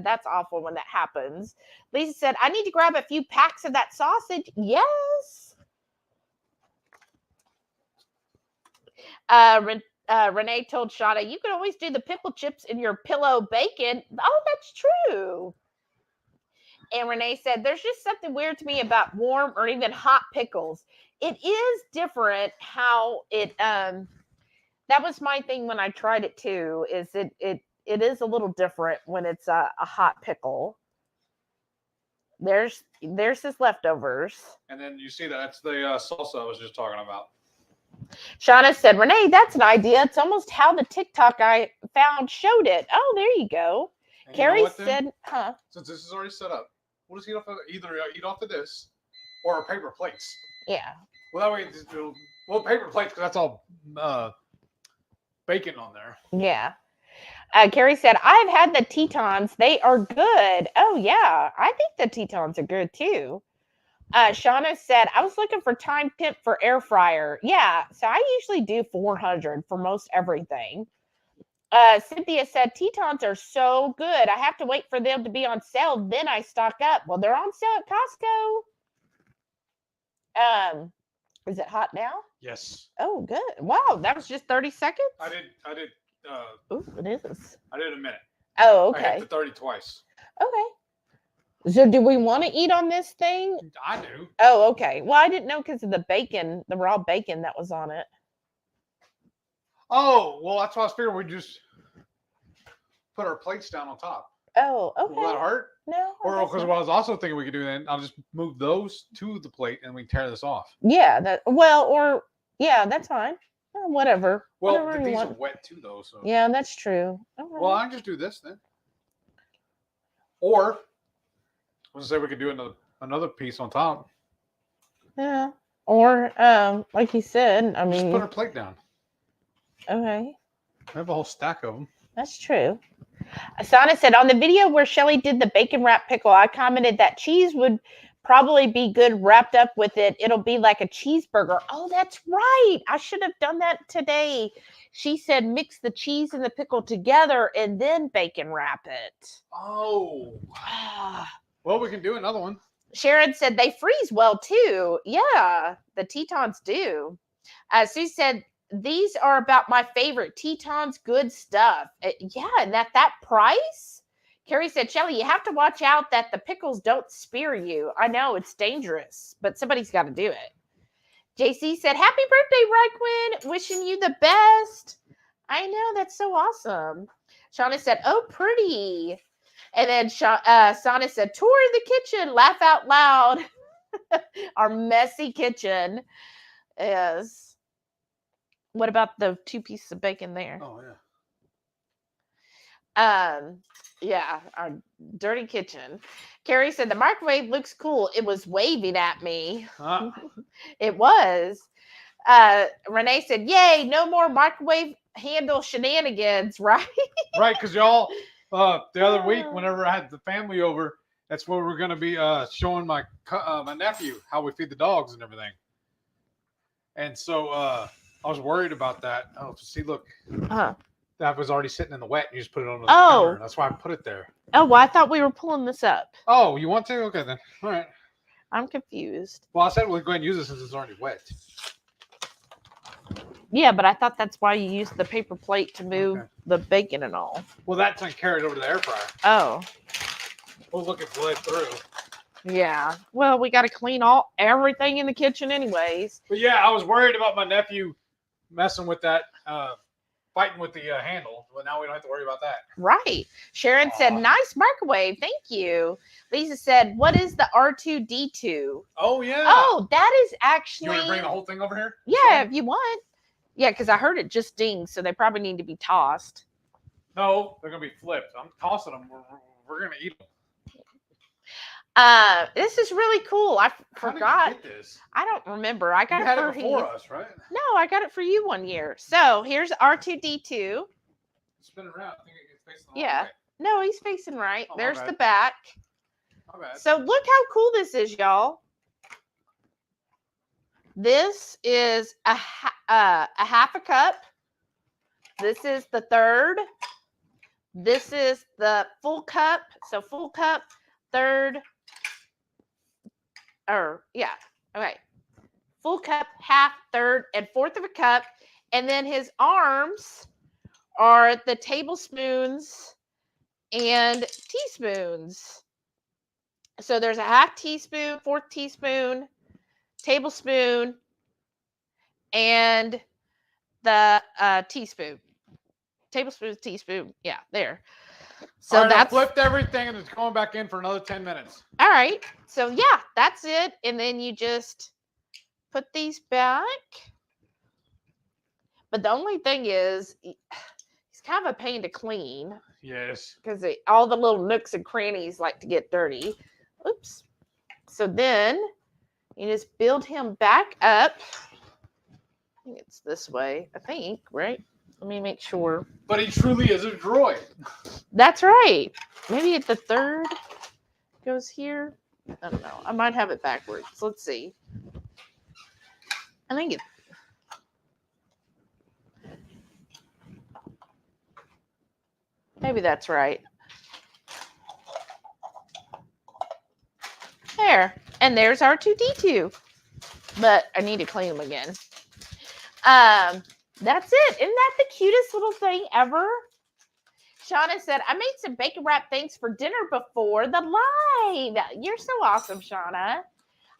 that's awful when that happens. Lisa said, I need to grab a few packs of that sausage. Yes. Renee told Shauna, you can always do the pickle chips in your pillow bacon. Oh, that's true. And Renee said, there's just something weird to me about warm or even hot pickles. It is different how it, that was my thing when I tried it too, is it is a little different when it's a hot pickle. There's his leftovers. And then you see that's the salsa I was just talking about. Shauna said, Renee, that's an idea. It's almost how the TikTok I found showed it. Oh, there you go. And Carrie you know what, said, huh? since this is already set up, we'll just either eat off of this or our paper plates. Yeah. Well, that way, paper plates, because that's all bacon on there. Yeah. Carrie said, I've had the Tetons. They are good. Oh, yeah. I think the Tetons are good too. Shauna said, I was looking for time temp for air fryer. Yeah. So I usually do 400 for most everything. Cynthia said Tetons are so good. I have to wait for them to be on sale, then I stock up. Well, they're on sale at Costco. Is it hot now? Yes. Oh, good. Wow, that was just 30 seconds. I did. Ooh, it is. I did a minute. Oh, I hit okay. the 30 twice. Okay. So, do we want to eat on this thing? I do. Oh, okay. Well, I didn't know because of the bacon, the raw bacon that was on it. Oh, well, that's why I was figuring we'd just put our plates down on top. Oh, okay. Will that hurt? No. I Or guess because not. what I was also thinking we could do then, I'll just move those to the plate and we can tear this off. Yeah, that's fine. Whatever. Well, Whatever you these want. are wet too, though. So Yeah, that's true. All right. well, I can just do this then. Or let's say we could do another piece on top. Yeah. Or like you said, I Just mean, put our plate down. okay, I have a whole stack of them. that's true. Asana said on the video where Shelly did the bacon wrap pickle, I commented that cheese would probably be good wrapped up with it. It'll be like a cheeseburger. Oh, that's right. I should have done that today. She said mix the cheese and the pickle together and then bacon wrap it. Oh. Ah. Well, we can do another one. Sharon said they freeze well too. Yeah, the Tetons do. Sue said these are about my favorite Tetons. Good stuff. Yeah, and at that price. Carrie said, Shelly, you have to watch out that the pickles don't spear you. I know it's dangerous, but somebody's got to do it. JC said, happy birthday, Ryquin. Wishing you the best. I know, that's so awesome. Shauna said, oh, pretty. And then Sana said, tour the kitchen, laugh out loud. Our messy kitchen is. What about the 2 pieces of bacon there? Oh yeah. Yeah, our dirty kitchen. Carrie said the microwave looks cool. It was waving at me. It was. Renee said, yay, no more microwave handle shenanigans, right? Right, because y'all the other week, whenever I had the family over, that's where we're gonna be showing my nephew how we feed the dogs and everything. And so I was worried about that. Oh, see, look, that was already sitting in the wet. And you just put it on the counter. That's why I put it there. Oh, well, I thought we were pulling this up. Oh, you want to? Okay, then. All right. I'm confused. Well, I said we'll go ahead and use it since it's already wet. Yeah, but I thought that's why you used the paper plate to move the bacon and all. Well, that's going to carry it over to the air fryer. Oh. We'll look at bled through. Yeah. Well, we got to clean everything in the kitchen anyways. But yeah, I was worried about my nephew messing with that, fighting with the handle. But now we don't have to worry about that. Right. Sharon said, nice microwave. Thank you. Lisa said, what is the R2D2? Oh, yeah. Oh, that is actually. You want to bring the whole thing over here? Yeah, if you want. Yeah, because I heard it just ding, so they probably need to be tossed. No, they're going to be flipped. I'm tossing them. We're going to eat them. This is really cool. I forgot. How did you get this? I don't remember. I got You it had for it before you. us, right? No, I got it for you one year. So here's R2D2. Spin around. I think it's facing the Yeah. wrong way. No, he's facing right. Oh, There's my the bad. back. My bad. So look how cool this is, y'all. This is a half a cup. This is the third. This is the full cup. So full cup, third. Okay. Full cup, half, third, and fourth of a cup. And then his arms are the tablespoons and teaspoons. So there's a half teaspoon, fourth teaspoon, tablespoon, and the teaspoon. Tablespoon, teaspoon. Yeah, there. So all right, that's I flipped everything and it's going back in for another 10 minutes. all right. So yeah, that's it. And then you just put these back. But the only thing is, it's kind of a pain to clean Yes. because all the little nooks and crannies like to get dirty. Oops. So then you just build him back up. I think it's this way, I think, right? Let me make sure. But he truly is a droid. That's right. Maybe at the third goes here. I don't know. I might have it backwards. Let's see. I think it. Maybe that's right. There. And there's R2D2. But I need to clean them again. That's it. Isn't that the cutest little thing ever? Shauna said, I made some bacon wrap things for dinner before the live. You're so awesome, Shauna.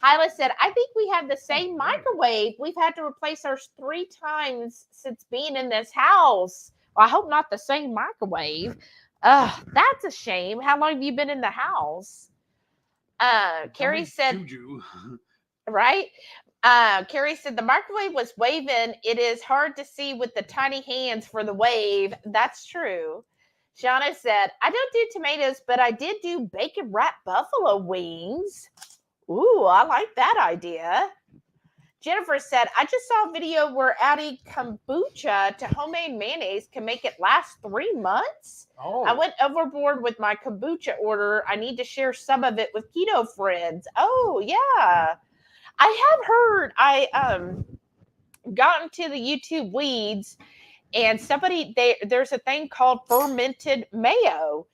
Hyla said, I think we have the same microwave. We've had to replace ours 3 times since being in this house. Well, I hope not the same microwave. That's a shame. How long have you been in the house? Carrie said, Juju. right? Carrie said, the microwave was waving. It is hard to see with the tiny hands for the wave. That's true. Shauna said, I don't do tomatoes, but I did do bacon wrapped buffalo wings. Ooh, I like that idea. Jennifer said, I just saw a video where adding kombucha to homemade mayonnaise can make it last 3 months. Oh. I went overboard with my kombucha order. I need to share some of it with keto friends. Oh, yeah. I have heard, I got into the YouTube weeds, and there's a thing called fermented mayo.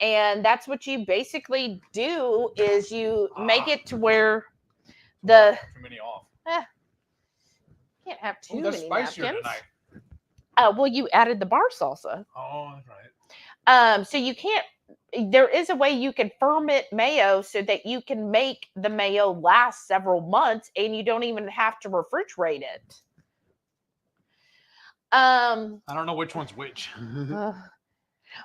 And that's what you basically do is you make it to where the Too many off. can't have too That's many spicier napkins. tonight. Well, you added the bar salsa. Oh, that's right. So you can't. There is a way you can ferment mayo so that you can make the mayo last several months, and you don't even have to refrigerate it. I don't know which one's which.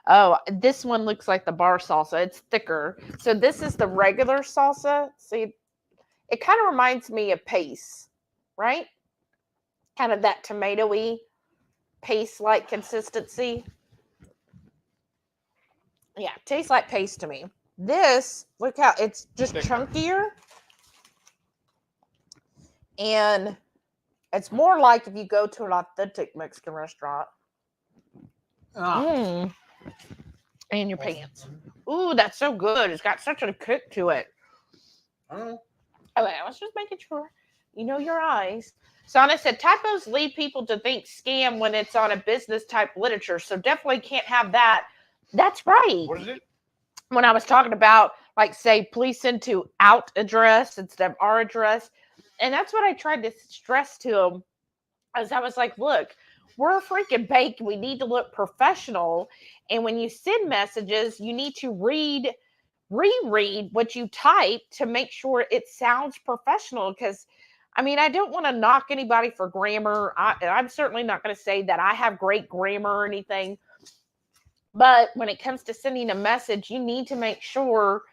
Oh, this one looks like the bar salsa. It's thicker. So this is the regular salsa. See, it kind of reminds me of paste, right? Kind of that tomatoey paste-like consistency. Yeah, tastes like paste to me. This, look how it's just Thicker. chunkier. And it's more like if you go to an authentic Mexican restaurant. And your pants. Ooh, that's so good. It's got such a kick to it. Okay, let's just make it sure. You know your eyes. Sana said, typos lead people to think scam when it's on a business type literature. So definitely can't have that. That's right. What is it? When I was talking about, like, say, please send to out address instead of our address. And that's what I tried to stress to them. As I was like, look, we're a freaking bank. We need to look professional. And when you send messages, you need to reread what you type to make sure it sounds professional. Because, I mean, I don't want to knock anybody for grammar. I'm certainly not going to say that I have great grammar or anything. But when it comes to sending a message, you need to make sure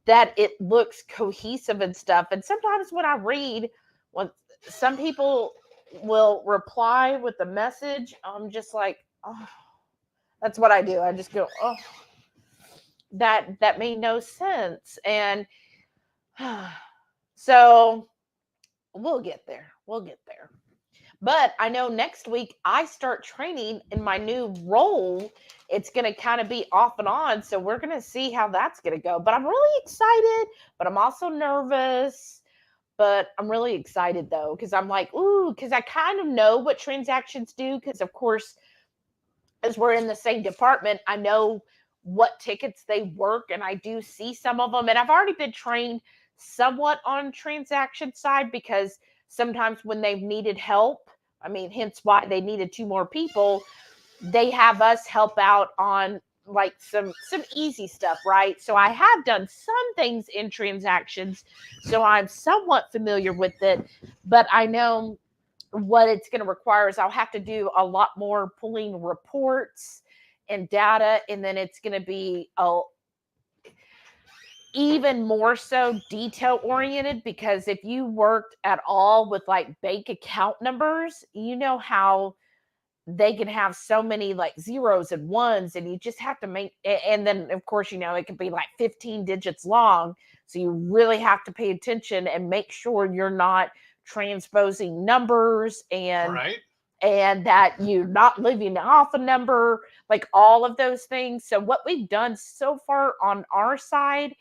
that it looks cohesive and stuff. And sometimes when I read, when some people will reply with a message, I'm just like, oh, that's what I do. I just go, oh, that made no sense. And so we'll get there. But I know next week I start training in my new role. It's going to kind of be off and on. So we're going to see how that's going to go. But I'm really excited, but I'm also nervous. But I'm really excited, though, because I'm like, ooh, because I kind of know what transactions do. Because, of course, as we're in the same department, I know what tickets they work. And I do see some of them. And I've already been trained somewhat on transaction side because sometimes when they've needed help, I mean, hence why they needed 2 more people, they have us help out on like some easy stuff, right? So I have done some things in transactions, so I'm somewhat familiar with it, but I know what it's going to require is I'll have to do a lot more pulling reports and data, and then it's going to be even more so detail oriented, because if you worked at all with like bank account numbers, you know how they can have so many like zeros and ones, and you just have to make, and then of course, you know, it can be like 15 digits long. So you really have to pay attention and make sure you're not transposing numbers and Right. and that you're not leaving off a number, like all of those things. So what we've done so far on our side,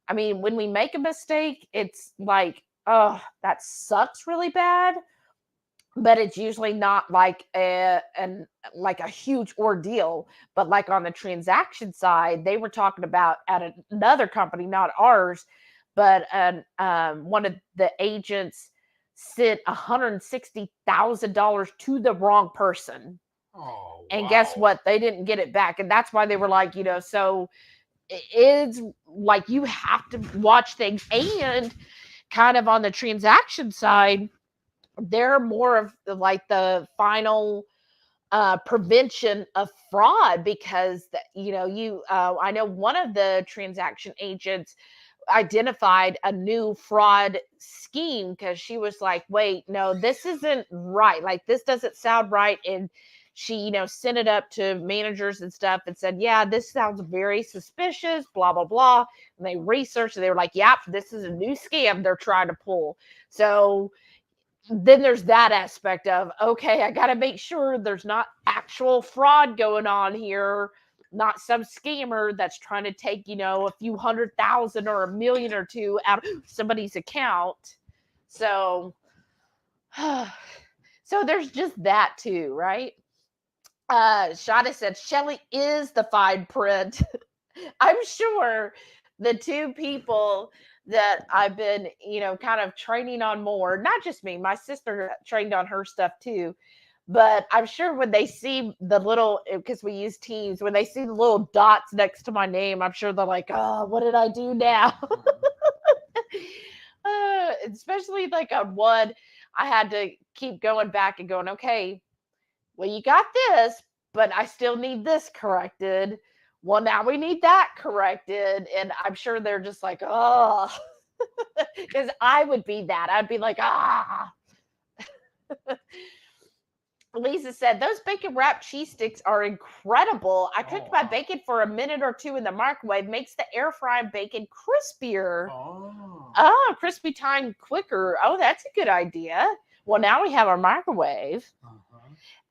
I mean, when we make a mistake, it's like, oh, that sucks really bad. but it's usually not like a huge ordeal. But like on the transaction side, they were talking about at another company, not ours, but one of the agents sent $160,000 to the wrong person. Oh, And guess wow. what? They didn't get it back. And that's why they were like, so it's like you have to watch things. And kind of on the transaction side, they're more of like the final prevention of fraud, because I know one of the transaction agents identified a new fraud scheme, because she was like, wait, no, this isn't right, like this doesn't sound right. And she sent it up to managers and stuff and said, yeah, this sounds very suspicious, blah blah blah. And they researched and they were like, yep, this is a new scam they're trying to pull. So then there's that aspect of, okay, I got to make sure there's not actual fraud going on here, not some scammer that's trying to take, a few 100,000 or a million or two out of somebody's account. So, so there's just that too, right? Shada said, Shelly is the fine print. I'm sure the two people that I've been, kind of training on more, not just me, my sister trained on her stuff too. But I'm sure when they see the little, because we use Teams, when they see the little dots next to my name, I'm sure they're like, oh, what did I do now? Especially like on one, I had to keep going back and going, okay, well, you got this, but I still need this corrected. Well, now we need that corrected. And I'm sure they're just like, oh, because I would be that. I'd be like, ah. Lisa said, those bacon wrapped cheese sticks are incredible. I cooked my bacon for a minute or two in the microwave. Makes the air fried bacon crispier. Oh, crispy time quicker. Oh, that's a good idea. Well, now we have our microwave.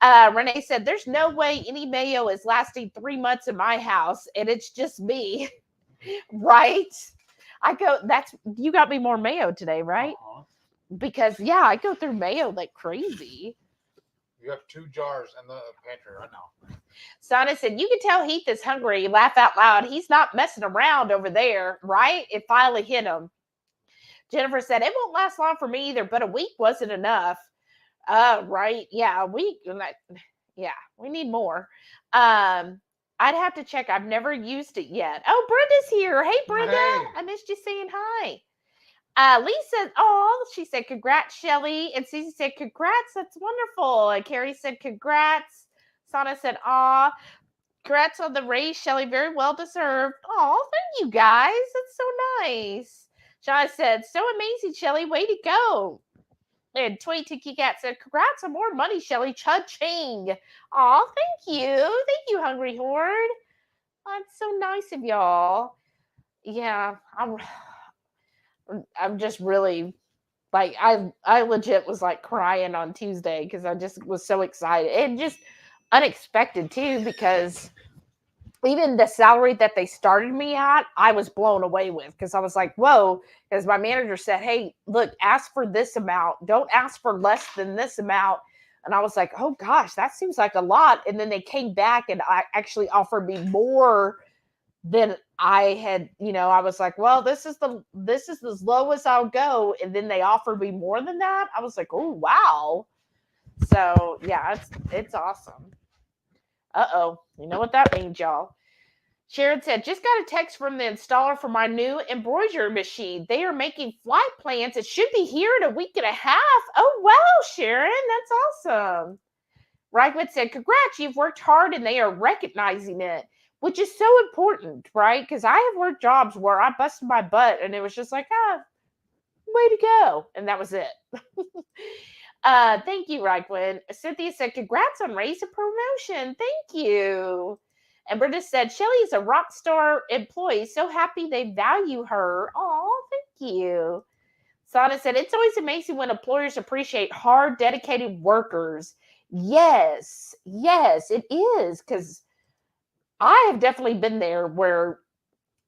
Renee said, there's no way any mayo is lasting 3 months in my house, and it's just me. Right? You got me more mayo today, right? Because, yeah, I go through mayo like crazy. You have 2 jars in the pantry right now. Sana said, you can tell Heath is hungry. Laugh out loud. He's not messing around over there, right? It finally hit him. Jennifer said, it won't last long for me either, but a week wasn't enough. Right. Yeah, a week. Yeah, we need more. I'd have to check. I've never used it yet. Oh, Brenda's here. Hey, Brenda. Hey. I missed you saying hi. Lisa, she said, congrats, Shelly. And Cece said, congrats. That's wonderful. And Carrie said, congrats. Sana said, aw. Congrats on the raise, Shelly. Very well deserved. Oh, thank you guys. That's so nice. Shauna said, so amazing, Shelly. Way to go. And Tweet Tiki Cat said, congrats on more money, Shelly. Cha-ching. Aw, thank you. Thank you, Hungry Horde. That's so nice of y'all. Yeah, I'm just really, like, I legit was like crying on Tuesday because I just was so excited. And just unexpected too, because even the salary that they started me at, I was blown away with, because I was like, whoa, because my manager said, hey, look, ask for this amount. Don't ask for less than this amount. And I was like, oh gosh, that seems like a lot. And then they came back and I actually offered me more than I had, I was like, well, this is as low as I'll go. And then they offered me more than that. I was like, oh, wow. So yeah, it's awesome. You know what that means, y'all. Sharon said, just got a text from the installer for my new embroidery machine. They are making flight plans. It should be here in a week and a half. Oh, wow, Sharon. That's awesome. Reichman said, congrats, you've worked hard and they are recognizing it, which is so important, right? Because I have worked jobs where I busted my butt and it was just like, way to go. And that was it. Thank you, Reichman. Cynthia said, congrats on raise and promotion. Thank you. And Brenda said, Shelly is a rock star employee. So happy they value her. Oh, thank you. Sana said, it's always amazing when employers appreciate hard, dedicated workers. Yes, it is. Because I have definitely been there where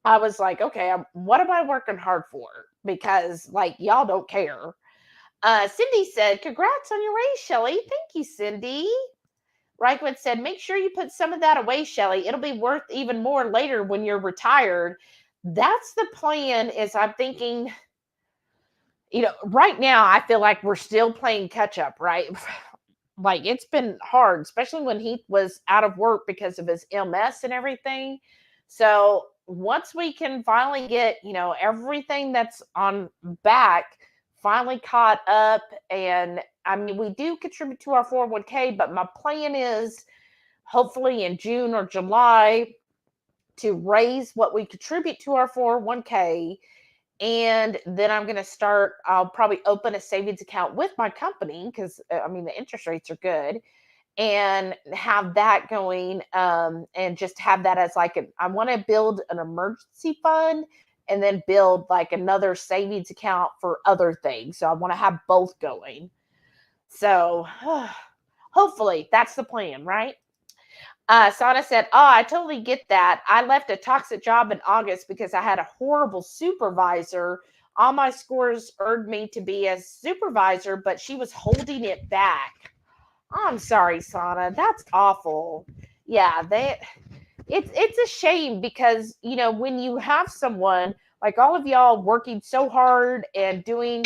I was like, okay, what am I working hard for? Because, like, y'all don't care. Cindy said, congrats on your raise, Shelly. Thank you, Cindy. Reichman said, make sure you put some of that away, Shelly. It'll be worth even more later when you're retired. That's the plan. Is I'm thinking, right now I feel like we're still playing catch up, right? Like it's been hard, especially when he was out of work because of his MS and everything. So once we can finally get, everything that's on back finally caught up, and I mean, we do contribute to our 401k, but my plan is hopefully in June or July to raise what we contribute to our 401k. And then I'll probably open a savings account with my company because the interest rates are good, and have that going, and just have that as I want to build an emergency fund and then build like another savings account for other things. So I want to have both going. So hopefully that's the plan, right? Sana said, I totally get that. I left a toxic job in August because I had a horrible supervisor. All my scores earned me to be a supervisor, but she was holding it back. I'm sorry, Sana. That's awful. Yeah, it's a shame because, when you have someone like all of y'all working so hard and doing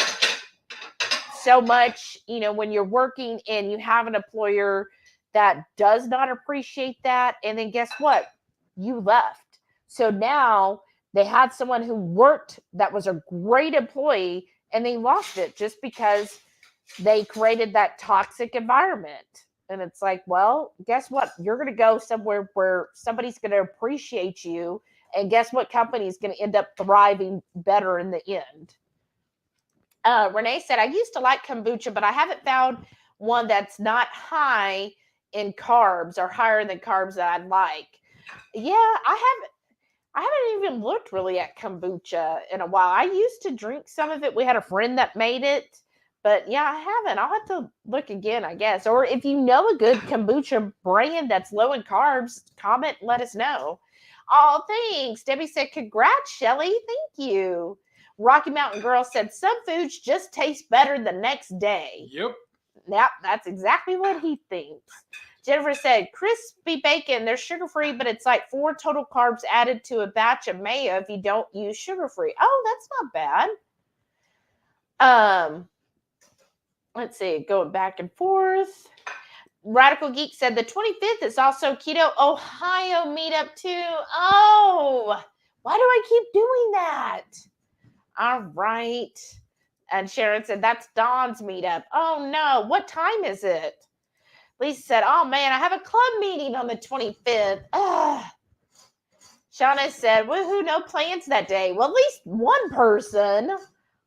so much, when you're working and you have an employer that does not appreciate that, and then guess what? You left. So now they had someone who worked that was a great employee and they lost it just because they created that toxic environment. And it's like, well, guess what? You're going to go somewhere where somebody's going to appreciate you. And guess what? Company is going to end up thriving better in the end. Renee said, I used to like kombucha, but I haven't found one that's not high in carbs or higher than carbs that I'd like. Yeah, I haven't even looked really at kombucha in a while. I used to drink some of it. We had a friend that made it, but yeah, I haven't. I'll have to look again, I guess. Or if you know a good kombucha brand that's low in carbs, comment and let us know. Oh, thanks. Debbie said, congrats, Shelly. Thank you. Rocky Mountain Girl said, some foods just taste better the next day. Yep. Yep, that's exactly what he thinks. Jennifer said, crispy bacon, they're sugar-free, but it's like 4 total carbs added to a batch of mayo if you don't use sugar-free. Oh, that's not bad. Let's see, going back and forth. Radical Geek said the 25th is also Keto Ohio meetup too. Oh, why do I keep doing that? All right. And Sharon said, that's Dawn's meetup. Oh, no. What time is it? Lisa said, oh, man, I have a club meeting on the 25th. Ugh. Shauna said, woohoo, no plans that day. Well, at least one person.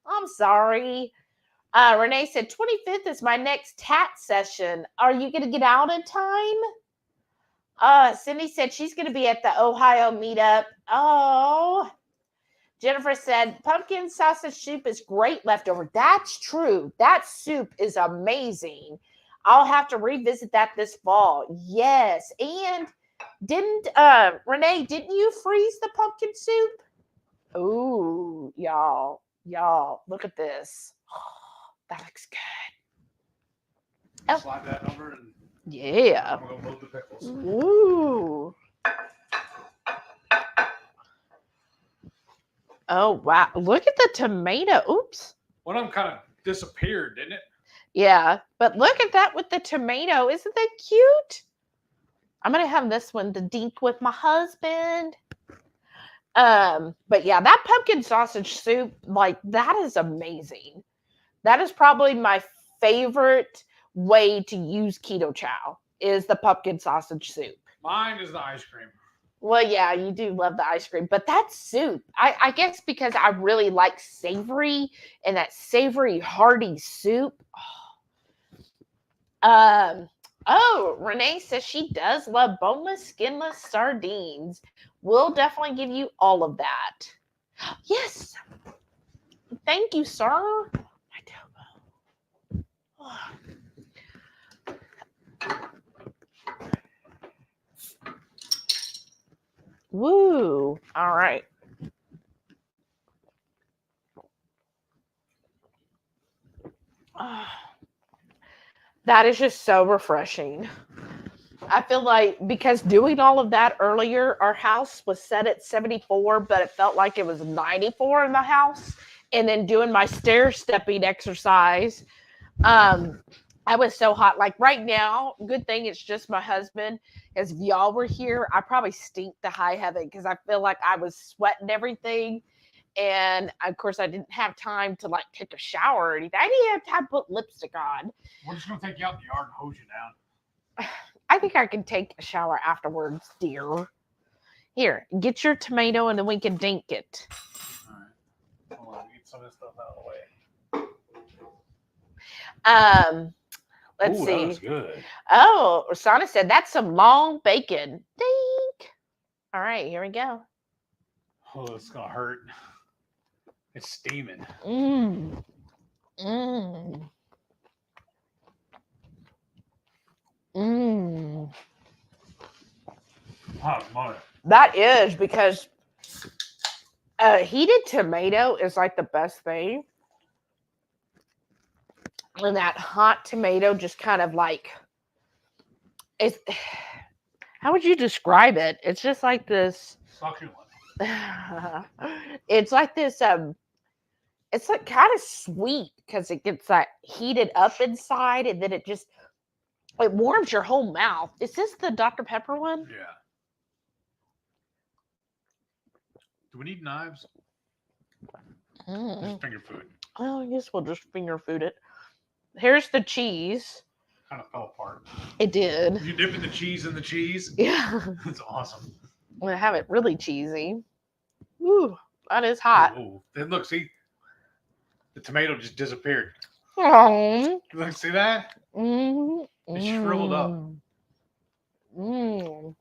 I'm sorry. Renee said, 25th is my next tat session. Are you going to get out in time? Cindy said she's going to be at the Ohio meetup. Oh, Jennifer said, pumpkin sausage soup is great leftover. That's true. That soup is amazing. I'll have to revisit that this fall. Yes. And Renee, didn't you freeze the pumpkin soup? Ooh, y'all, look at this. Oh, that looks good. Slide that over and Yeah. I'm going to load the pickles. Ooh. Oh, wow. Look at the tomato. Oops. One of them kind of disappeared, didn't it? Yeah, but look at that with the tomato. Isn't that cute? I'm going to have this one to dink with my husband. But yeah, that pumpkin sausage soup, like that is amazing. That is probably my favorite way to use keto chow is the pumpkin sausage soup. Mine is the ice cream. Well, yeah, you do love the ice cream, but that soup, I guess because I really like savory and that savory hearty soup. Oh, Renee says she does love boneless, skinless sardines. We'll definitely give you all of that. Yes. Thank you, sir. My Woo. All right. That is just so refreshing. I feel like because doing all of that earlier, our house was set at 74, but it felt like it was 94 in the house. And then doing my stair stepping exercise, I was so hot. Like right now, good thing it's just my husband. As if y'all were here, I probably stink to high heaven because I feel like I was sweating everything. And of course, I didn't have time to like take a shower or anything. I didn't have time to put lipstick on. We're just gonna take you out in the yard and hose you down. I think I can take a shower afterwards, dear. Here, get your tomato and then we can dink it. All right. Hold on, get some of this stuff out of the way. Let's Ooh, see. That was good. Oh, Rosana said that's some long bacon. Dink. All right, here we go. Oh, it's gonna hurt. It's steaming. Mmm. Mmm. Mmm. Hot mother. That is because heated tomato is like the best thing. And that hot tomato just kind of like it's how would you describe it? It's just like this Succulent. it's like this it's like kind of sweet because it gets like heated up inside and then it warms your whole mouth. Is this the Dr. Pepper one? Yeah. Do we need knives? Just finger food. Oh, I guess we'll just finger food it. Here's the cheese. Kind of fell apart. It did. You dipping the cheese in the cheese? Yeah. That's awesome. I'm gonna have it really cheesy. Ooh, that is hot. Ooh. Then look, see, the tomato just disappeared. Oh. Look, see that? Mm, It shriveled up. Mm.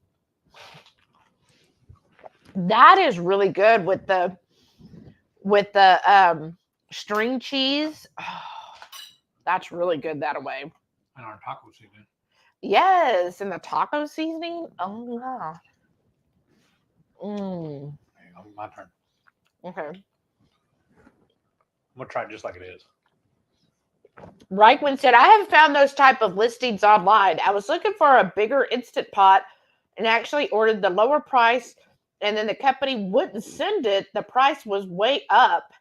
That is really good with the string cheese. Oh, that's really good that way. And our taco seasoning. Yes, and the taco seasoning. Oh yeah. Mm. Hang on, my turn. Okay. I'm gonna try it just like it is. Reichman said, I haven't found those type of listings online. I was looking for a bigger Instant Pot and actually ordered the lower price, and then the company wouldn't send it. The price was way up.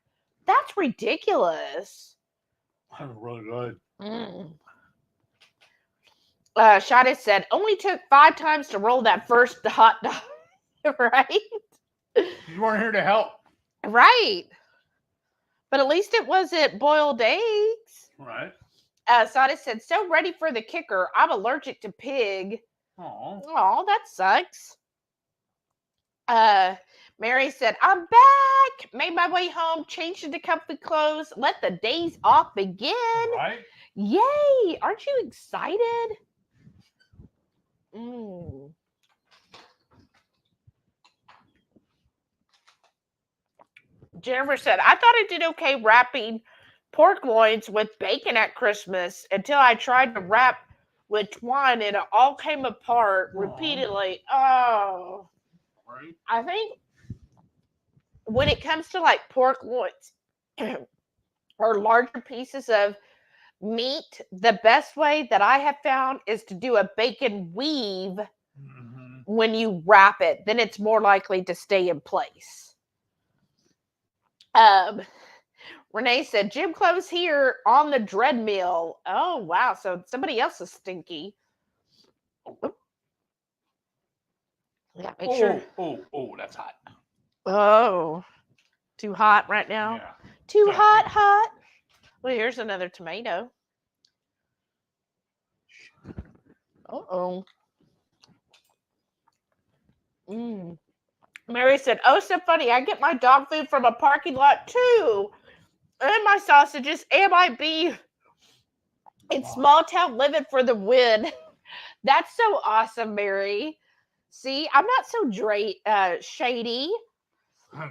That's ridiculous. That's really good. Mm. Shada said, only took 5 times to roll that first hot dog. Right? You weren't here to help. Right. But at least it wasn't boiled eggs. Right. Sada said, so ready for the kicker. I'm allergic to pig. Oh, that sucks. Mary said, I'm back. Made my way home, changed into comfy clothes. Let the days off begin. right. Yay. Aren't you excited? Mm. Jennifer said, I thought I did okay wrapping pork loins with bacon at Christmas until I tried to wrap with twine and it all came apart repeatedly. Oh. Right. I think when it comes to like pork loins or larger pieces of meat, the best way that I have found is to do a bacon weave when you wrap it. Then it's more likely to stay in place. Renee said, gym clothes here on the treadmill. Oh, wow. So somebody else is stinky. Yeah, make sure. Oh, that's hot. Oh, too hot right now? Yeah. Too hot. Well, here's another tomato. Uh-oh. Mary said, oh, so funny. I get my dog food from a parking lot, too. And my sausages and my beef. It's small town living for the win. That's so awesome, Mary. See, I'm not so shady.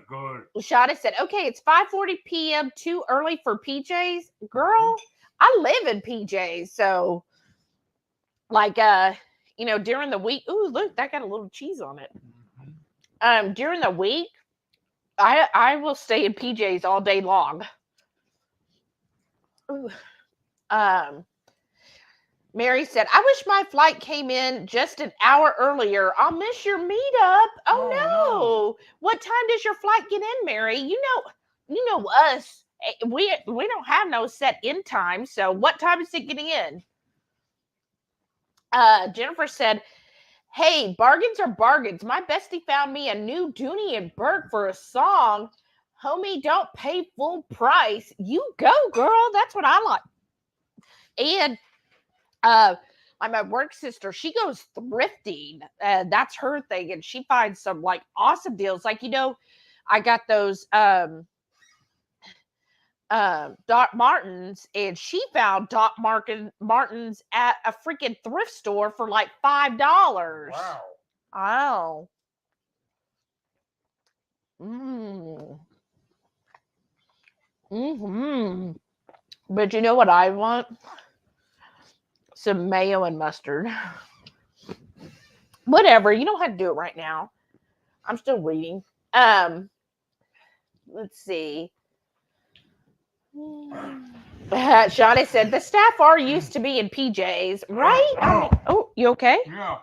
Good. Shada said, okay, it's 5:40 p.m. Too early for PJs. Girl, I live in PJs. So, like, during the week. Ooh, look, that got a little cheese on it. During the week, I will stay in PJs all day long. Ooh. Mary said, I wish my flight came in just an hour earlier. I'll miss your meetup. Oh, no. What time does your flight get in, Mary? You know us. We don't have no set in time. So what time is it getting in? Jennifer said, hey, bargains are bargains. My bestie found me a new Dooney and Burke for a song. Homie, don't pay full price. You go, girl. That's what I like. And like my work sister, she goes thrifting. That's her thing, and she finds some like awesome deals. Like, I got those Doc Martens, and she found Doc Martens at a freaking thrift store for like $5. Wow. Oh. Mm-hmm. But you know what I want? Some mayo and mustard. Whatever. You don't have to do it right now. I'm still reading. Let's see. Shawnee said the staff are used to be in PJs, right? Oh, you okay? Yeah.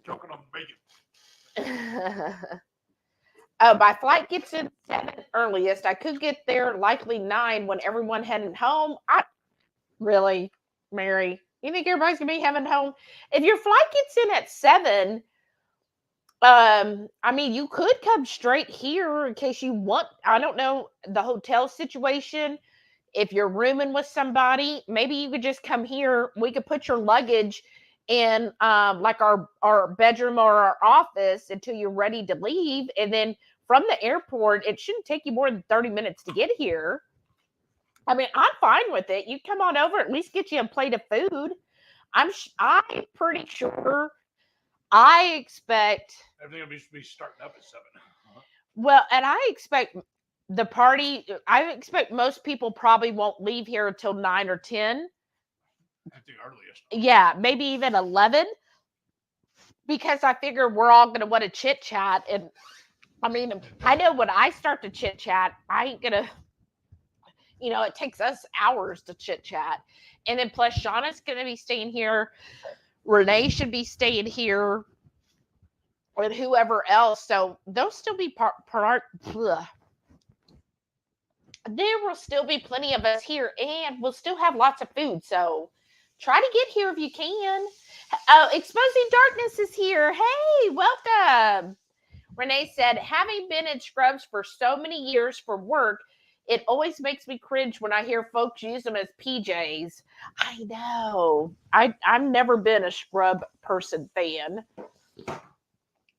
Choking on bacon. My flight gets in 7 earliest. I could get there likely 9 when everyone heading home. Really, Mary? You think everybody's gonna be heading home? If your flight gets in at 7, I mean, you could come straight here in case you want. I don't know the hotel situation. If you're rooming with somebody, maybe you could just come here. We could put your luggage in like our bedroom or our office until you're ready to leave. And then from the airport, it shouldn't take you more than 30 minutes to get here. I mean, I'm fine with it. You come on over, at least get you a plate of food. I'm pretty sure. I expect everything will be starting up at 7. Well, and I expect the party. I expect most people probably won't leave here until 9 or 10. At the earliest. Yeah, maybe even 11. Because I figure we're all going to want to chit chat. And I mean, I know when I start to chit chat, I ain't going to, it takes us hours to chit chat. And then plus Shauna's going to be staying here. Renee should be staying here with whoever else. So there'll still be there will still be plenty of us here, and we'll still have lots of food. So try to get here if you can. Exposing Darkness is here. Hey, welcome. Renee said, having been in scrubs for so many years for work, it always makes me cringe when I hear folks use them as PJs. I know. I've never been a scrub person fan.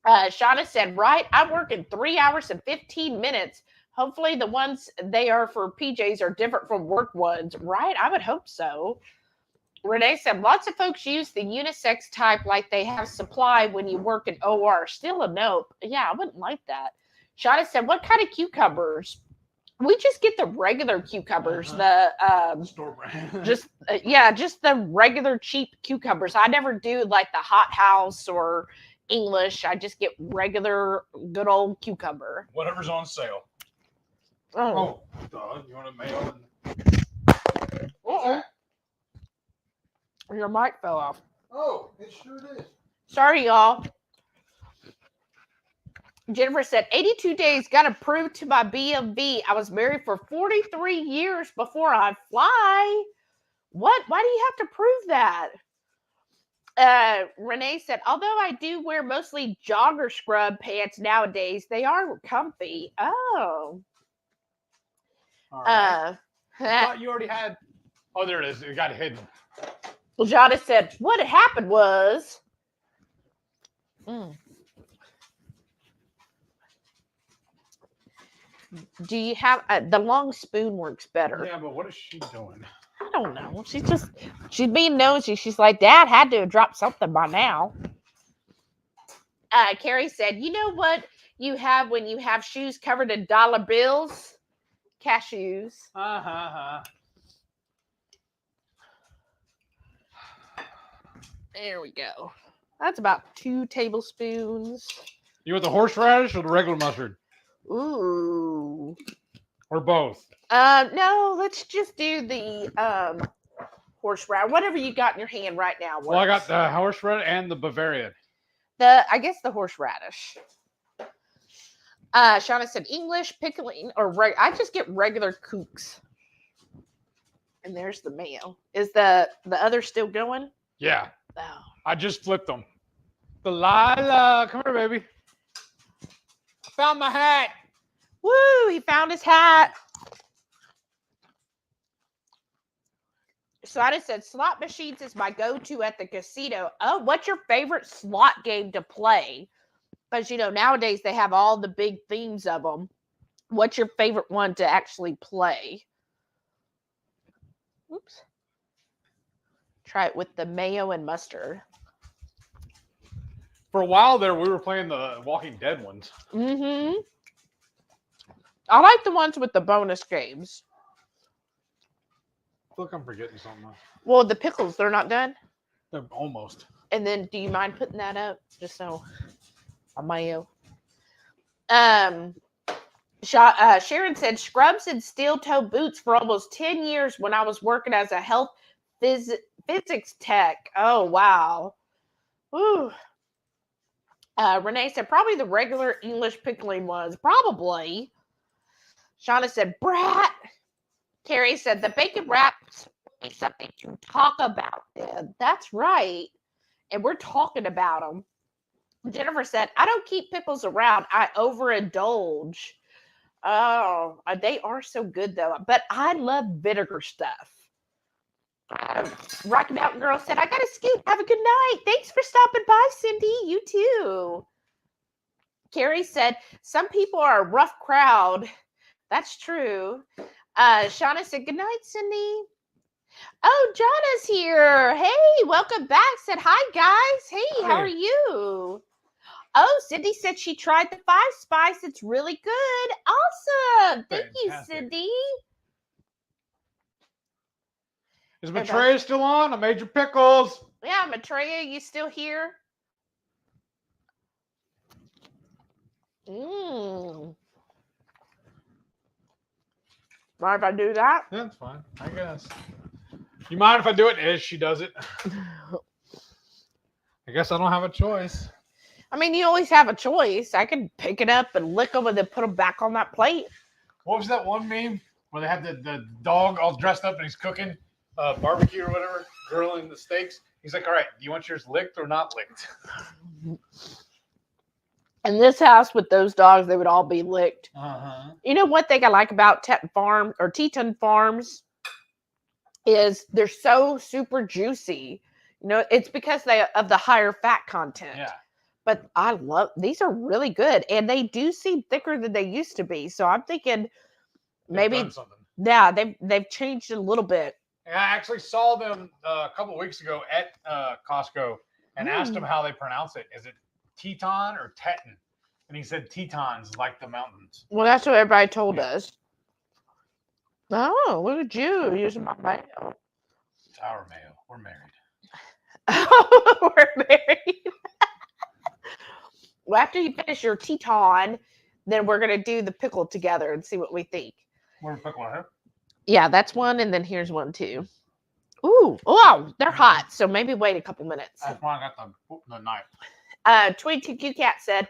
Shauna said, right, I work in 3 hours and 15 minutes. Hopefully the ones they are for PJs are different from work ones. Right? I would hope so. Renee said, lots of folks use the unisex type like they have supply when you work in OR. Still a nope. Yeah, I wouldn't like that. Shauna said, what kind of cucumbers? We just get the regular cucumbers. The store brand. just the regular cheap cucumbers. I never do like the Hot House or English. I just get regular good old cucumber. Whatever's on sale. Oh, You want a mayo? Your mic fell off. Oh, it sure is. Sorry, y'all. Jennifer said, 82 days got approved to my BMV. I was married for 43 years before I fly. What? Why do you have to prove that? Renee said, although I do wear mostly jogger scrub pants nowadays, they are comfy. Oh. All right. I thought you already had. Oh, there it is. It got hidden. Jada said, what had happened was. Do you have the long spoon works better? Yeah, but what is she doing? I don't know. She's being nosy. She's like, Dad had to have dropped something by now. Carrie said, you know what you have when you have shoes covered in dollar bills? Cashews. There we go. That's about 2 tablespoons. You want the horseradish or the regular mustard? Ooh. Or both? No, let's just do the horseradish. Whatever you got in your hand right now. Well, I got works. the horseradish and the Bavarian. I guess the horseradish. Shauna said English pickling or I just get regular kooks. And there's the mayo. Is the other still going? Yeah. Oh. I just flipped them. Delilah, come here, baby. I found my hat. Woo! He found his hat. So I just said slot machines is my go-to at the casino. Oh, what's your favorite slot game to play? Because nowadays they have all the big themes of them. What's your favorite one to actually play? Oops. Try it with the mayo and mustard. For a while there, we were playing the Walking Dead ones. Mm-hmm. I like the ones with the bonus games. I feel like I'm forgetting something. Well, the pickles, they're not done. They're almost. And then, do you mind putting that up? Just so a mayo. Sharon said scrubs and steel-toe boots for almost 10 years when I was working as a health physics tech. Oh, wow. Woo. Renee said probably the regular English pickling ones. Probably. Shauna said brat. Terry said the bacon wraps is something to talk about. Then. That's right. And we're talking about them. Jennifer said, I don't keep pickles around. I overindulge. Oh, they are so good, though. But I love vinegar stuff. Rocky Mountain Girl said, I got to scoot. Have a good night. Thanks for stopping by, Cindy. You too. Carrie said, some people are a rough crowd. That's true. Shauna said, good night, Cindy. Oh, Jonna's here. Hey, welcome back. Said, hi, guys. Hey, how are you? Oh, Cindy said she tried the 5-spice. It's really good. Awesome. Thank you, Cindy. Is Maitreya still on? I made your pickles. Yeah, Maitreya, you still here? Mind if I do that? Yeah, that's fine. I guess. You mind if I do it as she does it? I guess I don't have a choice. I mean, you always have a choice. I could pick it up and lick them and then put them back on that plate. What was that one meme where they have the dog all dressed up and he's cooking barbecue or whatever, grilling the steaks? He's like, all right, do you want yours licked or not licked? In this house with those dogs, they would all be licked. Uh-huh. You know what thing I like about Teton Farms is they're so super juicy. It's because of the higher fat content. Yeah. But I love these are really good, and they do seem thicker than they used to be. So I'm thinking maybe they've changed it a little bit. And I actually saw them a couple of weeks ago at Costco and asked him how they pronounce it. Is it Teton or Teton? And he said Tetons, like the mountains. Well, that's what everybody told us. Oh, look at you using my mayo. It's our mayo. We're married. We're married. Well, after you finish your Teton, then we're going to do the pickle together and see what we think. We're pickle here? Yeah, that's one, and then here's one too. Ooh, oh, they're hot, so maybe wait a couple minutes. That's why I got the knife. 22Q Cat said,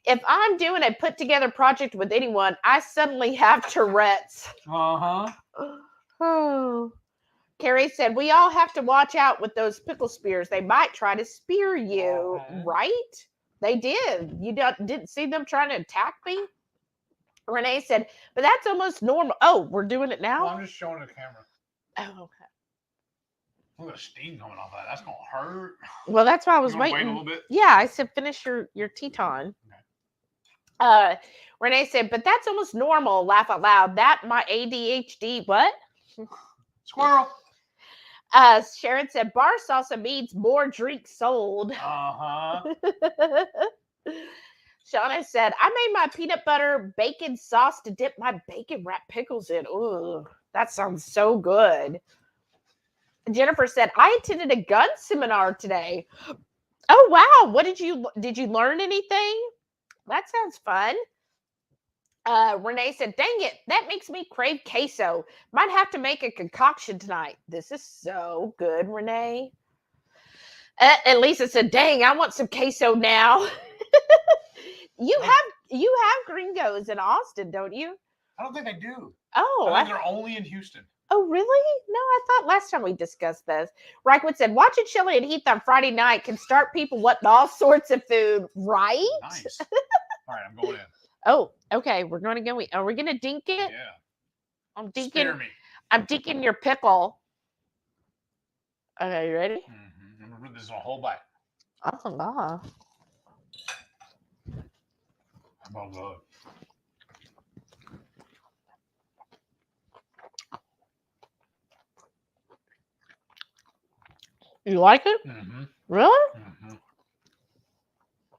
if I'm doing a put-together project with anyone, I suddenly have Tourette's. Uh-huh. Oh. Carrie said, we all have to watch out with those pickle spears. They might try to spear you, right? They did. You didn't see them trying to attack me? Renee said, but that's almost normal. Oh, we're doing it now? Well, I'm just showing the camera. Oh, okay. Look at the steam coming off that. That's going to hurt. Well, that's why I was waiting. Wait a little bit? Yeah, I said finish your Teton. Okay. Renee said, but that's almost normal. Laugh out loud. That my ADHD. What? Squirrel. Sharon said, bar salsa means more drinks sold. Uh-huh. Shauna said, I made my peanut butter bacon sauce to dip my bacon wrapped pickles in. Ooh, that sounds so good. Jennifer said, I attended a gun seminar today. Oh, wow. What did you learn anything? That sounds fun. Renee said, dang it, that makes me crave queso. Might have to make a concoction tonight. This is so good, Renee. And Lisa said, dang, I want some queso now. You have gringos in Austin, don't you? I don't think they do. Oh, I think they're only in Houston. oh, really? No, I thought last time we discussed this. Reichwood said, watching Chili and Heath on Friday night can start people wanting all sorts of food, right? Nice. All right, I'm going in. Oh, okay. We're going to go. Are we going to dink it? Yeah. I'm Spare dinking. me. I'm dinking your pickle. Okay, you ready? Mm-hmm. This is a whole bite. Oh, God. Oh, good. You like it? Mm-hmm. Really?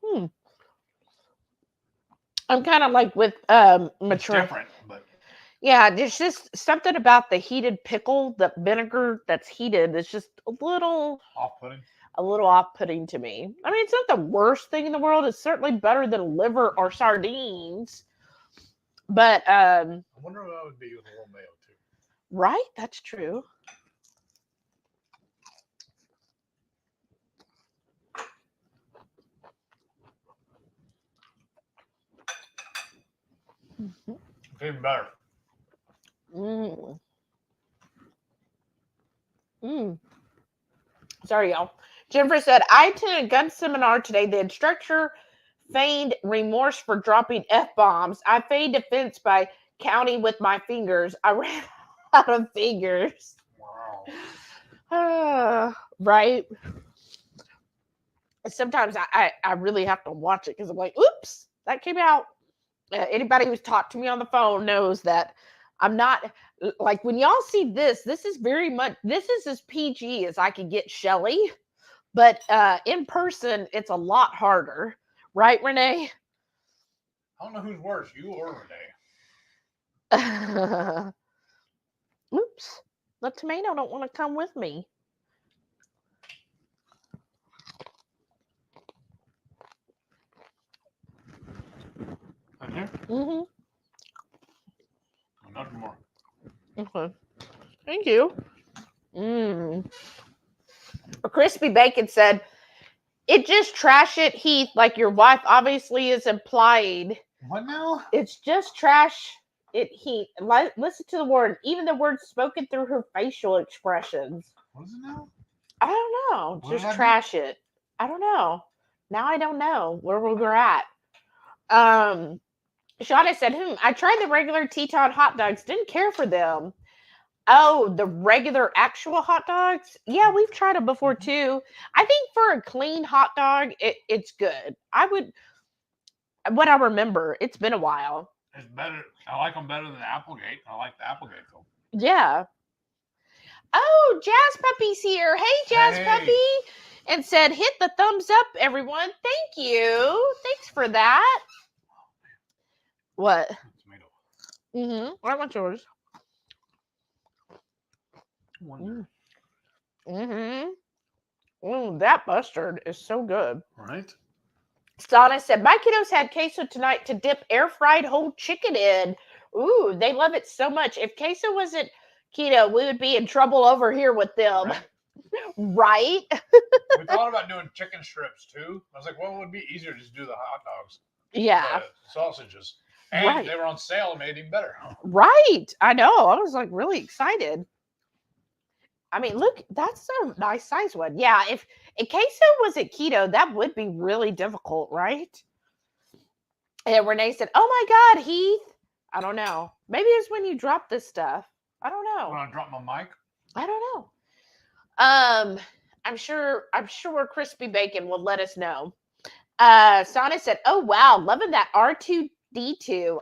Mm-hmm. I'm kind of like with It's mature. different, but Yeah, there's just something about the heated pickle, the vinegar that's heated. It's just a little off-putting. to me. I mean, it's not the worst thing in the world. It's certainly better than liver or sardines. But I wonder what that would be with a little mayo too. right, that's true. It's even better. Mm. Sorry, y'all. Jennifer said, I attended a gun seminar today. The instructor feigned remorse for dropping F-bombs. I feigned offense by counting with my fingers. I ran out of fingers. Wow. Right? Sometimes I really have to watch it because I'm like, oops, that came out. Anybody who's talked to me on the phone knows that I'm not like when y'all see this is very much this is as PG as I could get Shelly, but in person it's a lot harder, right, Renee? I don't know who's worse, you or Renee. Oops, the tomato don't want to come with me. In here? Mm-hmm. Nothing more. Okay. Thank you. Crispy Bacon said, it just trash it, Heath, like your wife obviously is implying. What now? It's just trash it, Heath. Listen to the word, even the words spoken through her facial expressions. What is it now? I don't know. What Just did I do? trash it. I don't know. Now I don't know where we're at. Shauna said, I tried the regular Teton hot dogs, didn't care for them. Oh, the regular actual hot dogs? Yeah, we've tried them before too. I think for a clean hot dog, it's good. What I remember, it's been a while. It's better. I like them better than Applegate. I like the Applegate though. Yeah. Oh, Jazz Puppy's here. Hey, Jazz Puppy. And said, hit the thumbs up, everyone. Thank you. Thanks for that. What? Tomato. Mm-hmm. I want yours. Mm-hmm. That mustard is so good. Right? Sana said, my kiddos had queso tonight to dip air fried whole chicken in. Ooh, they love it so much. If queso wasn't keto, we would be in trouble over here with them. Right? We thought about doing chicken strips too. I was like, well, it would be easier to just do the hot dogs. Yeah. The sausages. And they were on sale, made it even better. Right. I know. I was like really excited. I mean, look, that's a nice size one. Yeah, if queso wasn't keto, that would be really difficult, right? And Renee said, oh my God, Heath. I don't know. Maybe it's when you drop this stuff. I don't know. When I drop my mic? I don't know. I'm sure Crispy Bacon will let us know. Sana said, oh wow, loving that R2D2.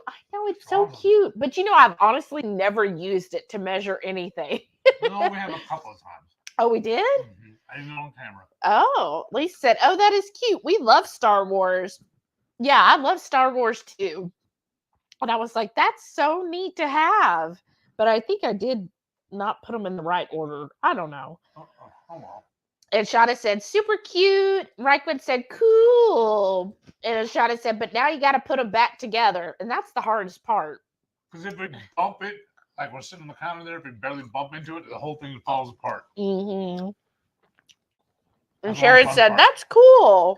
I know it's so cute, but I've honestly never used it to measure anything. No, we have a couple of times. Oh, we did? Mm-hmm. I didn't know on camera. Oh, Lisa said, oh, that is cute. We love Star Wars. Yeah, I love Star Wars too. And I was like, that's so neat to have. But I think I did not put them in the right order. I don't know. Oh well. And Shauna said, super cute. Reichman said, cool. And Shauna said, but now you got to put them back together. And that's the hardest part. Because if we bump it, like we're sitting on the counter there, if we barely bump into it, the whole thing falls apart. Mm-hmm. And That's Sharon one said, part. that's cool.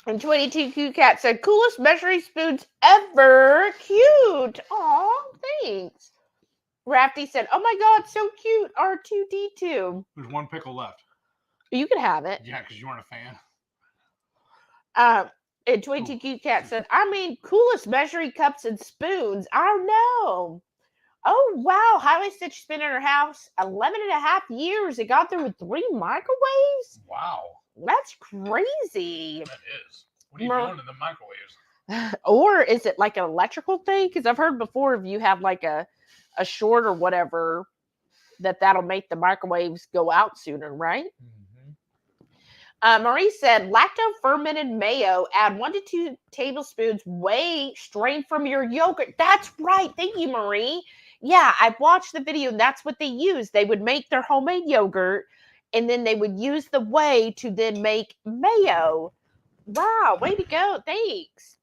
And 22Q Cat said, coolest measuring spoons ever. Cute. Aw, thanks. Rafty said, oh my God, so cute. R2D2. There's one pickle left. You can have it. Yeah, because you weren't a fan. And 22Q Cat said, I mean, coolest measuring cups and spoons. I know. Oh, wow. Highway Stitch been in her house 11 and a half years. It got through with 3 microwaves. Wow. That's crazy. That is. What are you doing in the microwaves? Or is it like an electrical thing? Because I've heard before if you have like a short or whatever, that'll make the microwaves go out sooner, right? Marie said, lacto-fermented mayo, add 1 to 2 tablespoons, whey strained from your yogurt. That's right. Thank you, Marie. Yeah, I've watched the video. That's what they use. They would make their homemade yogurt, and then they would use the whey to then make mayo. Wow, way to go. Thanks.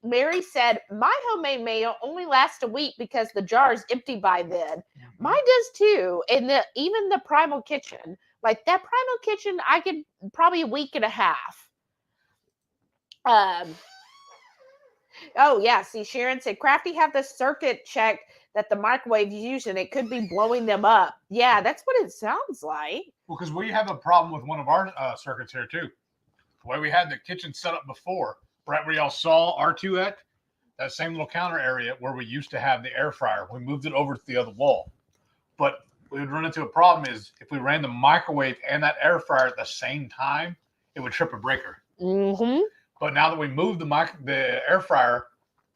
Mary said, my homemade mayo only lasts a week because the jar is empty by then. Mine does too. And even the Primal Kitchen, like that Primal Kitchen, I could probably a week and a half. Oh, yeah. See, Sharon said, Crafty have the circuit checked that the microwave use, and it could be blowing them up. Yeah, that's what it sounds like. Well, because we have a problem with one of our circuits here, too. The way we had the kitchen set up before, right where y'all saw R2 at, that same little counter area where we used to have the air fryer, we moved it over to the other wall. But we would run into a problem is if we ran the microwave and that air fryer at the same time, it would trip a breaker. Mm-hmm. But now that we moved the air fryer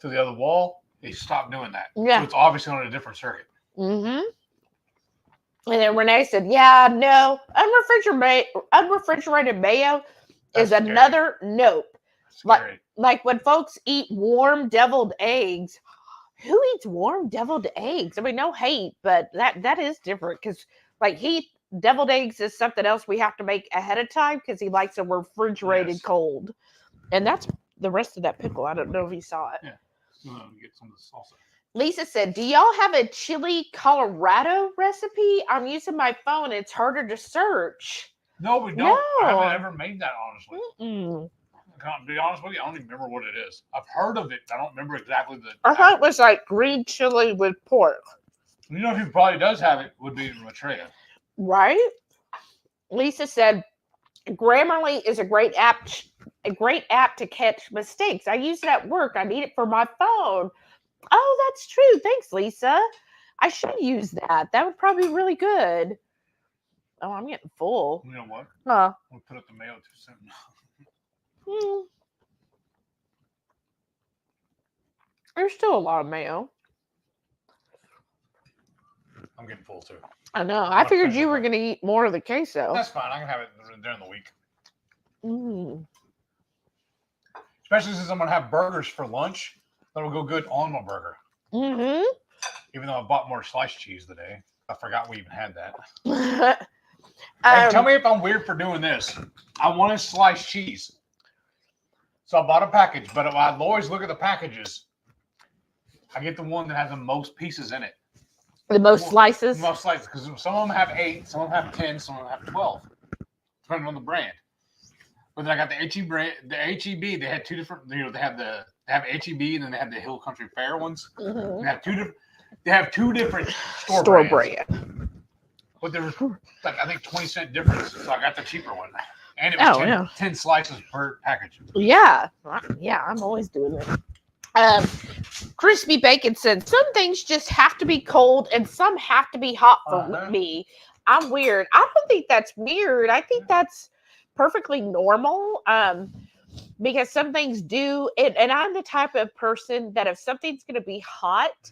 to the other wall, they stopped doing that. Yeah. So it's obviously on a different circuit. Mm-hmm. And then Renee said, yeah, no, unrefrigerated mayo is That's another nope. Scary. Like when folks eat warm deviled eggs, who eats warm deviled eggs? I mean, no hate, but that is different because like deviled eggs is something else we have to make ahead of time because he likes them refrigerated cold. And that's the rest of that pickle. I don't know if you saw it. Yeah. Get some of the salsa. Lisa said, do y'all have a chili Colorado recipe? I'm using my phone. It's harder to search. No, we don't. No. I haven't ever made that, honestly. Mm-mm. To be honest with you, I don't even remember what it is. I've heard of it. I don't remember exactly the. I thought it was like green chili with pork. You know who probably does have it would be Maitreya. Right? Lisa said, Grammarly is a great app to catch mistakes. I use it at work. I need it for my phone. Oh, that's true. Thanks, Lisa. I should use that. That would probably be really good. Oh, I'm getting full. You know what? Huh. We'll put up the mayo too soon. There's still a lot of mayo. I'm getting full too. I know. I figured you were going to eat more of the queso. That's fine. I can have it during the week. Mm. Especially since I'm going to have burgers for lunch. That'll go good on my burger. Mm-hmm. Even though I bought more sliced cheese today. I forgot we even had that. And tell me if I'm weird for doing this. I wanted sliced cheese. So I bought a package, but I always look at the packages. I get the one that has the most pieces in it. The most slices? Most slices, because some of them have 8, some of them have 10, some of them have 12, depending on the brand. But then I got the HEB brand. The HEB, they had 2 different. They have HEB, and then they have the Hill Country Fair ones. Mm-hmm. They have two different store brand. But there was like I think 20-cent difference, so I got the cheaper one, and it was 10 slices per package. Yeah, I'm always doing that. Crispy Bacon said some things just have to be cold and some have to be hot for me. I'm weird. I don't think that's weird. I think that's perfectly normal. Because some things do, and I'm the type of person that if something's going to be hot,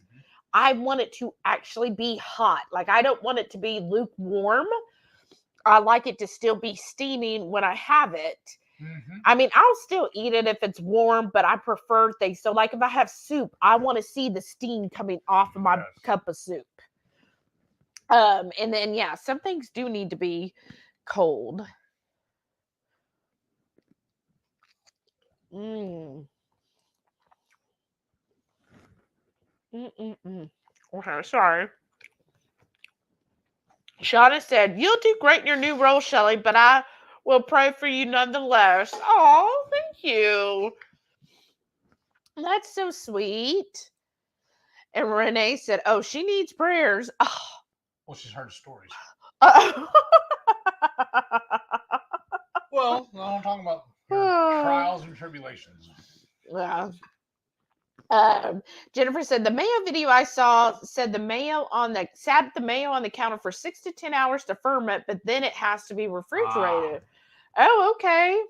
I want it to actually be hot. Like I don't want it to be lukewarm. I like it to still be steaming when I have it. Mm-hmm. I mean, I'll still eat it if it's warm, but I prefer things. So like if I have soup, I want to see the steam coming off of my cup of soup. And then yeah, some things do need to be cold. Mm. Mm-mm-mm. Okay, sorry. Shauna said, "You'll do great in your new role, Shelley, but I will pray for you nonetheless." Oh, thank you. That's so sweet. And Renee said, "Oh, she needs prayers." Oh. Well, she's heard stories. Uh, Well, I'm talking about your trials and tribulations. yeah. Jennifer said the mayo video I saw said the mayo on the sat the mayo on the counter for 6 to 10 hours to ferment, but then it has to be refrigerated. Oh, okay.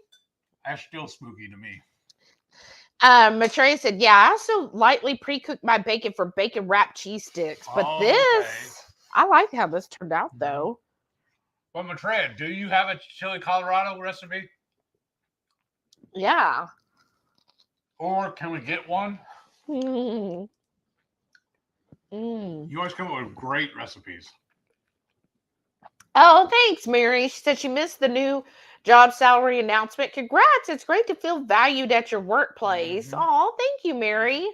That's still spooky to me. Maitreya said, "Yeah, I also lightly pre-cooked my bacon for bacon wrapped cheese sticks, but this I like how this turned out though." Well, Maitreya, do you have a chili Colorado recipe? Yeah. Or can we get one? Mm. Mm. You always come up with great recipes. Oh, thanks, Mary. She said she missed the new job salary announcement. Congrats. It's great to feel valued at your workplace. Oh, thank you, Mary.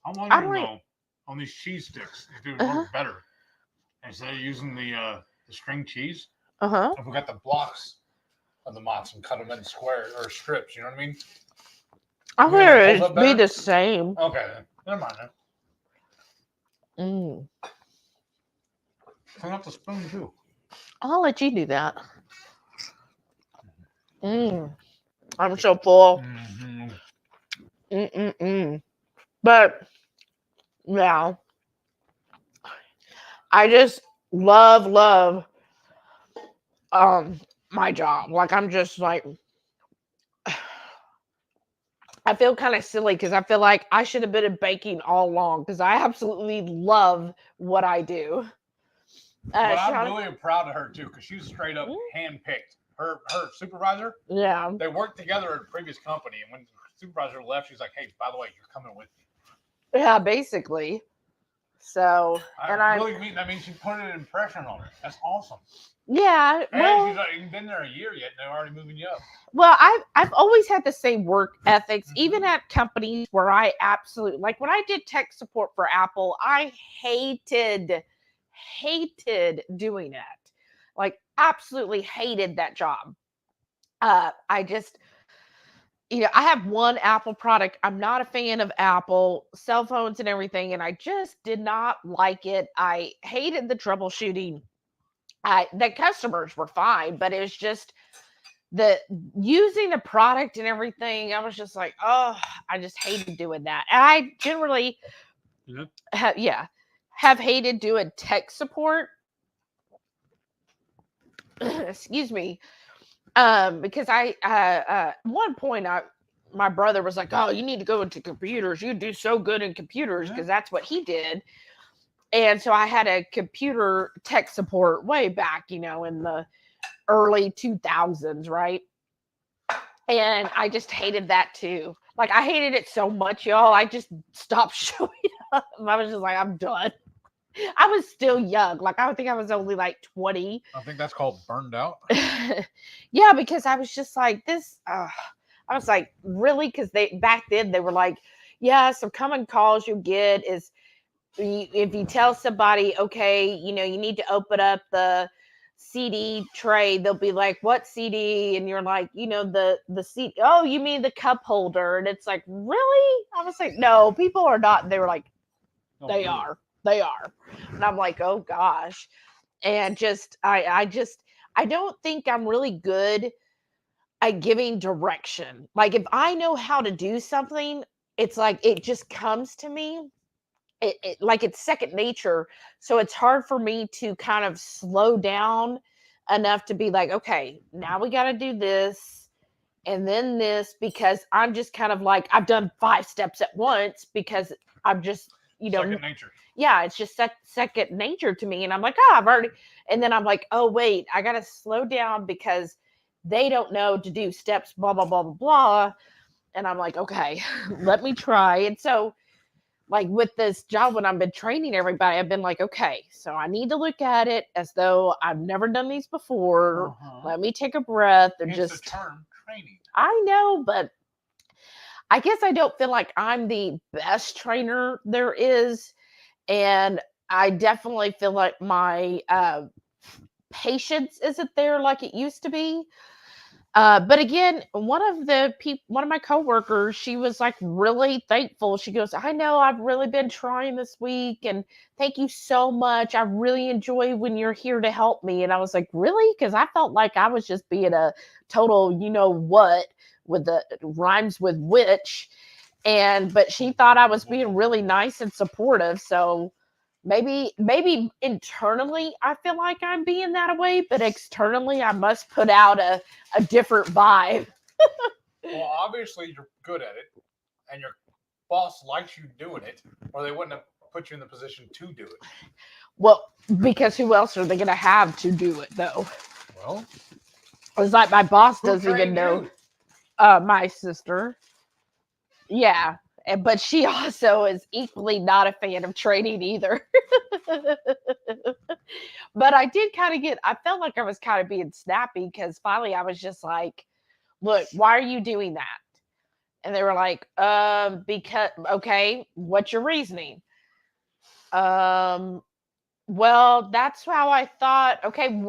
I'm wondering though, on these cheese sticks, if it would work better instead of using the string cheese. If we got the blocks of the mozz and cut them in squares or strips, you know what I mean? I think it'd be the same. Okay, then. Never mind then. Mm. Clean up the spoon too. I'll let you do that. Mm. I'm so full. But yeah, I just love my job. Like I'm just like I feel kind of silly because I feel like I should have been in baking all along because I absolutely love what I do. Well, I'm really proud of her too because she was straight up handpicked. Her supervisor. Yeah. They worked together at a previous company, and when the supervisor left, she's like, "Hey, by the way, you're coming with me." Yeah, basically. So, I mean, she put an impression on her. That's awesome. Yeah. Well, she's not even been there a year yet, and they're already moving you up. Well, I've always had the same work ethics, even at companies where I absolutely like when I did tech support for Apple, I hated doing it. Like absolutely hated that job. I just I have one Apple product. I'm not a fan of Apple cell phones and everything, and I just did not like it. I hated the troubleshooting. The customers were fine, but it was just the using the product and everything. I was just like, oh, I just hated doing that. And I generally have hated doing tech support. Excuse me. Because at one point my brother was like, "Oh, you need to go into computers. You do so good in computers," because that's what he did. And so I had a computer tech support way back, in the early 2000s, right? And I just hated that too. Like I hated it so much, y'all. I just stopped showing up. I was just like, I'm done. I was still young. Like I think I was only like 20. I think that's called burned out. Yeah, because I was just like this. I was like, really? Because back then they were like, yeah, some common calls you get is if you tell somebody, okay, you need to open up the CD tray, they'll be like, what CD? And you're like, the CD. Oh, you mean the cup holder? And it's like, really? I was like, no, people are not. And they were like, they are. And I'm like, oh gosh. And I don't think I'm really good at giving direction. Like if I know how to do something, it's like it just comes to me. Like it's second nature. So it's hard for me to kind of slow down enough to be like, okay, now we got to do this and then this, because I'm just kind of like, I've done 5 steps at once because I'm just, second nature. Yeah, it's just second nature to me. And I'm like, oh, I've already, and then I'm like, oh, wait, I got to slow down because they don't know to do steps, blah, blah, blah, blah, blah. And I'm like, okay, let me try. And so like with this job, when I've been training everybody, I've been like, okay, so I need to look at it as though I've never done these before. Let me take a breath and It's just the term training. I know, but I guess I don't feel like I'm the best trainer there is. And I definitely feel like my patience isn't there like it used to be. But again, one of my coworkers, she was like really thankful. She goes, "I know I've really been trying this week, and thank you so much. I really enjoy when you're here to help me." And I was like, "Really?" Because I felt like I was just being a total, you know what, with the rhymes with witch, but she thought I was being really nice and supportive. So maybe internally I feel like I'm being that way, but externally I must put out a different vibe. Well, obviously you're good at it, and your boss likes you doing it, or they wouldn't have put you in the position to do it. Well, because who else are they going to have to do it though? Well, It's like my boss who doesn't even trained know. you? My sister. Yeah. But she also is equally not a fan of training either. But I did kind of I felt like I was kind of being snappy because finally I was just like, look, why are you doing that? And they were like, because, okay, what's your reasoning? Well, that's how I thought. Okay,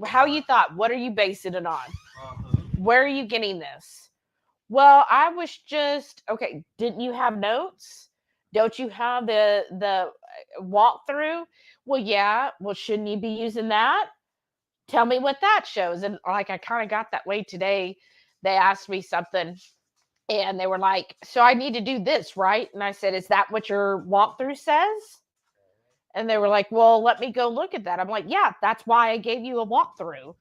how you thought? What are you basing it on? Where are you getting this? Well, I was just okay. Didn't you have notes? Don't you have the walkthrough? Well, yeah. Well, shouldn't you be using that? Tell me what that shows. And like I kind of got that way today. They asked me something and they were like, "So I need to do this, right?" And I said, "Is that what your walkthrough says?" And they were like, "Well, let me go look at that." I'm like, "Yeah, that's why I gave you a walkthrough."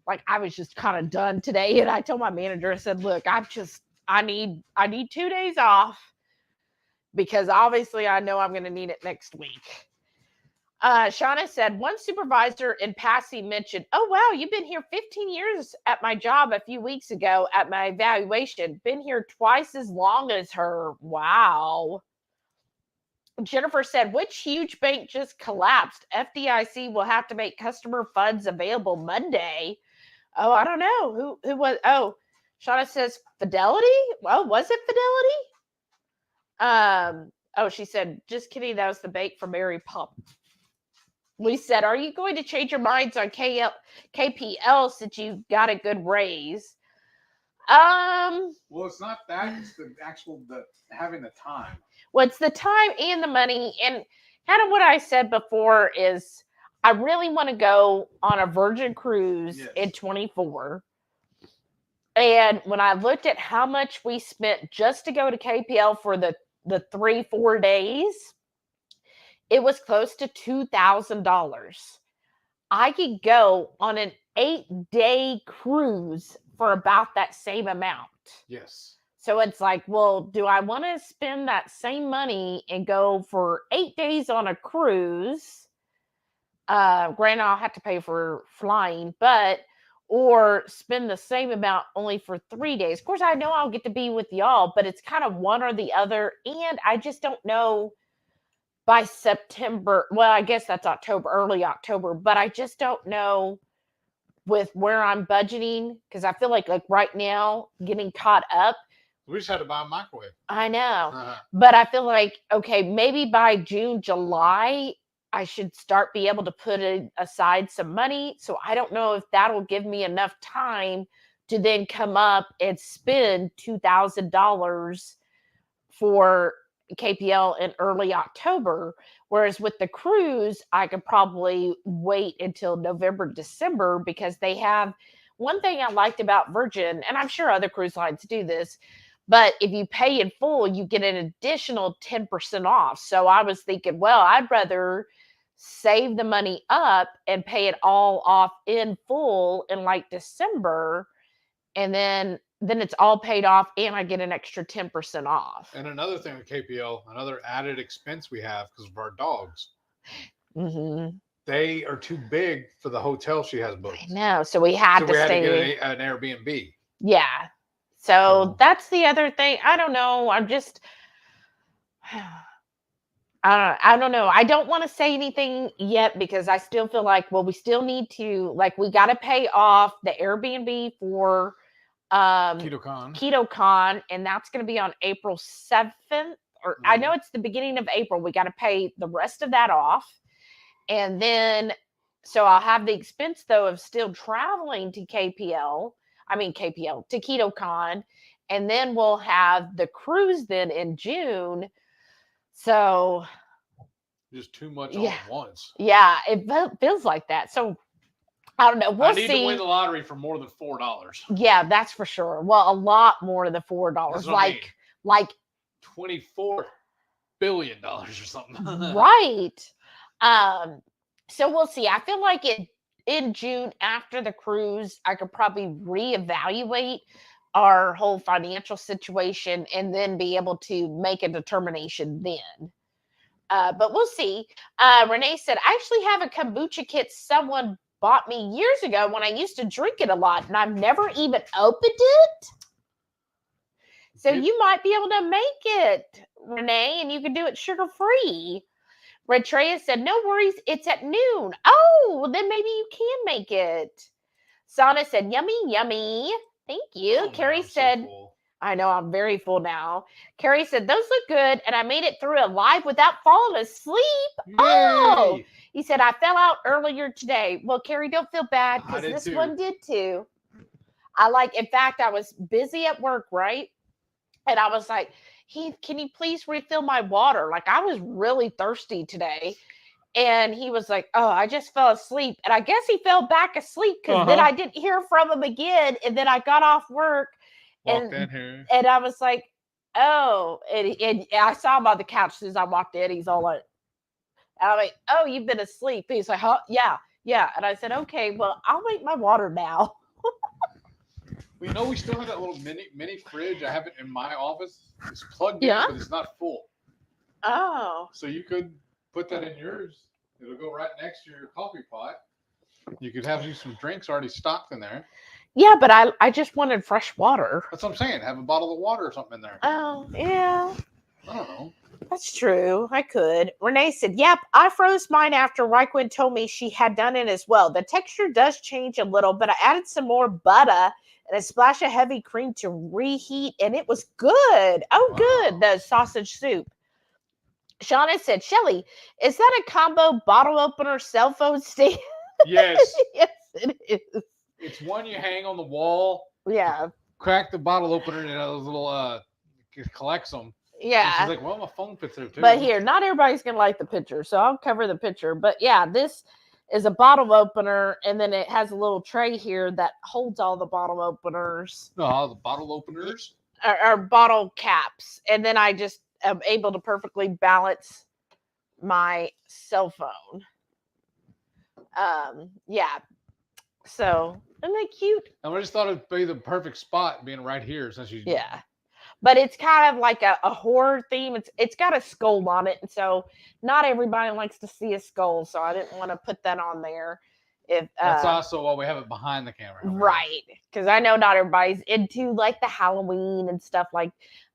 Like I was just kind of done today, and I told my manager, I said, "Look, I need 2 days off because obviously I know I'm going to need it next week." Shauna said, one supervisor in passing mentioned, "Oh, wow, you've been here 15 years at my job a few weeks ago at my evaluation. Been here twice as long as her. Wow." Jennifer said, which huge bank just collapsed? FDIC will have to make customer funds available Monday. Oh, I don't know. Who was? Oh, Shauna says, Fidelity? Well, was it Fidelity? Oh, she said, just kidding. That was the bank for Mary Poppins. We said, are you going to change your minds on KPL since you got a good raise? Well, it's not that. It's the actual having the time. Well, it's the time and the money. And kind of what I said before is I really want to go on a Virgin cruise in 24. And when I looked at how much we spent just to go to KPL for the 3-4 days, it was close to $2,000. I could go on an 8-day cruise for about that same amount. Yes. So it's like, well, do I want to spend that same money and go for 8 days on a cruise? Granted, I'll have to pay for flying, or spend the same amount only for 3 days. Of course, I know I'll get to be with y'all, but it's kind of one or the other. And I just don't know by September. Well, I guess that's October, early October, but I just don't know with where I'm budgeting because I feel like right now getting caught up. We just had to buy a microwave. I know, but I feel like, okay, maybe by June, July, I should start be able to put aside some money. So I don't know if that'll give me enough time to then come up and spend $2,000 for KPL in early October. Whereas with the cruise, I could probably wait until November, December, because they have one thing I liked about Virgin, and I'm sure other cruise lines do this, but if you pay in full, you get an additional 10% off. So I was thinking, well, I'd rather save the money up and pay it all off in full in like December. And then it's all paid off and I get an extra 10% off. And another thing with KPL, another added expense we have because of our dogs. Mm-hmm. They are too big for the hotel she has booked. I know. So we had to stay. To get an Airbnb. Yeah. So that's the other thing. I don't know. I'm just I don't know. I don't want to say anything yet because I still feel like, well, we still need to, like, we got to pay off the Airbnb for KetoCon. KetoCon, and that's going to be on April 7th. Or I know it's the beginning of April. We got to pay the rest of that off. And then, so I'll have the expense, though, of still traveling to KPL to KetoCon. And then we'll have the cruise then in June. So Just too much all at once. yeah, it feels like that. So I don't know. We'll see. I need to win the lottery for more than $4. Yeah, that's for sure. Well, a lot more than $4. Like $24 billion or something. Right. So we'll see. I feel like in June after the cruise, I could probably reevaluate our whole financial situation and then be able to make a determination then. But we'll see. Renee said, I actually have a kombucha kit someone bought me years ago when I used to drink it a lot, and I've never even opened it. So you might be able to make it, Renee, and you can do it sugar-free. Retrea said, no worries, it's at noon. Oh, well, then maybe you can make it. Sana said, yummy, yummy. Thank you. Oh, Carrie man, said, so I know, I'm very full now. Carrie said, those look good, and I made it through it live without falling asleep. Yay! Oh, he said, I fell out earlier today. Well, Carrie, don't feel bad, I because did this too. one did too. In fact, I was busy at work, right? And I was like, Heath, can you please refill my water? Like, I was really thirsty today. And he was like, oh, I just fell asleep. And I guess he fell back asleep because then I didn't hear from him again. And then I got off work. Walked in here. And I was like, oh. And I saw him on the couch as soon as I walked in. He's all like, and I'm like, oh, you've been asleep. He's like, huh? Yeah. And I said, okay, well, I'll make my water now. We know we still have that little mini fridge. I have it in my office. It's plugged in, but it's not full. Oh. So you could put that in yours. It'll go right next to your coffee pot. You could have some drinks already stocked in there. Yeah, but I just wanted fresh water. That's what I'm saying. Have a bottle of water or something in there. Oh, yeah. I don't know. That's true. I could. Renee said, yep, I froze mine after Raquel told me she had done it as well. The texture does change a little, but I added some more butter and a splash of heavy cream to reheat, and it was good. Oh, good. The sausage soup. Shauna said, Shelly, is that a combo bottle opener cell phone stand? Yes. Yes, it is. It's one you hang on the wall. Yeah. Crack the bottle opener and those little collects them. Yeah. And she's like, well, my phone fits there too. But here, not everybody's gonna like the picture, so I'll cover the picture. But yeah, this is a bottle opener, and then it has a little tray here that holds all the bottle openers. Oh, the bottle openers? Or bottle caps. And then I just am able to perfectly balance my cell phone. Yeah. So, isn't that cute? I just thought it'd be the perfect spot being right here since you. Yeah. But it's kind of like a horror theme. It's got a skull on it, and so not everybody likes to see a skull. So I didn't want to put that on there. That's also why we have it behind the camera. Right? Because I know not everybody's into like the Halloween and stuff like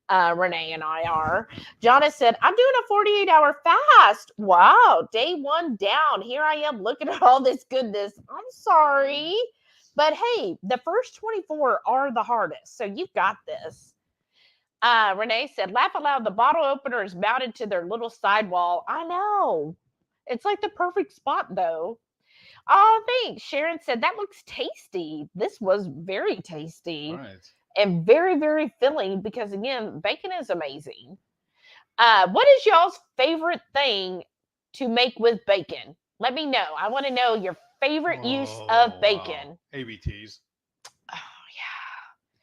Renee and I are. Jonna said, I'm doing a 48-hour fast. Wow, day 1 down. Here I am looking at all this goodness. I'm sorry, but hey, the first 24 are the hardest, so you've got this. Renee said, laugh aloud, the bottle opener is mounted to their little sidewall. I know. It's like the perfect spot, though. Oh, thanks. Sharon said, that looks tasty. This was very tasty. Right. And very, very filling because, again, bacon is amazing. What is y'all's favorite thing to make with bacon? Let me know. I want to know your favorite use of bacon. ABTs. Oh,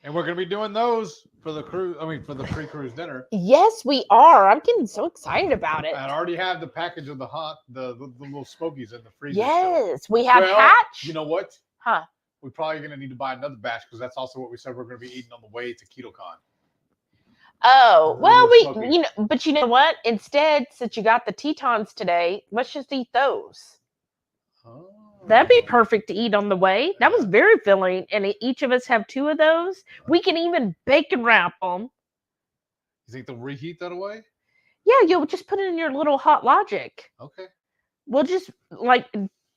And we're going to be doing those for the cruise. I mean, for the pre-cruise dinner. Yes, we are. I'm getting so excited about it. I already have the package of the little smokies in the freezer. Yes, we have Well, Hatch. You know what? Huh? We're probably going to need to buy another batch because that's also what we said we're going to be eating on the way to KetoCon. Oh, well, Smokies. but you know what? Instead, since you got the Tetons today, let's just eat those. Oh. That'd be perfect to eat on the way. That was very filling, and each of us have 2 of those. We can even bacon wrap them. You think they'll reheat that away? Yeah, you'll just put it in your little Hot Logic. Okay. We'll just like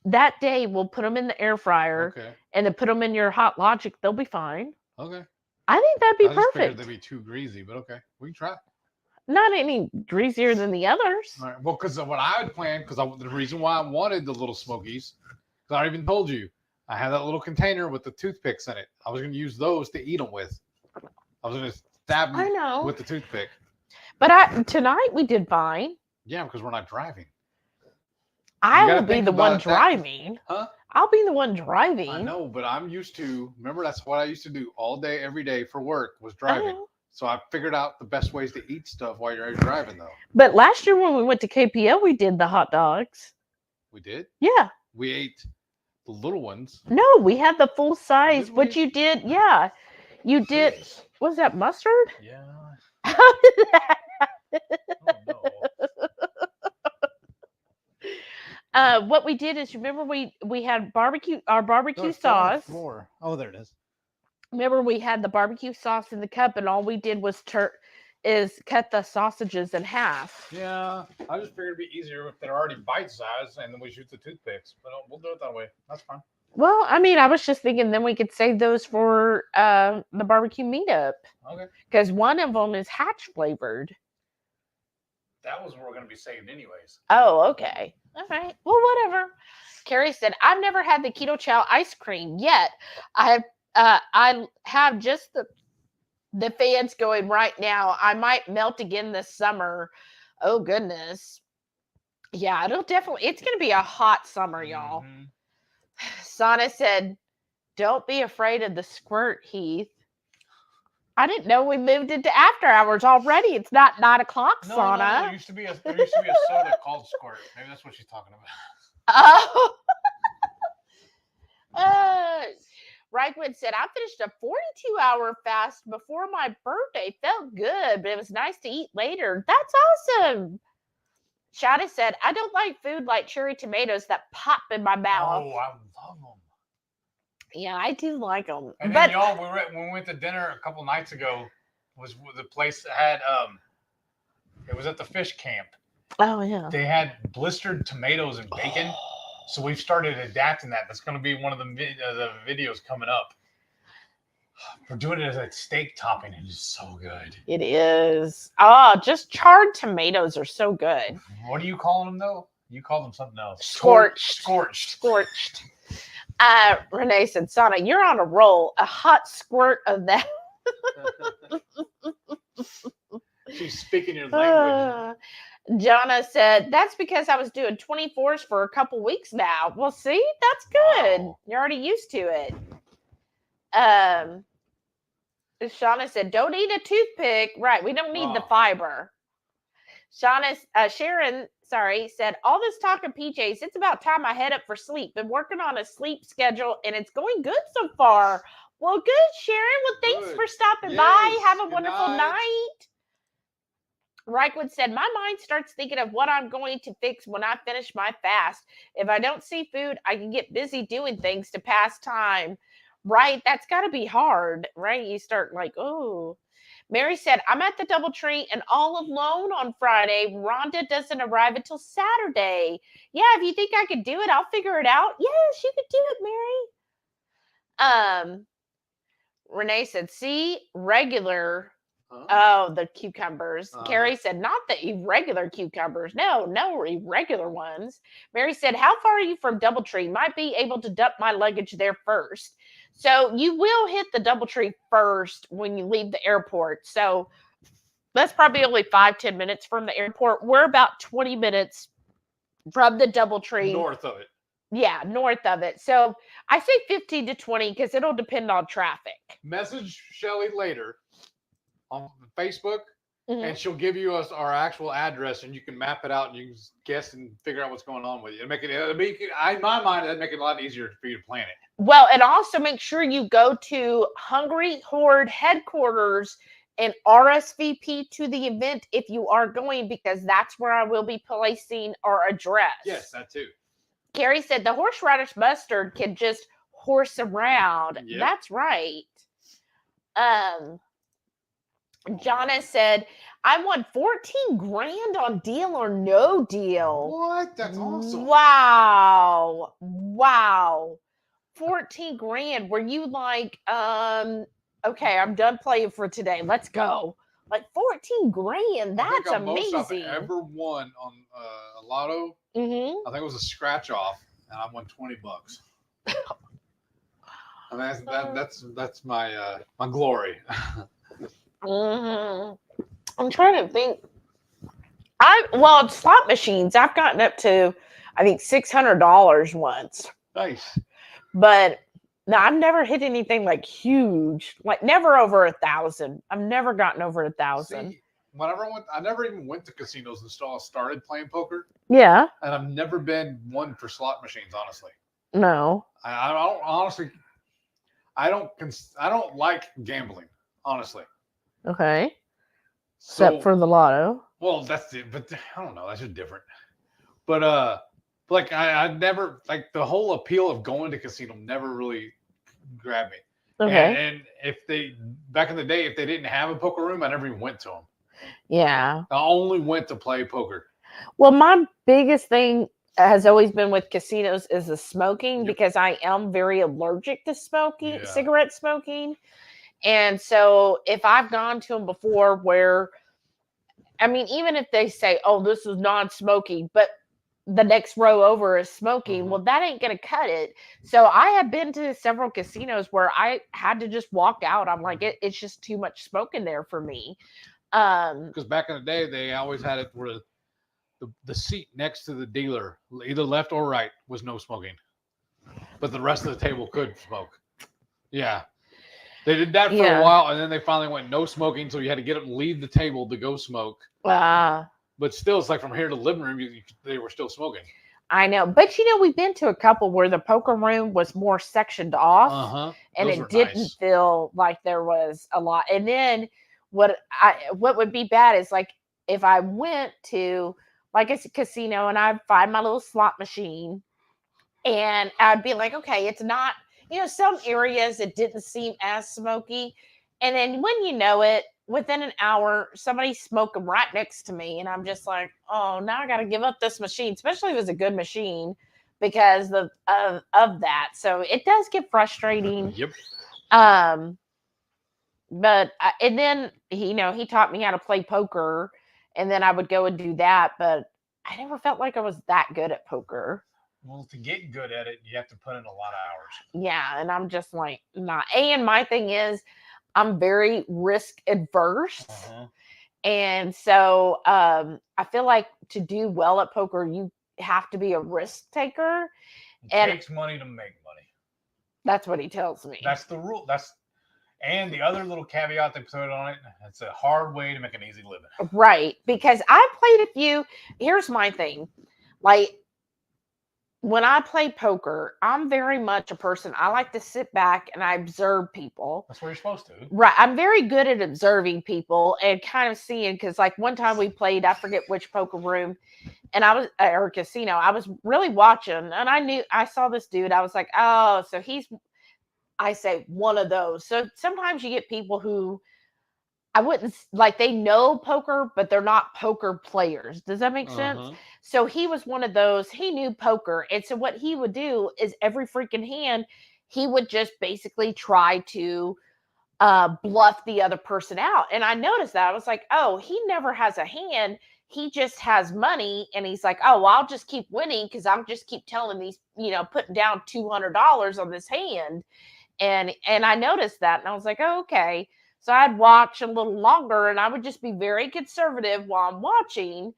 that day we'll put them in the air fryer Okay. and then put them in your Hot Logic. They'll be fine. Okay. I think that'd be I just figured perfect. they'd be too greasy, but okay, we can try. Not any greasier than the others. All right. Well, because what I had planned, the reason why I wanted the little Smokies, because I even told you, I had that little container with the toothpicks in it. I was going to use those to eat them with. I was going to stab I them know. with the toothpick. But tonight we did fine. Yeah, because we're not driving. I gotta will be think the one about that. driving. Huh? I'll be the one driving. I know, but I'm used to. Remember, that's what I used to do all day, every day for work was I driving. know. So I figured out the best ways to eat stuff while you're driving, though. But last year when we went to KPL, we did the hot dogs. We did. Yeah. We ate the little ones. No, we had the full size. Did But we? you did, yeah. You did. Serious? Was that mustard? Yeah. How did that? Oh no. What we did is remember we had our No, barbecue it's still on the sauce. floor. Oh, there it is. Remember we had the barbecue sauce in the cup, and all we did was cut the sausages in half. Yeah, I just figured it'd be easier if they're already bite sized, and then we shoot the toothpicks. But we'll do it that way. That's fine. Well, I mean, I was just thinking then we could save those for the barbecue meetup Okay. because one of them is hatch flavored. That was what we're gonna be saving anyways. Oh, okay. All right. Well, whatever. Carrie said, I've never had the keto chow ice cream yet. I have just the fans going right now. I might melt again this summer. Oh goodness. Yeah, it's gonna be a hot summer, y'all. Mhm. Sana said, don't be afraid of the squirt, Heath. I didn't know we moved into after hours already. It's not 9 o'clock, No, Sana. there used to be a soda called Squirt. Maybe that's what she's talking about. Oh. Reichman said, I finished a 42-hour fast before my birthday. Felt good, but it was nice to eat later. That's awesome. Shada said, I don't like food like cherry tomatoes that pop in my mouth. Oh, I love them. Yeah, I do like them. And but then y'all, when we went to dinner a couple nights ago, was the place that had it was at the fish camp. oh yeah. They had blistered tomatoes and bacon. So we've started adapting that. That's going to be one of the videos coming up. We're doing it as a steak topping. It is so good. It is. Oh, just charred tomatoes are so good. What are you calling them though? You call them something else. Scorched. Scorched. Renee said, Sana, you're on a roll. A hot squirt of that. She's speaking your language. Jonna said, that's because I was doing 24s for a couple weeks now. Well, see, that's good. Wow. You're already used to it. Shauna said, don't eat a toothpick. Right. We don't need the fiber. Sharon, said, all this talk of PJs, it's about time I head up for sleep. Been working on a sleep schedule and it's going good so far. Well, good, Sharon. Well, thanks for stopping by. Have a wonderful night. Reichwood said, my mind starts thinking of what I'm going to fix when I finish my fast. If I don't see food, I can get busy doing things to pass time. Right? That's got to be hard, right? You start like, oh. Mary said, I'm at the DoubleTree and all alone on Friday. Rhonda doesn't arrive until Saturday. Yeah, if you think I could do it, I'll figure it out. Yes, you could do it, Mary. Renee said, see, regular. Oh, the cucumbers. Carrie said, not the irregular cucumbers. No irregular ones. Mary said, how far are you from DoubleTree? Might be able to dump my luggage there first. So you will hit the DoubleTree first when you leave the airport. So that's probably only 5-10 minutes from the airport. We're about 20 minutes from the DoubleTree. North of it. Yeah, north of it. So I say 15 to 20 because it'll depend on traffic. Message Shelly later on Facebook, and she'll give you our actual address, and you can map it out, and you can guess and figure out what's going on with you. In my mind, that'd make it a lot easier for you to plan it. Well, and also make sure you go to Hungry Horde headquarters and RSVP to the event if you are going, because that's where I will be placing our address. Yes, that too. Carrie said the horseradish mustard can just horse around. Yep. That's right. Jonna said, I won 14 grand on Deal or No Deal. What? That's awesome. Wow. Wow. 14 grand. Were you like, okay, I'm done playing for today. Let's go. Like 14 grand. I think That's the most I've amazing. ever won on a lotto. Mm-hmm. I think it was a scratch off, and I won $20. I mean, that's my my glory. Mm-hmm. I'm trying to think. Slot machines, I've gotten up to, I think, $600 once. Nice. But no, I've never hit anything like huge, like never over 1,000. I've never gotten over 1,000. See, whenever I never even went to casinos until I started playing poker, Yeah. and I've never been one for slot machines. Honestly, No. I don't honestly. I don't like gambling. Honestly. Okay. So, Except for the lotto. well, that's it. But I don't know. That's just different. But like I never like the whole appeal of going to casino never really grabbed me. Okay. And if they back in the day, if they didn't have a poker room, I never even went to them. Yeah. I only went to play poker. Well, my biggest thing has always been with casinos is the smoking, Yep. because I am very allergic to smoking, Yeah. cigarette smoking. And so if I've gone to them before where, I mean, even if they say, oh, this is non-smoking, but the next row over is smoking, Mhm. well, that ain't going to cut it. So I have been to several casinos where I had to just walk out. I'm like, it's just too much smoke in there for me. Because back in the day, they always had it where the seat next to the dealer, either left or right, was no smoking, but the rest of the table could smoke. Yeah, they did that for Yeah. a while, and then they finally went no smoking, so you had to get them to leave the table to go smoke. But still, it's like from here to the living room, they were still smoking. I know, but we've been to a couple where the poker room was more sectioned off, and Those it were didn't nice. feel like there was a lot. And then what would be bad is like if I went to like a casino and I'd find my little slot machine, and I'd be like, okay, it's not, some areas it didn't seem as smoky, and then when you know it, within an hour, somebody's smoking right next to me, and I'm just like, oh, now I got to give up this machine, especially if it's a good machine, because of that. So it does get frustrating. Yep. But and then he taught me how to play poker, and then I would go and do that, but I never felt like I was that good at poker. Well, to get good at it, you have to put in a lot of hours. Yeah, and I'm just like not. And my thing is, I'm very risk adverse. And so I feel like to do well at poker, you have to be a risk taker. It takes money to make money. That's what he tells me. That's the rule. And the other little caveat they put on it, it's a hard way to make an easy living. Right. Because I played a few. Here's my thing. Like, when I play poker, I'm very much a person. I like to sit back and I observe people. That's what you're supposed to. Right. I'm very good at observing people and kind of seeing, because like one time we played, I forget which poker room, and I was, or casino, I was really watching, and I saw this dude. I was like, oh, so I say one of those. So sometimes you get people who I wouldn't like, they know poker, but they're not poker players. Does that make sense? So he was one of those. He knew poker. And so what he would do is every freaking hand, he would just basically try to bluff the other person out. And I noticed that. I was like, oh, he never has a hand. He just has money. And he's like, oh, well, I'll just keep winning because I'm just keep telling these, putting down $200 on this hand. And I noticed that. And I was like, oh, okay. So I'd watch a little longer, and I would just be very conservative while I'm watching.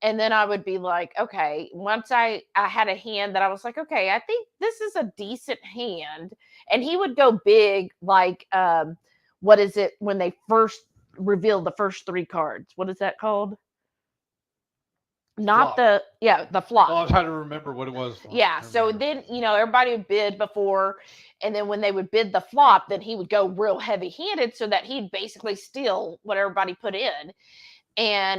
And then I would be like, okay, once I had a hand that I was like, okay, I think this is a decent hand. And he would go big, like, what is it when they first reveal the first three cards? What is that called? Not Flop. the flop. Well, I was trying to remember what it was. Yeah. So then, everybody would bid before. And then when they would bid the flop, then he would go real heavy handed so that he'd basically steal what everybody put in.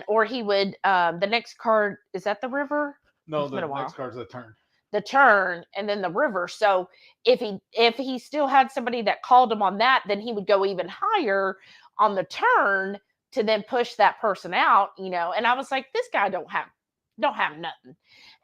Or he would, the next card, is that the river? No, the next card's the turn. The turn and then the river. So if he still had somebody that called him on that, then he would go even higher on the turn to then push that person out, and I was like, this guy don't have nothing.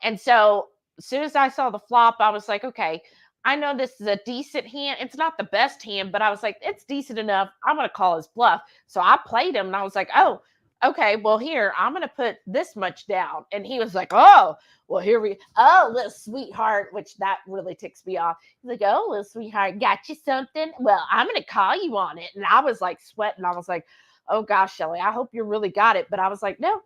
And so as soon as I saw the flop, I was like, okay, I know this is a decent hand. It's not the best hand, but I was like, it's decent enough. I'm going to call his bluff. So I played him and I was like, oh, okay, well, here, I'm going to put this much down. And he was like, oh, well, little sweetheart, which that really ticks me off. He's like, oh, little sweetheart, got you something? Well, I'm going to call you on it. And I was like sweating. I was like, oh gosh, Shelly, I hope you really got it. But I was like, no,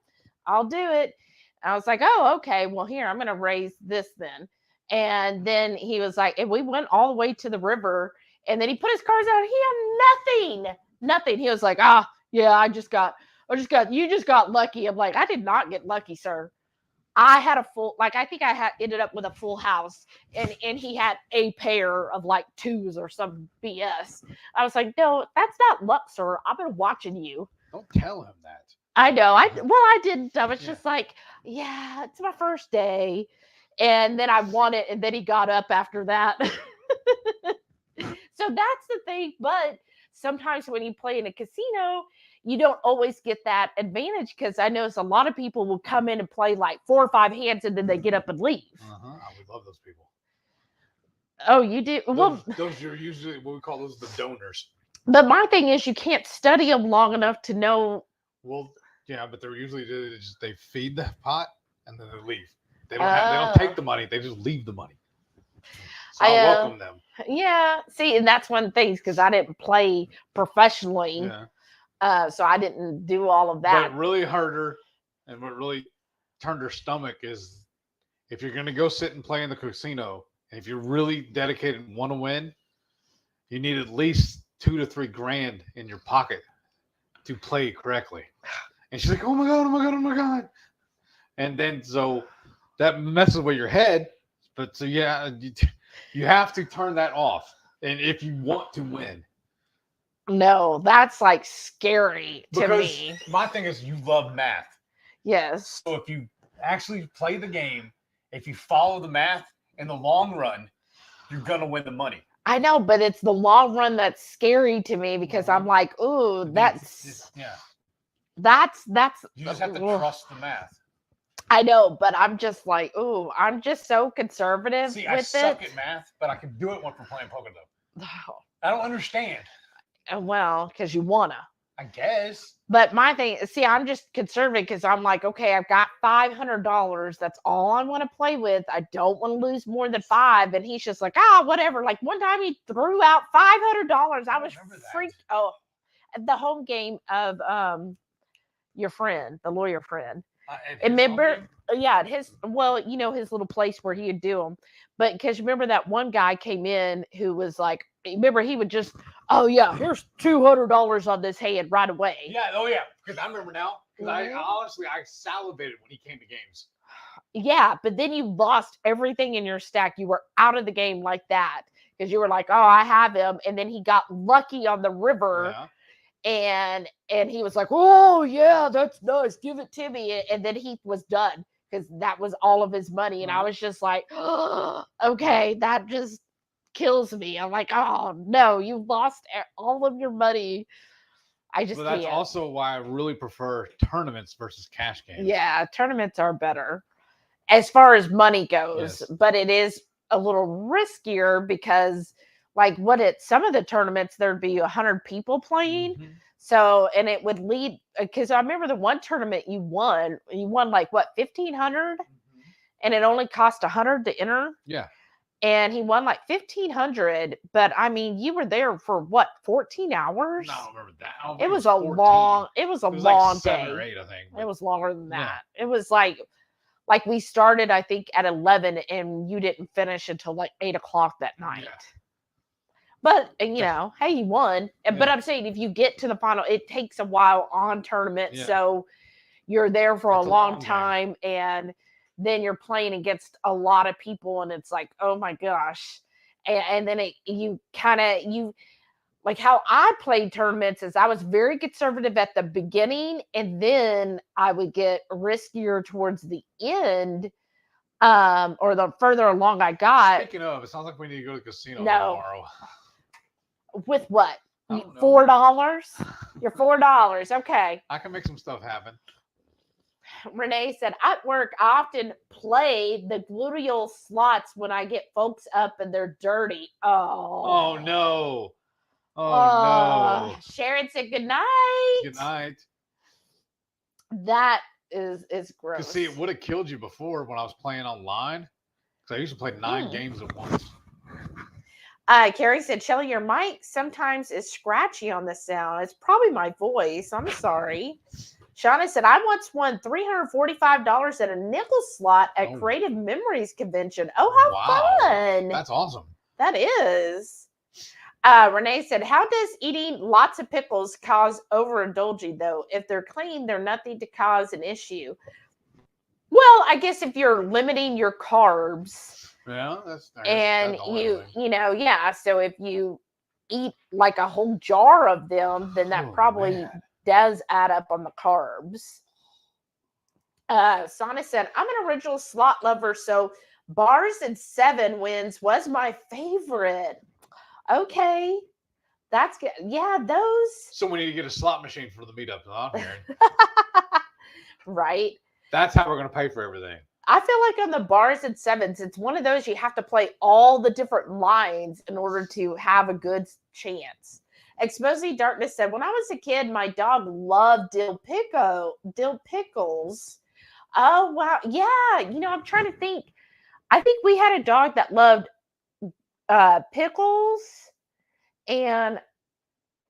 I'll do it. I was like, oh, okay, well, here, I'm going to raise this then. And then he was like, and we went all the way to the river. And then he put his cards out. He had nothing. He was like, yeah, you just got lucky. I'm like, I did not get lucky, sir. I had a full, like, I think I ended up with a full house, and he had a pair of like twos or some BS. I was like, no, that's not luck, sir. I've been watching you. Don't tell him that. I know. I didn't. I was just like, yeah, it's my first day. And then I won it, and then he got up after that. So that's the thing. But sometimes when you play in a casino, you don't always get that advantage, because I notice a lot of people will come in and play like 4 or 5 hands, and then they get up and leave. I would love those people. Oh, you do? Well, those are usually what we call those the donors. But my thing is, you can't study them long enough to know. Well, yeah, but they're usually they feed the pot and then they leave. They don't take the money. They just leave the money. So I welcome them. Yeah. See, and that's one thing, because I didn't play professionally. Yeah. So I didn't do all of that. What really hurt her and what really turned her stomach is, if you're going to go sit and play in the casino, and if you're really dedicated and want to win, you need at least $2 to $3 grand in your pocket to play correctly. And she's like, oh my God. And then so that messes with your head. But so, yeah, you have to turn that off. And if you want to win. No, that's like scary to me. My thing is, you love math. Yes. So if you actually play the game, if you follow the math in the long run, you're going to win the money. I know, but it's the long run that's scary to me, because I'm like, ooh, that's. You just have to trust the math. I know, but I'm just like, ooh, I'm just so conservative. See, I suck at math, but I can do it when we're playing poker, though. I don't understand. Well, because you wanna. I guess. But my thing, see, I'm just conservative, because I'm like, okay, I've got $500. That's all I want to play with. I don't want to lose more than 5. And he's just like, whatever. Like one time he threw out $500. I was freaked. Oh, the home game of your friend, the lawyer friend. And remember, his little place where he would do them. But because remember that one guy came in who was like, remember he would just, here's $200 on this hand right away. Yeah, because I remember now. Because I salivated when he came to games. Yeah, but then you lost everything in your stack. You were out of the game like that, because you were like, oh, I have him. And then he got lucky on the river. Yeah. And he was like, oh yeah, that's nice, give it to me. And then he was done, because that was all of his money. And I was just like, oh, okay, that just kills me. I'm like, oh no, you lost all of your money. I just that's also why I really prefer tournaments versus cash games. Yeah, tournaments are better as far as money goes. Yes. But it is a little riskier, because like some of the tournaments, there'd be 100 people playing. Mm-hmm. So, and it would lead, because I remember the one tournament you won like what, 1,500? Mm-hmm. And it only cost 100 to enter. Yeah. And he won like 1,500. But I mean, you were there for what, 14 hours? No, I don't remember that. It was a long like 7 day. or 8, I think. It was longer than that. Yeah. It was like we started, I think, at 11, and you didn't finish until like 8 o'clock that night. Yeah. But, hey, you won. Yeah. But I'm saying, if you get to the final, it takes a while on tournament. Yeah. So you're there for a long time, and then you're playing against a lot of people, and it's like, oh my gosh. And then like how I played tournaments is I was very conservative at the beginning, and then I would get riskier towards the end. Or the further along I got. Speaking of, it sounds like we need to go to the casino tomorrow. With what? I don't know. $4? You're $4. Okay. I can make some stuff happen. Renee said, at work, I often play the gluteal slots when I get folks up and they're dirty. Oh no. Oh, No. Sharon said, good night. Good night. That is gross. Because see, it would have killed you before when I was playing online. Because I used to play 9 games at once. Carrie said, Shelly, your mic sometimes is scratchy on the sound. It's probably my voice. I'm sorry. Shauna said, I once won $345 at a nickel slot at Creative Memories Convention. Oh, how fun. That's awesome. That is. Renee said, how does eating lots of pickles cause overindulging, though? If they're clean, they're nothing to cause an issue. Well, I guess if you're limiting your carbs. Yeah, that's nice. And so if you eat like a whole jar of them, then that probably does add up on the carbs. Sana said, I'm an original slot lover, so bars and 7 wins was my favorite. Okay, that's good. Yeah, those. So we need to get a slot machine for the meetup. I'm hearing. Right. That's how we're going to pay for everything. I feel like on the bars and 7s, it's one of those you have to play all the different lines in order to have a good chance. Exposing Darkness said, when I was a kid, my dog loved dill pickles. Oh, wow. Yeah. I'm trying to think. I think we had a dog that loved pickles and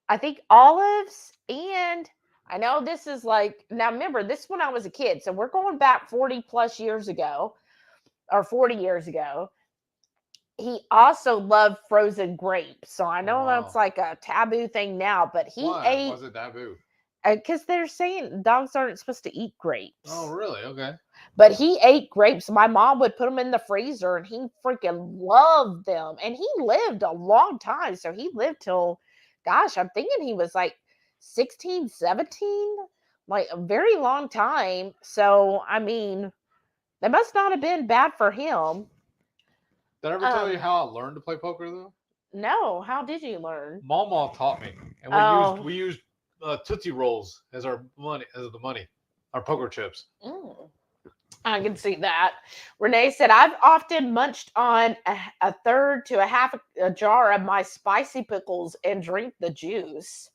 I think olives. And I know this is like, now remember, this is when I was a kid. So we're going back 40 plus years ago or 40 years ago. He also loved frozen grapes. So I know that's like a taboo thing now, but Why was it taboo? Because they're saying dogs aren't supposed to eat grapes. Oh, really? Okay. But he ate grapes. My mom would put them in the freezer and he freaking loved them. And he lived a long time. So he lived till, gosh, I'm thinking he was like 16, 17, like a very long time. So, I mean, that must not have been bad for him. Did I ever tell you how I learned to play poker, though? No. How did you learn? Mama taught me. And we used Tootsie Rolls as the money, our poker chips. I can see that. Renee said, I've often munched on a third to a half a jar of my spicy pickles and drink the juice.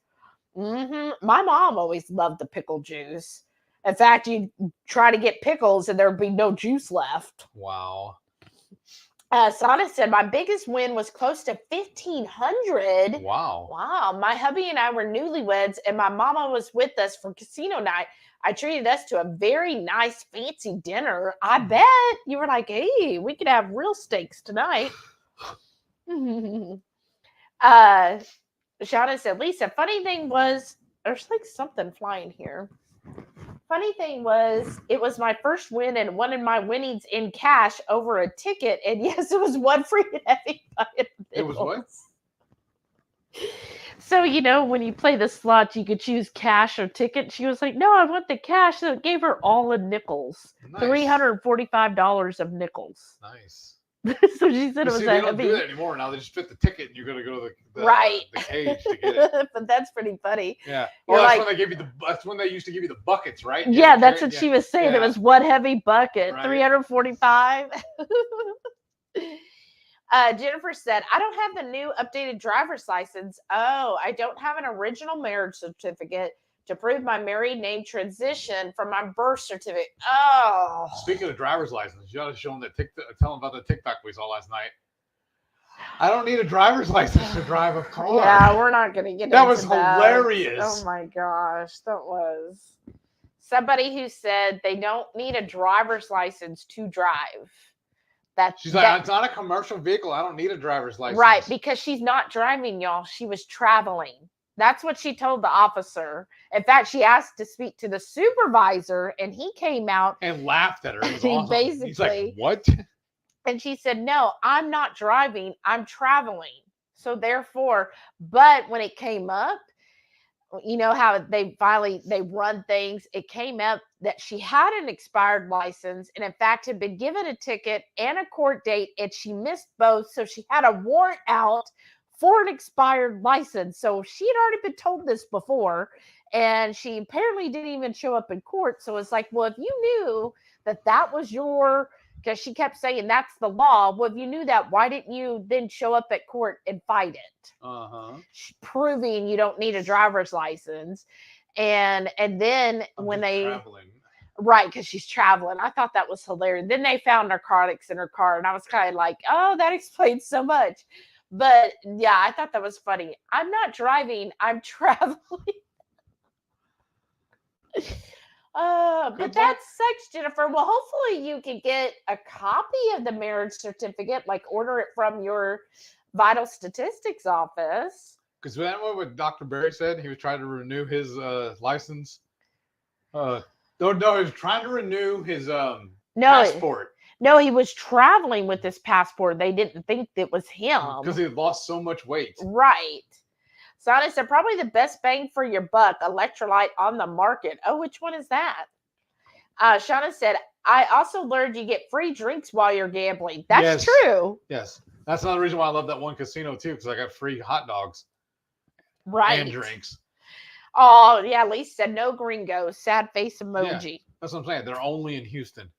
My mom always loved the pickle juice. In fact, you'd try to get pickles and there'd be no juice left. Wow. Sana said, my biggest win was close to $1,500. Wow. My hubby and I were newlyweds and my mama was with us for casino night. I treated us to a very nice fancy dinner. I bet you were like, hey, we could have real steaks tonight. Shauna said, Lisa, funny thing was, there's like something flying here. Funny thing was, it was my first win and one of my winnings in cash over a ticket. And yes, it was one free and heavy bucket. It was what? So, when you play the slots, you could choose cash or ticket. She was like, no, I want the cash. So it gave her all in nickels. Nice. $345 of nickels. Nice. So she said it was they don't do that anymore. Now they just fit the ticket and you're going to go to the cage to get it. But that's pretty funny. Yeah. Well, that's when they used to give you the buckets, right? Yeah, that's what she was saying. Yeah. It was one heavy bucket, right. 345. Jennifer said, I don't have the new updated driver's license. Oh, I don't have an original marriage certificate to prove my married name transition from my birth certificate. Oh. Speaking of driver's license, you got to show them tell them about the TikTok we saw last night. I don't need a driver's license to drive a car. Yeah, we're not going to get into that. That was hilarious. Oh my gosh, that was. Somebody who said they don't need a driver's license to drive. She's like, it's not a commercial vehicle. I don't need a driver's license. Right, because she's not driving, y'all. She was traveling. That's what she told the officer. In fact, she asked to speak to the supervisor, and he came out and laughed at her. It was awesome. Basically, he's like, what? And she said, no, I'm not driving. I'm traveling. So therefore, but when it came up, you know how they run things. It came up that she had an expired license and in fact had been given a ticket and a court date and she missed both. So she had a warrant out for an expired license. So she had already been told this before, and she apparently didn't even show up in court. So it's like, well, if you knew that was your, because she kept saying that's the law. Well, if you knew that, why didn't you then show up at court and fight it? Proving you don't need a driver's license. And then when they traveling. Right, because she's traveling. I thought that was hilarious. Then they found narcotics in her car, and I was kind of like, oh, that explains so much. But yeah, I thought that was funny. I'm not driving, I'm traveling. But that sucks, Jennifer. Well, hopefully you can get a copy of the marriage certificate, like order it from your vital statistics office. Because that what Dr. Berry said, he was trying to renew his license. No, he was trying to renew his passport. No, he was traveling with his passport. They didn't think it was him. Because he had lost so much weight. Right. Sana said, probably the best bang for your buck electrolyte on the market. Oh, which one is that? Shauna said, I also learned you get free drinks while you're gambling. That's true. Yes. That's another reason why I love that one casino, too, because I got free hot dogs. Right. And drinks. Oh, yeah. Lisa said, no gringo. Sad face emoji. Yeah, that's what I'm saying. They're only in Houston.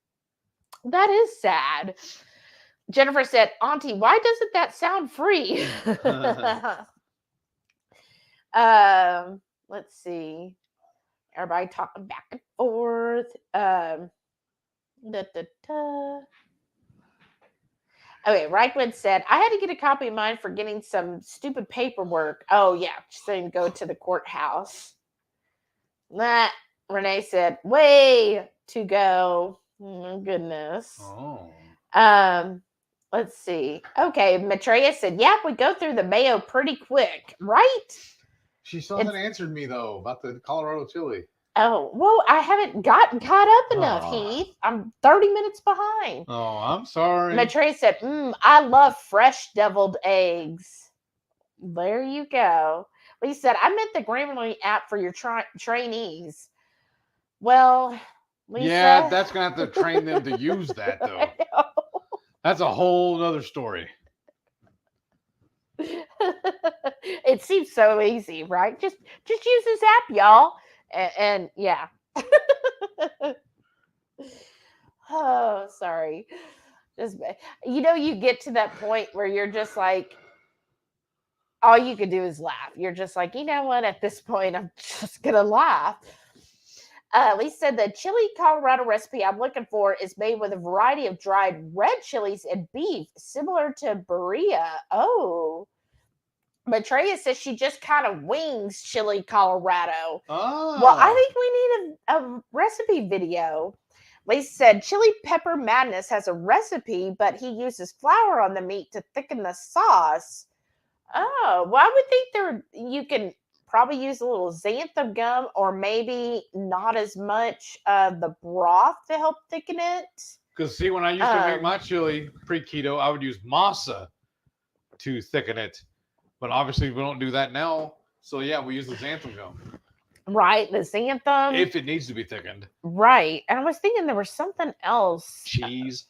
That is sad. Jennifer said, Auntie, why doesn't that sound free? Let's see. Everybody talking back and forth. Okay, Reichman said, I had to get a copy of mine for getting some stupid paperwork. Oh, yeah, saying go to the courthouse. Renee said, way to go. Oh, goodness. Oh. Let's see. Okay, Maitreya said, yeah, we go through the mayo pretty quick, right? She still hasn't answered me, though, about the Colorado chili. Oh, well, I haven't gotten caught up enough, Heath. I'm 30 minutes behind. Oh, I'm sorry. Maitreya said, I love fresh deviled eggs. There you go. Lisa said, I meant the Grammarly app for your trainees. Well, Lisa. Yeah, that's going to have to train them to use that, though. That's a whole other story. It seems so easy, right? Just use this app, y'all. And yeah. Oh, sorry. Just, you get to that point where you're just like, all you can do is laugh. You're just like, you know what? At this point, I'm just gonna laugh. Lisa said the chili Colorado recipe I'm looking for is made with a variety of dried red chilies and beef, similar to birria. Oh. Maitreya says she just kind of wings chili Colorado. Oh. Well, I think we need a recipe video. Lisa said Chili Pepper Madness has a recipe, but he uses flour on the meat to thicken the sauce. Oh, well, I would think you can probably use a little xanthan gum or maybe not as much of the broth to help thicken it. Because, see, when I used to make my chili pre-keto, I would use masa to thicken it. But obviously, we don't do that now. So, yeah, we use the xanthan gum. Right, the xanthan. If it needs to be thickened. Right. And I was thinking there was something else. Cheese.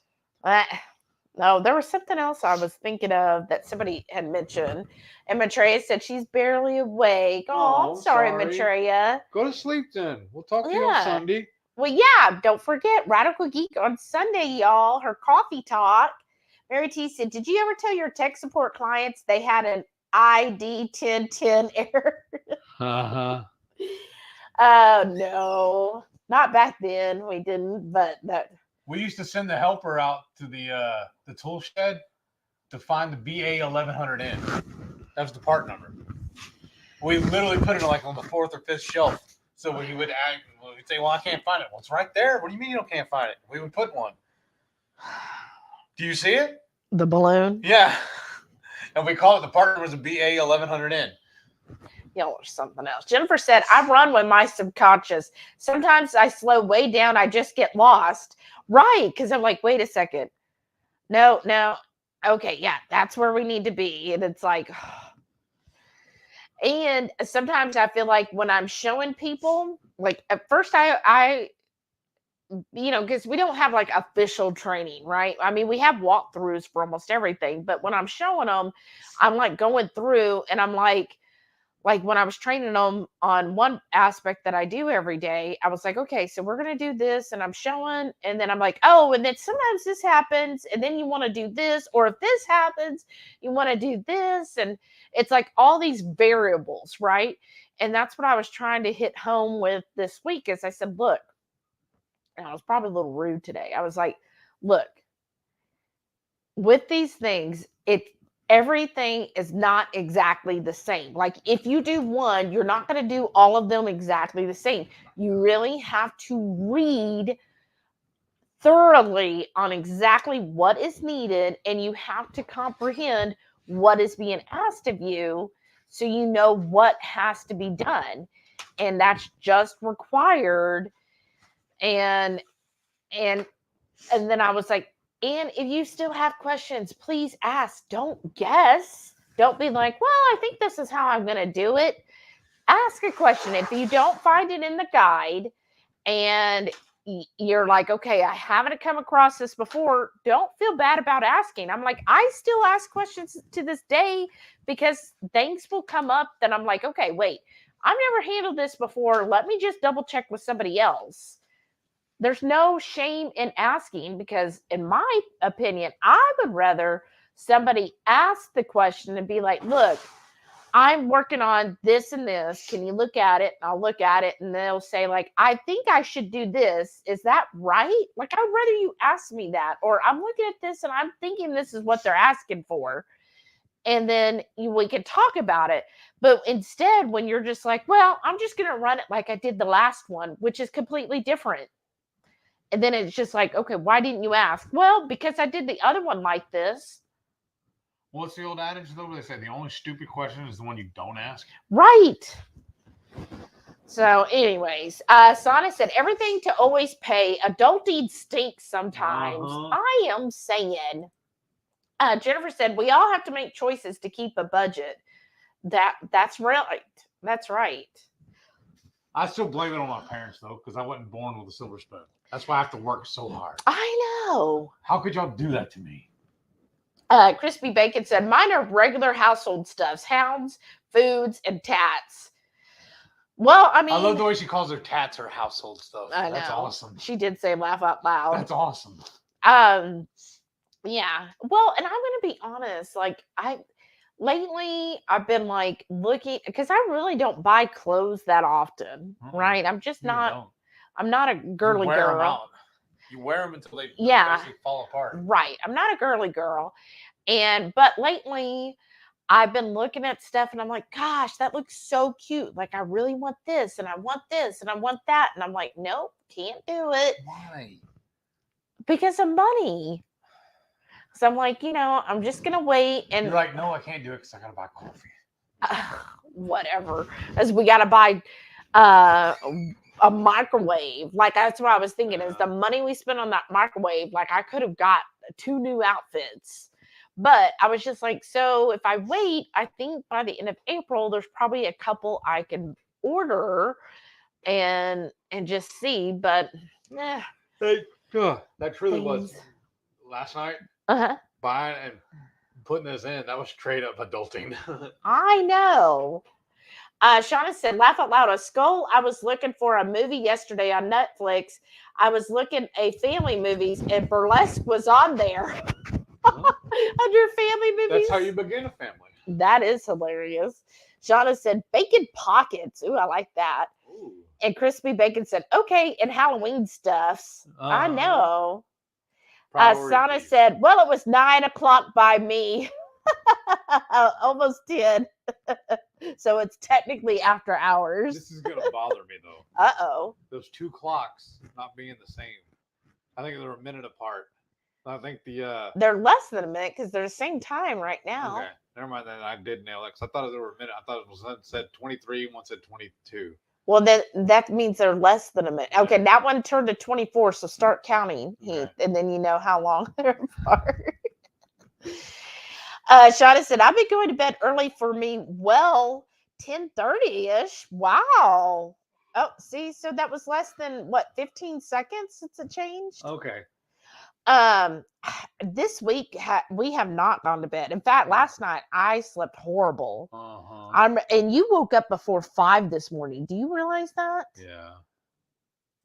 No, there was something else I was thinking of that somebody had mentioned. And Maitreya said she's barely awake. Oh, sorry, Maitreya. Go to sleep then. We'll talk to you on Sunday. Well, yeah, don't forget Radical Geek on Sunday, y'all. Her coffee talk. Mary T said, did you ever tell your tech support clients they had an ID 1010 error? Uh-huh. No, not back then. We didn't, but that. We used to send the helper out to the tool shed to find the BA 1100N. That was the part number. We literally put it like on the 4th or 5th shelf. So when he would we'd say, well, I can't find it. Well, it's right there. What do you mean you can't find it? We would put one. Do you see it? The balloon? Yeah. And we call it the part number is a BA 1100N. Y'all or something else. Jennifer said, I run with my subconscious. Sometimes I slow way down. I just get lost. Right. Because I'm like, wait a second. No. Okay. Yeah. That's where we need to be. And it's like, and sometimes I feel like when I'm showing people, like at first I because we don't have like official training, right? I mean, we have walkthroughs for almost everything, but when I'm showing them, I'm like going through and I'm like when I was training them on one aspect that I do every day, I was like, okay, so we're going to do this and I'm showing, and then I'm like, oh, and then sometimes this happens and then you want to do this, or if this happens, you want to do this. And it's like all these variables, right? And that's what I was trying to hit home with this week is I said, look, and I was probably a little rude today. I was like, look, with these things, everything is not exactly the same. Like if you do one, you're not going to do all of them exactly the same. You really have to read thoroughly on exactly what is needed, and you have to comprehend what is being asked of you so you know what has to be done. And that's just required. And and then I was like, and if you still have questions, please ask. Don't guess. Don't be like, well, I think this is how I'm going to do it. Ask a question. If you don't find it in the guide and you're like, okay, I haven't come across this before, don't feel bad about asking. I'm like, I still ask questions to this day because things will come up that I'm like, okay, wait, I've never handled this before. Let me just double check with somebody else. There's no shame in asking because, in my opinion, I would rather somebody ask the question and be like, look, I'm working on this and this. Can you look at it? I'll look at it. And they'll say, like, I think I should do this. Is that right? Like, I'd rather you ask me that. Or I'm looking at this and I'm thinking this is what they're asking for. And then we can talk about it. But instead, when you're just like, well, I'm just going to run it like I did the last one, which is completely different. And then it's just like, okay, why didn't you ask? Well, because I did the other one like this. What's the old adage though? They say the only stupid question is the one you don't ask. Right. So, anyways, Sana said everything to always pay. Adulting stinks sometimes. I am saying. Jennifer said we all have to make choices to keep a budget. That's right. That's right. I still blame it on my parents though, because I wasn't born with a silver spoon. That's why I have to work so hard. I know. How could y'all do that to me? Crispy Bacon said, mine are regular household stuffs, hounds, foods, and tats. Well, I mean, I love the way she calls her tats her household stuff. I know. That's awesome. She did say laugh out loud. That's awesome. Yeah. Well, and I'm going to be honest, like lately I've been like looking because I really don't buy clothes that often, right? I'm just not. I'm not a girly girl. You wear them until they basically fall apart. Right. I'm not a girly girl. But lately I've been looking at stuff and I'm like, gosh, that looks so cute. Like I really want this and I want this and I want that. And I'm like, nope, can't do it. Why? Because of money. So I'm like, I'm just going to wait. And you're like, no, I can't do it because I got to buy coffee. Whatever. As we got to buy a microwave. Like that's what I was thinking is the money we spent on that microwave. Like I could have got 2 new outfits, but I was just like, so if I wait, I think by the end of April, there's probably a couple I can order and just see. But that truly was last night. Buying and putting this in. That was straight up adulting. I know. Shauna said, laugh out loud. A skull. I was looking for a movie yesterday on Netflix. I was looking at family movies and Burlesque was on there. Under family movies. That's how you begin a family. That is hilarious. Shauna said, bacon pockets. Ooh, I like that. Ooh. And Crispy Bacon said, okay, and Halloween stuffs. I know. Shauna said, well, it was 9:00 by me. Almost 10. So it's technically after hours. This is going to bother me, though. Uh-oh. Those 2 clocks not being the same. I think they're a minute apart. I think they're less than a minute because they're the same time right now. Okay. Never mind. Then I did nail it because I thought they were a minute. I thought one said 23, one said 22. Well, then that means they're less than a minute. Okay, that one turned to 24, so start counting, Heath, and then you know how long they're apart. Shauna said, I've been going to bed early for me. Well, 10:30-ish. Wow. Oh, see, so that was less than what, 15 seconds since it changed. Okay. Um, this week we have not gone to bed. In fact, last night I slept horrible. And you woke up before 5 this morning. Do you realize that? Yeah.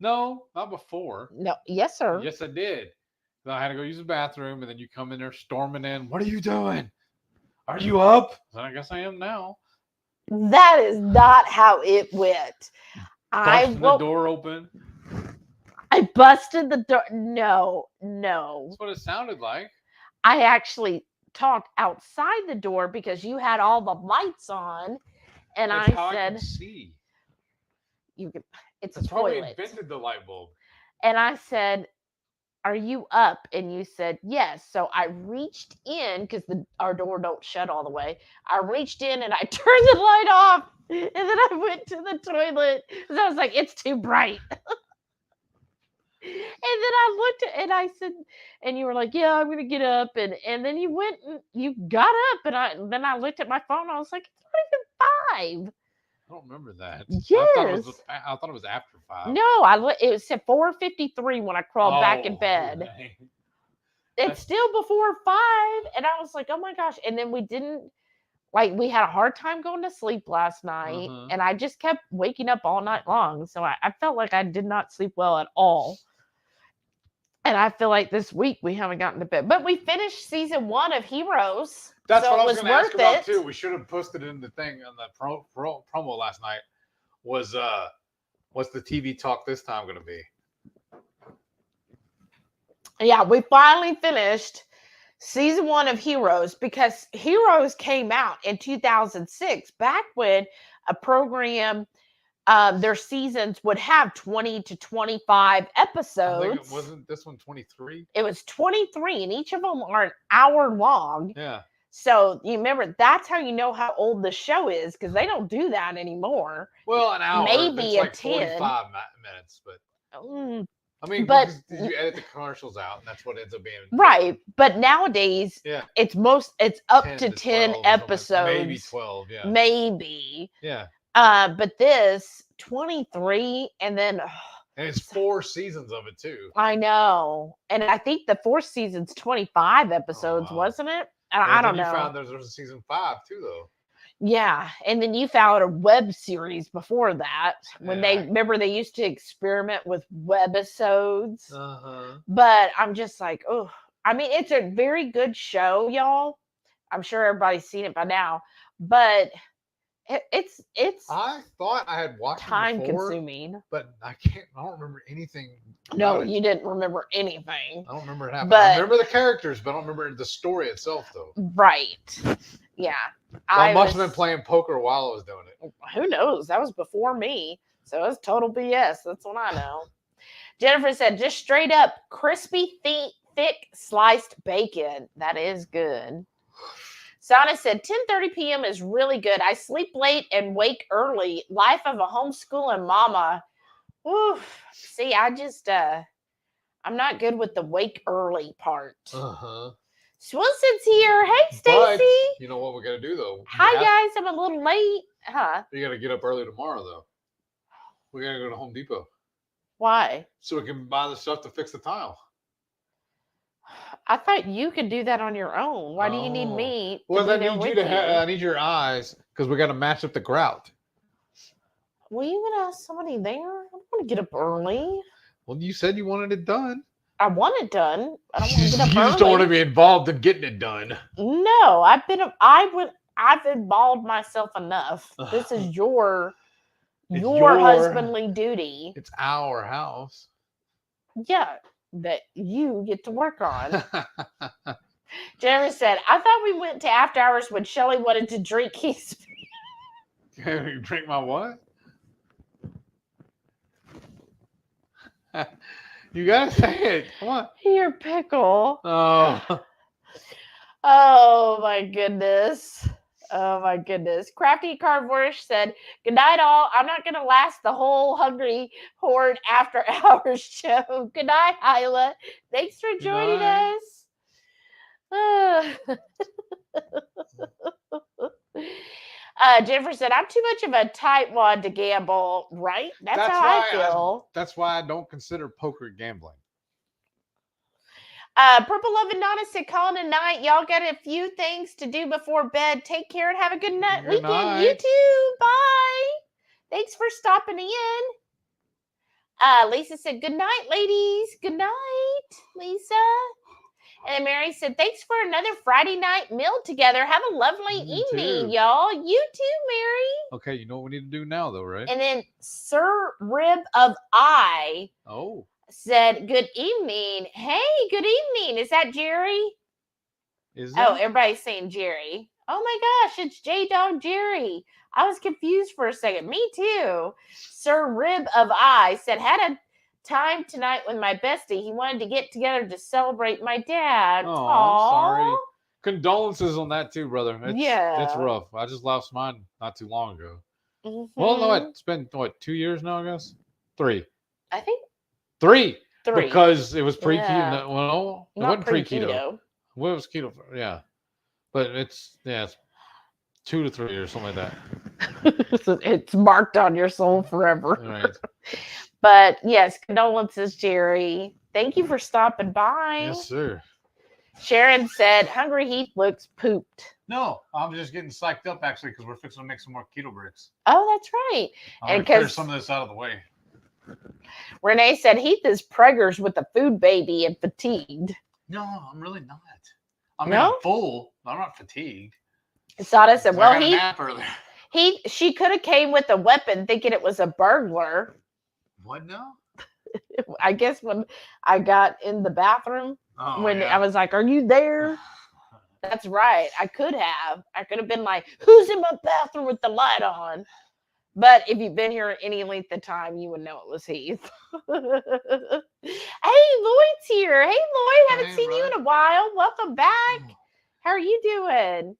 No, not before. No. Yes, sir. Yes, I did. Then I had to go use the bathroom, and then you come in there storming in. What are you doing? Are you up? I guess I am now. That is not how it went. Busting the door open. I busted the door. No. That's what it sounded like. I actually talked outside the door because you had all the lights on, and That's how I said, I can see. "You can." It's That's a probably toilet. invented the light bulb. And I said, "Are you up?" And you said, "Yes." So I reached in because our door don't shut all the way. I reached in and I turned the light off, and then I went to the toilet because I was like, "It's too bright." And then I looked at and I said, and you were like, "Yeah, I'm gonna get up." And then you went and you got up, and then I looked at my phone. And I was like, "It's not even 5." I don't remember that. Yes. I thought it was after 5. No, it said 4:53 when I crawled back in bed. Dang. It's still before 5, and I was like, "Oh my gosh!" And then we had a hard time going to sleep last night, and I just kept waking up all night long. So I felt like I did not sleep well at all. And I feel like this week we haven't gotten to bed, but we finished season 1 of Heroes. That's so what I it was was going to ask worth about it. too. We should have posted it in the thing on the promo last night. Was what's the TV talk this time going to be? Yeah, we finally finished season 1 of Heroes because Heroes came out in 2006, back when a program, their seasons would have 20 to 25 episodes. I think wasn't this one 23? It was 23, and each of them are an hour long. Yeah. So you remember, that's how you know how old the show is, because they don't do that anymore. Well, an hour, maybe like 10. 45 minutes, but I mean, but you edit the commercials out, and that's what ends up being right. But nowadays, it's up 10 to 10 episodes, maybe 12. Yeah, maybe. Yeah. But this 23, and then and it's 4 seasons of it too. I know, and I think the 4th season's 25 episodes, wasn't it? I don't know. You found there's a season 5 too, though. Yeah, and then you found a web series before that when they used to experiment with webisodes. But I'm just like, oh, I mean, it's a very good show, y'all. I'm sure everybody's seen it by now, but it's. I thought I had watched time it before, consuming, but I don't remember anything. No, you didn't remember anything. I don't remember it happening. But I remember the characters, but I don't remember the story itself, though. Right. Yeah. So I must have been playing poker while I was doing it. Who knows? That was before me. So it's total BS. That's what I know. Jennifer said, just straight up crispy, thick sliced bacon. That is good. Sana said, 10:30 p.m. is really good. I sleep late and wake early. Life of a homeschooling mama. Oof. See, I just, I'm not good with the wake early part. Swilson's here. Hey, Stacy. You know what we got to do, though? Hi, guys. I'm a little late. Huh? You got to get up early tomorrow, though. We got to go to Home Depot. Why? So we can buy the stuff to fix the tile. I thought you could do that on your own. Why do you need me? Well, I need you to I need your eyes because we got to match up the grout. Well, you gonna have somebody there? I don't want to get up early. Well, you said you wanted it done. I want it done. I don't want to get up early. You just don't want to be involved in getting it done. No, I've involved myself enough. This is your husbandly duty. It's our house. Yeah, that you get to work on. Jennifer said, I thought we went to after hours when Shelly wanted to drink his. Drink my what? You gotta say it. Come on. Your pickle. Oh. Oh my goodness. Oh my goodness. Crafty Carnivorish said, good night all. I'm not going to last the whole Hungry Horde after hours show. Good night, Hyla. Thanks for joining us. Jennifer said, I'm too much of a tightwad to gamble, right? That's how I feel. That's why I don't consider poker gambling. Purple Love and Nana said, calling a night. Y'all got a few things to do before bed. Take care and have a good night Good weekend. You night. too. Bye. Thanks for stopping in. Lisa said, good night, ladies. Good night, Lisa. And then Mary said, thanks for another Friday night meal together. Have a lovely You evening, too. y'all. You too, Mary. Okay, you know what we need to do now, though, right? And then Sir Rib of I Oh, said, good evening. Hey, good evening. Is that Jerry? is Oh, that? everybody's saying Jerry. Oh my gosh, it's J Dog Jerry. I was confused for a second. Me too. Sir Rib of I said, had a time tonight with my bestie. He wanted to get together to celebrate my dad. Oh, Aww. I'm sorry. Condolences on that too, brother. It's Yeah. rough. I just lost mine not too long ago. Mhm. Well, no, it's been what, 2 years now, I guess? 3. I think 3. 3. Because it was pre-keto. Yeah. No, well, it Not wasn't pre-keto. pre-keto. What was keto for? Yeah. But it's 2 to 3 years, something like that. It's marked on your soul forever. Right. But yes, condolences, Jerry. Thank you for stopping by. Yes, sir. Sharon said, Hungry Heath looks pooped. No, I'm just getting psyched up actually because we're fixing to make some more keto bricks. Oh, that's right. I'm And gonna clear 'cause- some of this out of the way. Renee said, Heath is preggers with a food baby and fatigued. No, I'm really not. I mean, No? I'm full. I'm not fatigued. Sada said, I well, had a nap earlier. she could have came with a weapon thinking it was a burglar. What now? I guess when I got in the bathroom, Oh, when yeah. I was like, are you there? That's right. I could have been like, who's in my bathroom with the light on? But if you've been here any length of time, you would know it was Heath. Hey, Lloyd's here. Hey, Lloyd, haven't Hey, seen you Lloyd. in a while. Welcome back. How are you doing?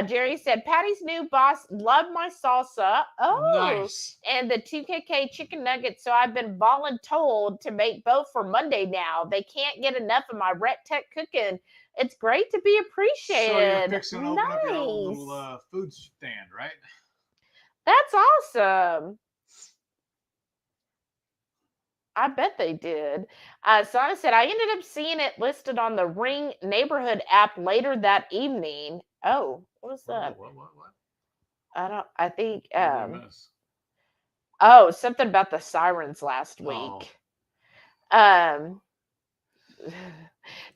Jerry said, Patty's new boss loved my salsa. Oh, Nice. and the 2KK chicken nuggets. So I've been voluntold to make both for Monday now. They can't get enough of my Ret Tech cooking. It's great to be appreciated. So you're fixing to open up your own Nice. little food stand, right? That's awesome. I bet they did. Sana said, I ended up seeing it listed on the Ring neighborhood app later that evening. Oh, what was that? What? I think, What did we miss? oh, something about the sirens last week.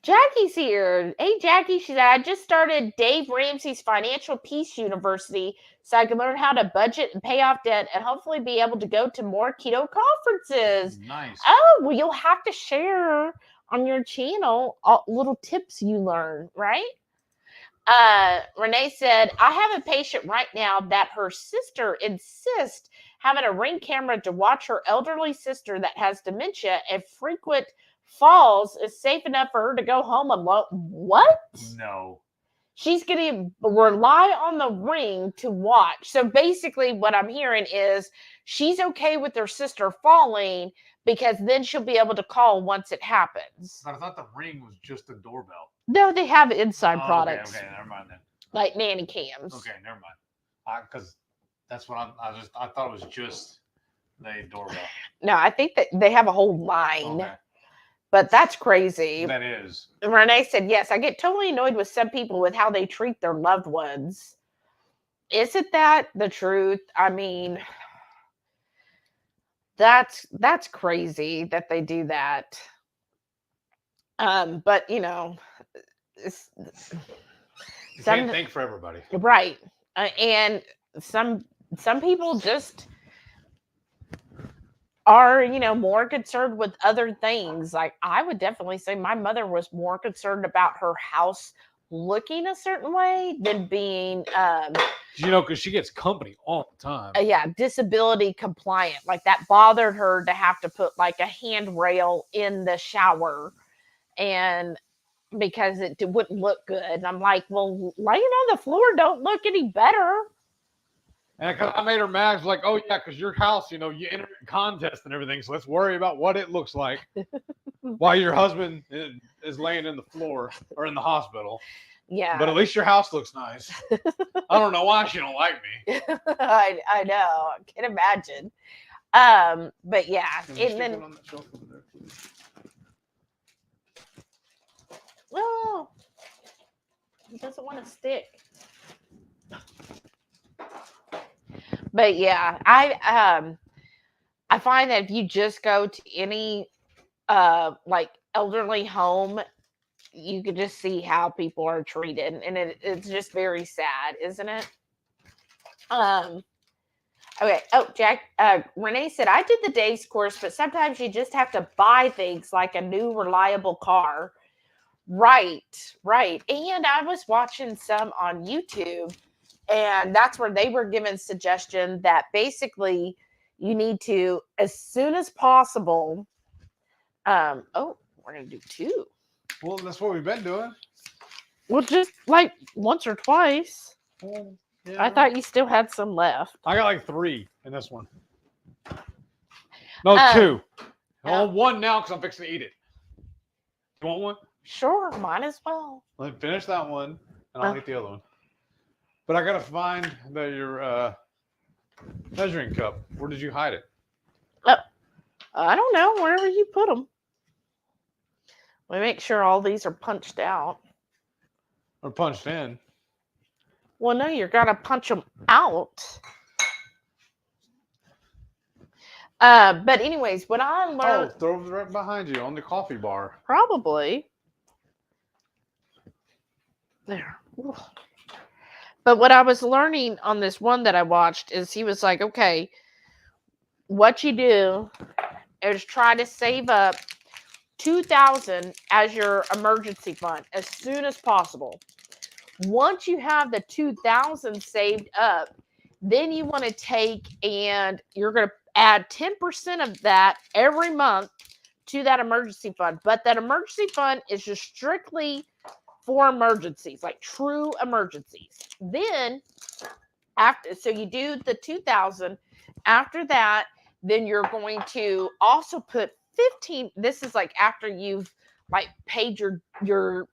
Jackie's here. Hey, Jackie, she said, I just started Dave Ramsey's Financial Peace University so I can learn how to budget and pay off debt and hopefully be able to go to more keto conferences. Nice. Oh, well, you'll have to share on your channel all little tips you learn, right? Renee said, I have a patient right now that her sister insists having a Ring camera to watch her elderly sister that has dementia and frequent falls is safe enough for her to go home alone. What? No. She's going to rely on the Ring to watch. So basically what I'm hearing is she's okay with her sister falling because then she'll be able to call once it happens. But I thought the Ring was just a doorbell. No, they have inside Oh, products Okay, never mind then. like nanny cams. Okay, never mind. Because that's what I thought it was just the doorbell. No, I think that they have a whole line, Okay, but that's crazy. that is. Renee said, yes, I get totally annoyed with some people with how they treat their loved ones. Isn't that the truth? I mean, that's crazy that they do that. But you know, You can't think for everybody. right. And some people just are, you know, more concerned with other things. Like I would definitely say my mother was more concerned about her house looking a certain way than being You know, because she gets company all the time. disability compliant. Like that bothered her to have to put like a handrail in the shower and because it wouldn't look good. And I'm like, well, laying on the floor don't look any better. And I made her mad. She's like, oh, yeah, because your house, you know, you enter a contest and everything. So let's worry about what it looks like while your husband is laying in the floor or in the hospital. Yeah. But at least your house looks nice. I don't know why she don't like me. I know. I can imagine. But yeah, and then well, he doesn't want to stick. But yeah, I find that if you just go to any like elderly home, you can just see how people are treated, and it's just very sad, isn't it? Okay. Oh, Jack. Renee said I did the days course, but sometimes you just have to buy things like a new reliable car. Right, right. And I was watching some on YouTube, and that's where they were given suggestion that basically you need to, as soon as possible. Oh, we're gonna do two. Well, that's what we've been doing. Well, just like once or twice. Well, yeah, I thought you still had some left. I got like 3 in this one. No, 2. I want one now because I'm fixing to eat it. You want one? Sure, might as well. Let me finish that one, and I'll eat the other one. But I gotta find your measuring cup. Where did you hide it? I don't know, wherever you put them. Let me make sure all these are punched out. Or punched in. Well, no, you're gonna punch them out. But anyways, what I learned. Oh, throw it right behind you on the coffee bar. Probably. There. Ooh. But what I was learning on this one that I watched is he was like, okay, what you do is try to save up $2,000 as your emergency fund as soon as possible. Once you have the $2,000 saved up, then you want to take and you're going to add 10% of that every month to that emergency fund. But that emergency fund is just strictly for emergencies, like true emergencies. Then so you do the 2,000. After that, then you're going to also put 15. This is like after you've like paid your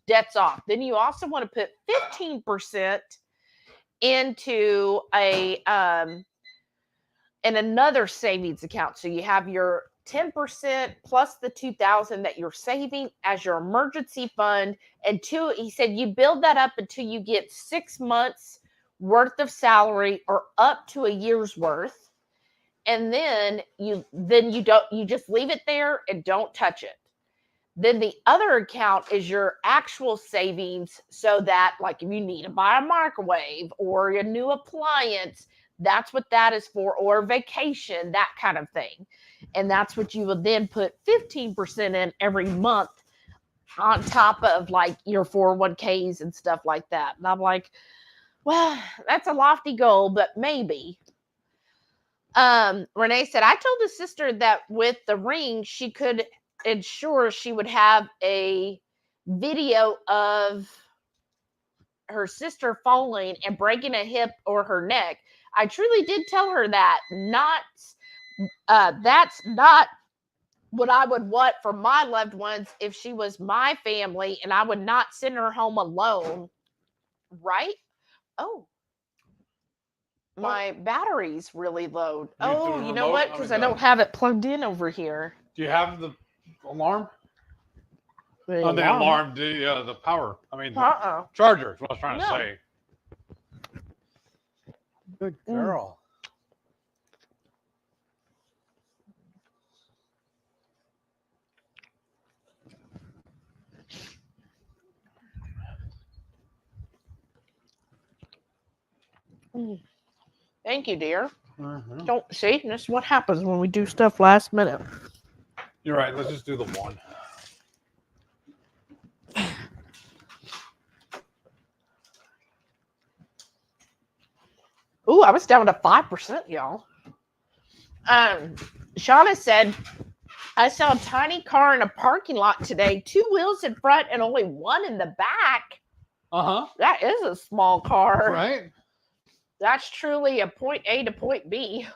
debts off. Then you also want to put 15% into in another savings account. So you have your 10% plus the 2,000 that you're saving as your emergency fund. And he said you build that up until you get 6 months worth of salary or up to a year's worth. And then you just leave it there and don't touch it. Then the other account is your actual savings, so that like if you need to buy a microwave or a new appliance, that's what that is for, or vacation, that kind of thing. And that's what you would then put 15% in every month on top of like your 401ks and stuff like that. And I'm like, well, that's a lofty goal, but maybe. Renee said, I told the sister that with the ring, she could ensure she would have a video of her sister falling and breaking a hip or her neck. I truly did tell her that. That's not what I would want for my loved ones if she was my family, and I would not send her home alone. Right? Oh. My battery's really low. Oh, you know what? Because I don't have it plugged in over here. Do you have the alarm? The alarm, the power. I mean, the charger is what I was trying to say. Good girl. Thank you, dear. Don't see. That's what happens when we do stuff last minute. You're right. Let's just do the one. Ooh, I was down to 5%, y'all. Shauna said, I saw a tiny car in a parking lot today, 2 wheels in front and only 1 in the back. That is a small car. Right? That's truly a point A to point B.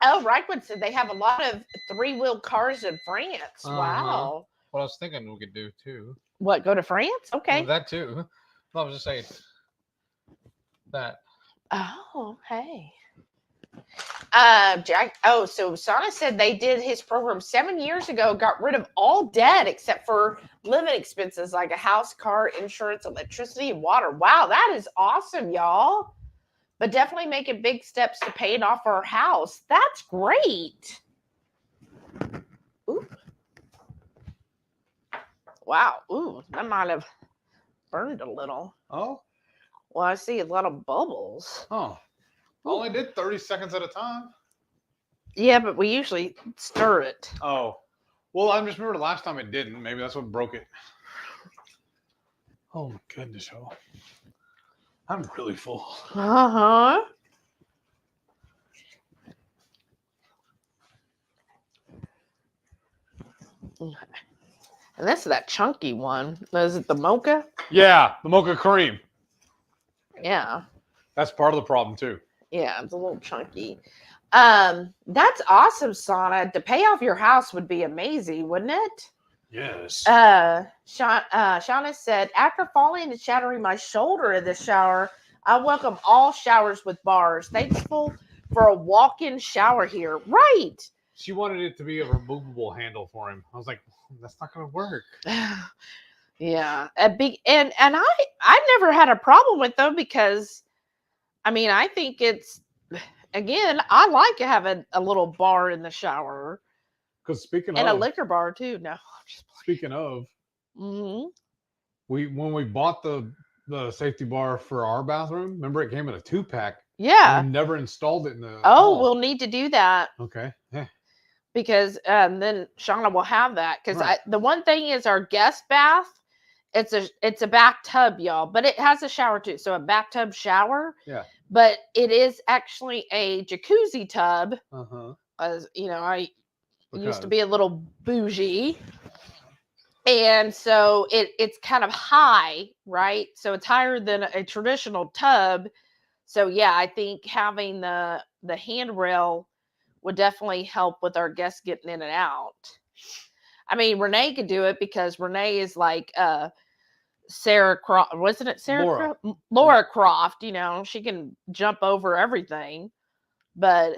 Oh, Reichman said they have a lot of 3-wheel cars in France. Wow. what I was thinking we could do too. What, go to France? Okay. That too. I was just saying that. Oh, hey. Jack. Oh, so Sana said they did his program 7 years ago, got rid of all debt except for living expenses like a house, car, insurance, electricity, and water. Wow, that is awesome, y'all. But definitely making big steps to paying off our house. That's great. Ooh. Wow. Ooh, that might have burned a little. Oh. Well, I see a lot of bubbles. Oh. I only did 30 seconds at a time. Yeah, but we usually stir it. Oh. Well, I just remember the last time it didn't. Maybe that's what broke it. Oh my goodness, y'all. I'm really full. Uh-huh. And that's that chunky one. Is it the mocha? Yeah, the mocha cream. Yeah. That's part of the problem too. Yeah, it's a little chunky. That's awesome, Sana. To pay off your house would be amazing, wouldn't it? Yes. Shauna said, after falling and shattering my shoulder in the shower, I welcome all showers with bars. Thankful for a walk-in shower here. Right. She wanted it to be a removable handle for him. I was like, that's not going to work. Yeah, a big and I never had a problem with them because, I mean, I think it's, again, I like to have a little bar in the shower. Because speaking And of a liquor bar too. No, I'm just speaking of, mm-hmm. when we bought the safety bar for our bathroom, remember it came in a 2-pack. Yeah. We never installed it in the. Oh, we'll need to do that. Okay. Yeah. Because then Shauna will have that. Because Right. the one thing is our guest bath. It's a bathtub, y'all, but it has a shower too. So a bathtub shower. Yeah. But it is actually a jacuzzi tub. As you know, I used to be a little bougie. And so it's kind of high, right? So it's higher than a traditional tub. So yeah, I think having the handrail would definitely help with our guests getting in and out. I mean, Renee could do it because Renee is like Sarah Croft, wasn't it Sarah? Laura Croft, you know, she can jump over everything. But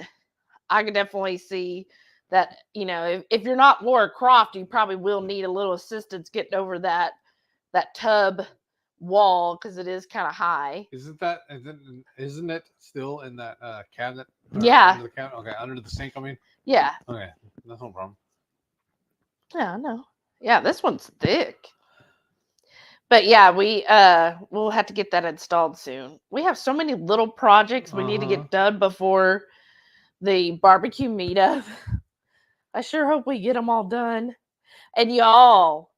I could definitely see that, you know, if you're not Laura Croft, you probably will need a little assistance getting over that tub wall because it is kind of high. Isn't it still in that cabinet? Yeah. Under the cabinet? Okay, under the sink, I mean? Yeah. Okay, that's no problem. Yeah, I know. Yeah, this one's thick. But yeah, we'll have to get that installed soon. We have so many little projects we need to get done before the barbecue meetup. I sure hope we get them all done. And y'all,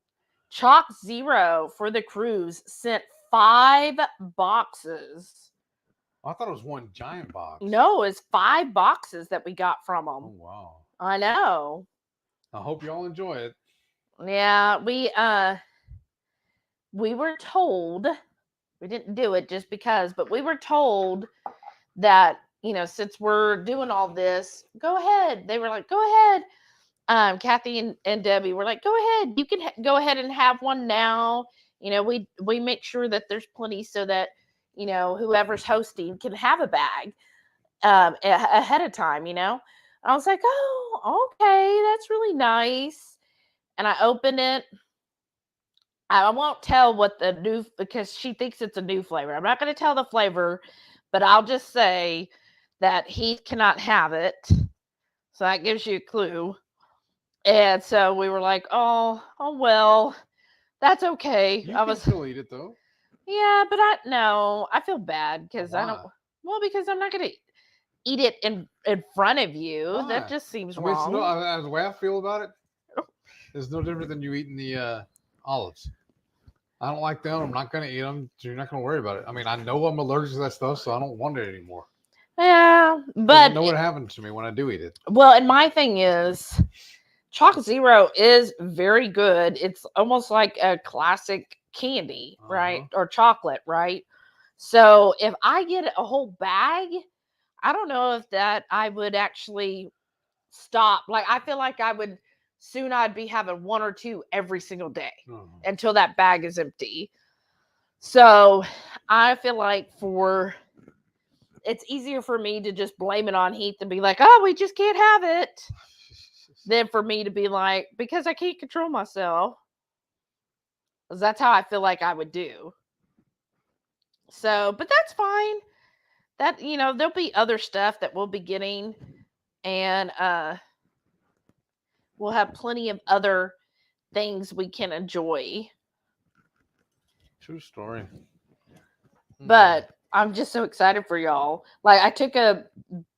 Chalk Zero for the cruise sent 5 boxes. I thought it was one giant box. No, it's 5 boxes that we got from them. Oh, wow. I know. I hope y'all enjoy it. Yeah, we were told, we didn't do it just because, but we were told that, you know, since we're doing all this, go ahead. They were like, go ahead. Kathy and Debbie were like, go ahead. You can go ahead and have one now. You know, we make sure that there's plenty so that, you know, whoever's hosting can have a bag ahead of time, you know. And I was like, oh, okay, that's really nice. And I opened it. I won't tell what the new, because she thinks it's a new flavor. I'm not going to tell the flavor, but I'll just say that he cannot have it. So that gives you a clue. And so we were like, oh well, that's okay. You can still eat it though. Yeah, but I feel bad because I don't. Well, because I'm not gonna eat it in front of you. Why? That just seems I mean, wrong. the way I feel about it, it's no different than you eating the olives. I don't like them. I'm not gonna eat them. So you're not gonna worry about it. I mean, I know I'm allergic to that stuff, so I don't want it anymore. Yeah, but I know what happens to me when I do eat it. Well, and my thing is, Chalk Zero is very good. It's almost like a classic candy, right? Or chocolate, right? So if I get a whole bag, I don't know if that I would actually stop. Like, I feel like I would soon I'd be having 1 or 2 every single day Oh. until that bag is empty. So I feel like it's easier for me to just blame it on Heath and be like, oh, we just can't have it, than for me to be like, because I can't control myself. 'Cause that's how I feel like I would do. So, but that's fine. That, there'll be other stuff that we'll be getting, and we'll have plenty of other things we can enjoy. True story. But I'm just so excited for y'all. Like, I took a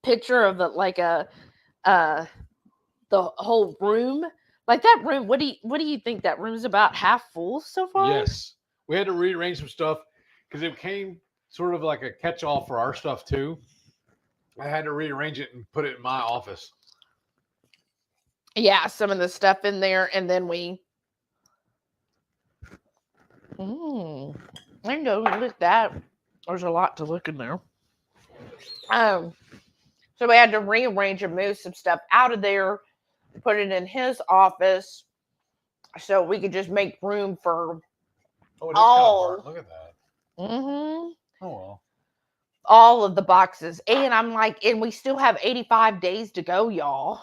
picture of the whole room. Like, that room, what do you think that room's about half full so far? Yes, we had to rearrange some stuff because it became sort of like a catch-all for our stuff too. I had to rearrange it and put it in my office. Yeah, some of the stuff in there, and then we. I know, look at that. There's a lot to look in there. So we had to rearrange and move some stuff out of there, put it in his office, so we could just make room for. Oh, it is kind of hard. Look at that. Oh well. All of the boxes, and I'm like, and we still have 85 days to go, y'all.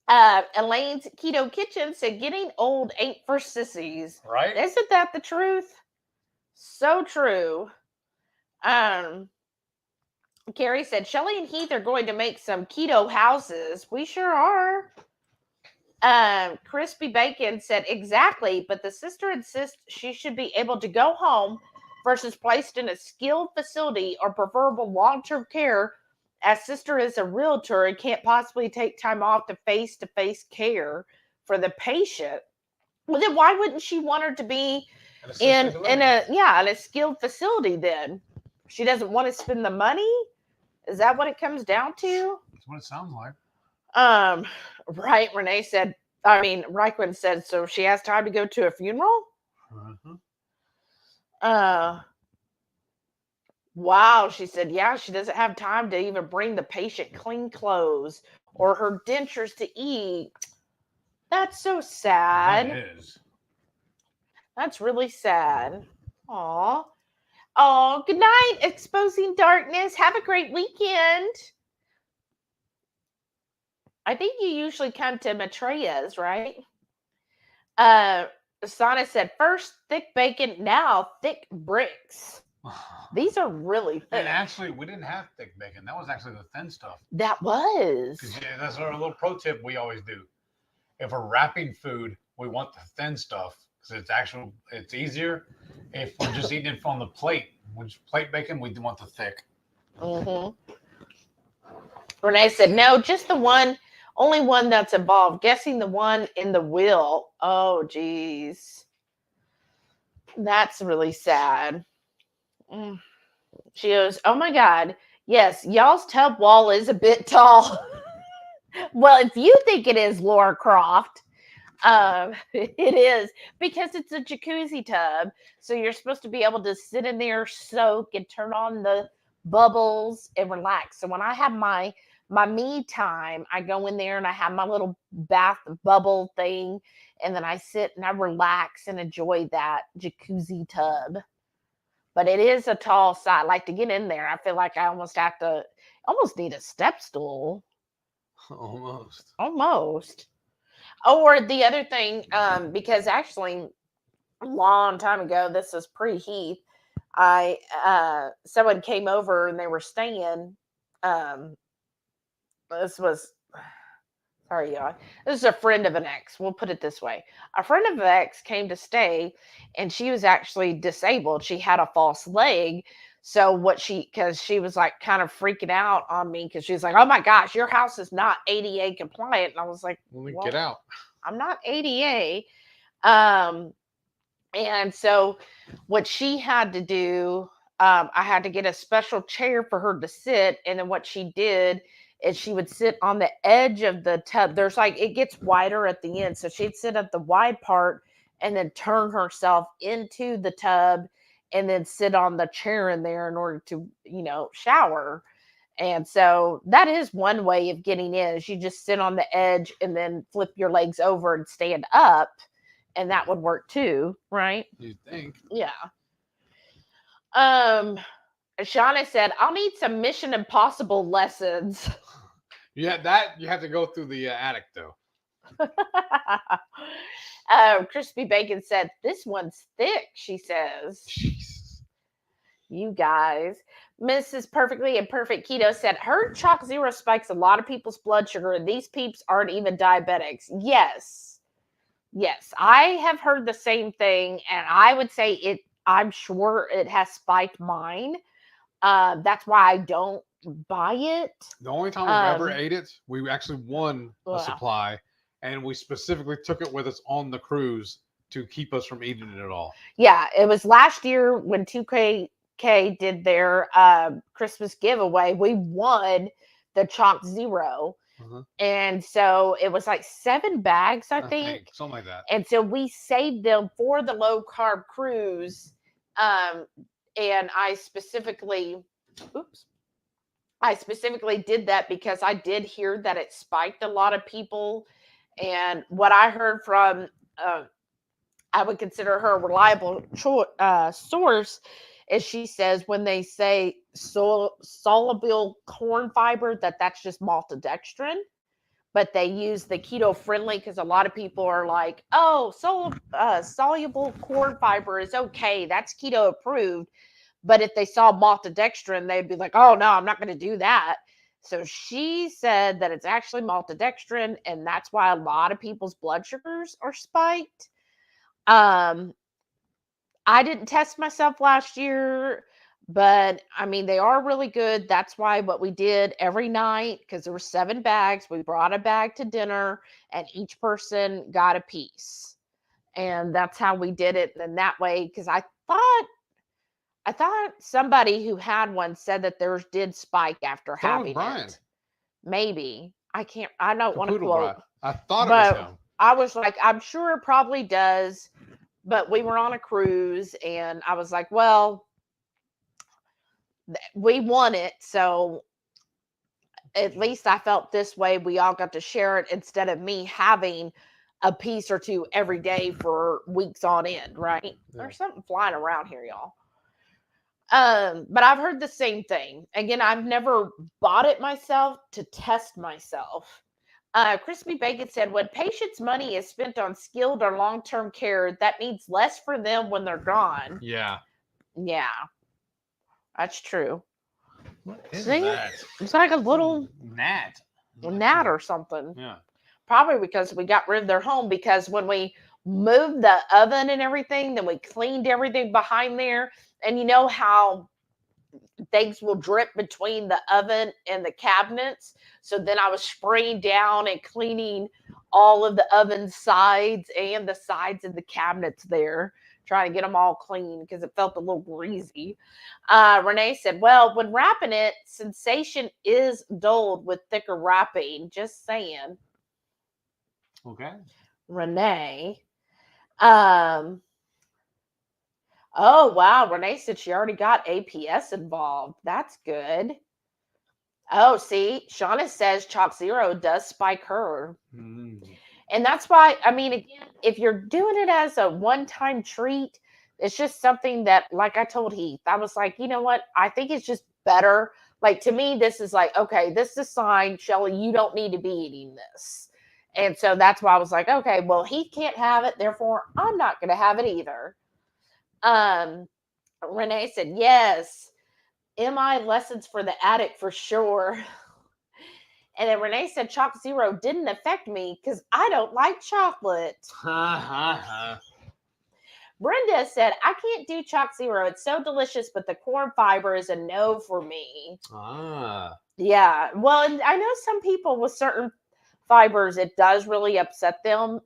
Elaine's Keto Kitchen said, "Getting old ain't for sissies." Right? Isn't that the truth? So true. Carrie said, Shelly and Heath are going to make some keto houses. We sure are. Crispy Bacon said, exactly, but the sister insists she should be able to go home versus placed in a skilled facility or preferable long-term care, as sister is a realtor and can't possibly take time off to face-to-face care for the patient. Well, then why wouldn't she want her to be in a skilled facility then? She doesn't want to spend the money? Is that what it comes down to? That's what it sounds like. Right. Reichman said, so she has time to go to a funeral? Wow. She said, yeah, she doesn't have time to even bring the patient clean clothes or her dentures to eat. That's so sad. That is. That's really sad. Aw. Oh, good night, Exposing Darkness. Have a great weekend. I think you usually come to Matreya's, right? Sana said, first thick bacon, now thick bricks. These are really thick. And actually, we didn't have thick bacon. That was actually the thin stuff. That was. Yeah, that's our little pro tip we always do. If we're wrapping food, we want the thin stuff because it's easier. If we're just eating it from the plate, plate bacon, we want the thick. Renee said, no, just the one, only one that's involved. Guessing the one in the will. Oh, geez. That's really sad. She goes, oh my God. Yes, y'all's tub wall is a bit tall. Well, if you think it is, Laura Croft, it is, because it's a jacuzzi tub. So you're supposed to be able to sit in there, soak, and turn on the bubbles and relax. So when I have my me time, I go in there and I have my little bath bubble thing, and then I sit and I relax and enjoy that jacuzzi tub. But it is a tall side. Like, to get in there, I feel like I almost need a step stool. Almost. Or the other thing, because actually a long time ago, this was pre-Heath, someone came over and they were staying. This was, sorry, y'all. This is a friend of an ex. We'll put it this way. A friend of an ex came to stay, and she was actually disabled. She had a false leg. So because she was like kind of freaking out on me because she was like, oh my gosh, your house is not ADA compliant. And I was like, well, get out. I'm not ADA. And so what she had to do, I had to get a special chair for her to sit. And then what she did is she would sit on the edge of the tub. There's it gets wider at the end. So she'd sit at the wide part and then turn herself into the tub and then sit on the chair in there in order to, shower. And so that is one way of getting in is you just sit on the edge and then flip your legs over and stand up. And that would work too, right? You think? Yeah. Shauna said, I'll need some Mission Impossible lessons. Yeah, that you have to go through the attic though. Crispy Bacon said, this one's thick, she says. Jesus. You guys. Mrs. Perfectly and Perfect Keto said, heard Chalk Zero spikes a lot of people's blood sugar, and these peeps aren't even diabetics. Yes. Yes, I have heard the same thing, and I would say I'm sure it has spiked mine. That's why I don't buy it. The only time we've ever Um, ate it, we actually won a Yeah. supply, and we specifically took it with us on the cruise to keep us from eating it at all. Yeah, it was last year when 2K did their Christmas giveaway. We won the Chalk Zero. Uh-huh. And so it was like 7 bags, I think. something like that. And so we saved them for the low carb cruise. And I specifically did that because I did hear that it spiked a lot of people. And what I heard from, I would consider her a reliable source, is she says when they say soluble corn fiber, that's just maltodextrin. But they use the keto friendly because a lot of people are like, oh, soluble corn fiber is okay. That's keto approved. But if they saw maltodextrin, they'd be like, oh, no, I'm not going to do that. So she said that it's actually maltodextrin, and that's why a lot of people's blood sugars are spiked. I didn't test myself last year, but I mean, they are really good. That's why what we did every night, because there were 7 bags, we brought a bag to dinner and each person got a piece. And that's how we did it. And that way, because I thought somebody who had one said that theirs did spike after So was having Brian. it. Maybe. I don't want to Capoodle quote. Brian. I thought But it was him. I was like, I'm sure it probably does. But we were on a cruise and I was like, well, we won it. So at least I felt this way. We all got to share it instead of me having a piece or two every day for weeks on end, right? Yeah. There's something flying around here, y'all. But I've heard the same thing. Again, I've never bought it myself to test myself. Crispy Bacon said, when patients' money is spent on skilled or long-term care, that means less for them when they're gone. Yeah. Yeah, that's true. What is See? that? It's like a little Gnat. gnat or something. Yeah. Probably because we got rid of their home, because when we moved the oven and everything, then we cleaned everything behind there. And you know how things will drip between the oven and the cabinets. So then I was spraying down and cleaning all of the oven sides and the sides of the cabinets there, trying to get them all clean because it felt a little greasy. Renee said, well, when wrapping it, sensation is dulled with thicker wrapping. Just saying. Okay. Renee. Oh, wow. Renee said she already got APS involved. That's good. Oh, see, Shauna says Chalk Zero does spike her. Mm. And that's why, I mean, again, if you're doing it as a one-time treat, it's just something that, like I told Heath, I was like, you know what? I think it's just better. Like, to me, this is like, okay, this is a sign, Shelly, you don't need to be eating this. And so that's why I was like, okay, well, Heath can't have it, therefore I'm not going to have it either. Renee said, yes, MI lessons for the addict for sure. And then Renee said Chalk Zero didn't affect me because I don't like chocolate. Brenda said, I can't do Chalk Zero. It's so delicious, but the corn fiber is a no for me. Yeah. Well, and I know some people with certain fibers, it does really upset them.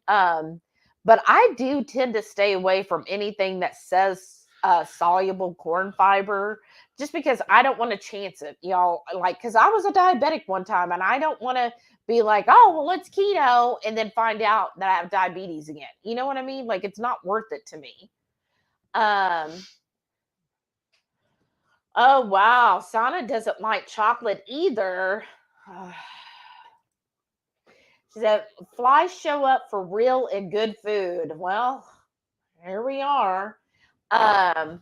But I do tend to stay away from anything that says soluble corn fiber, just because I don't want to chance it, y'all. Like, because I was a diabetic one time, and I don't want to be like, oh, well, it's keto, and then find out that I have diabetes again. You know what I mean? Like, it's not worth it to me. Oh wow, Sana doesn't like chocolate either. She said, "Flies show up for real and good food." Well, here we are. Um,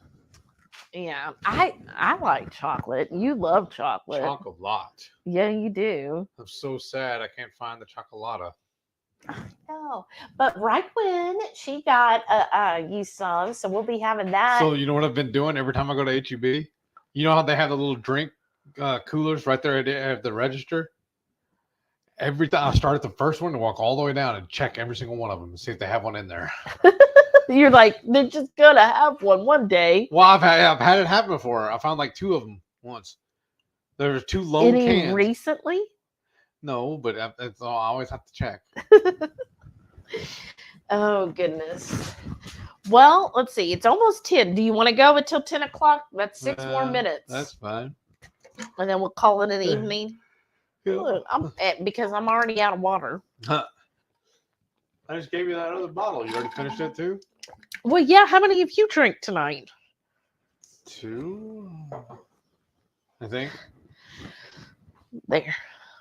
yeah, I like chocolate. You love chocolate. Chocolate. Yeah, you do. I'm so sad I can't find the chocolata. No, but right when she got you some, so we'll be having that. So you know what I've been doing every time I go to HEB? You know how they have the little drink coolers right there at the register? Every time I start at the first one and walk all the way down and check every single one of them and see if they have one in there. You're like, they're just gonna have one day. Well, I've had it happen before. I found like 2 of them once. There were 2 lone Any cans. recently? No, but I always have to check. Oh goodness. Well, let's see. It's almost 10. Do you want to go until 10 o'clock? That's 6 more minutes. That's fine. And then we'll call it an evening. Yeah. Look, because I'm already out of water. I just gave you that other bottle. You already finished it too? Well, yeah. How many have you drank tonight? 2, I think. There.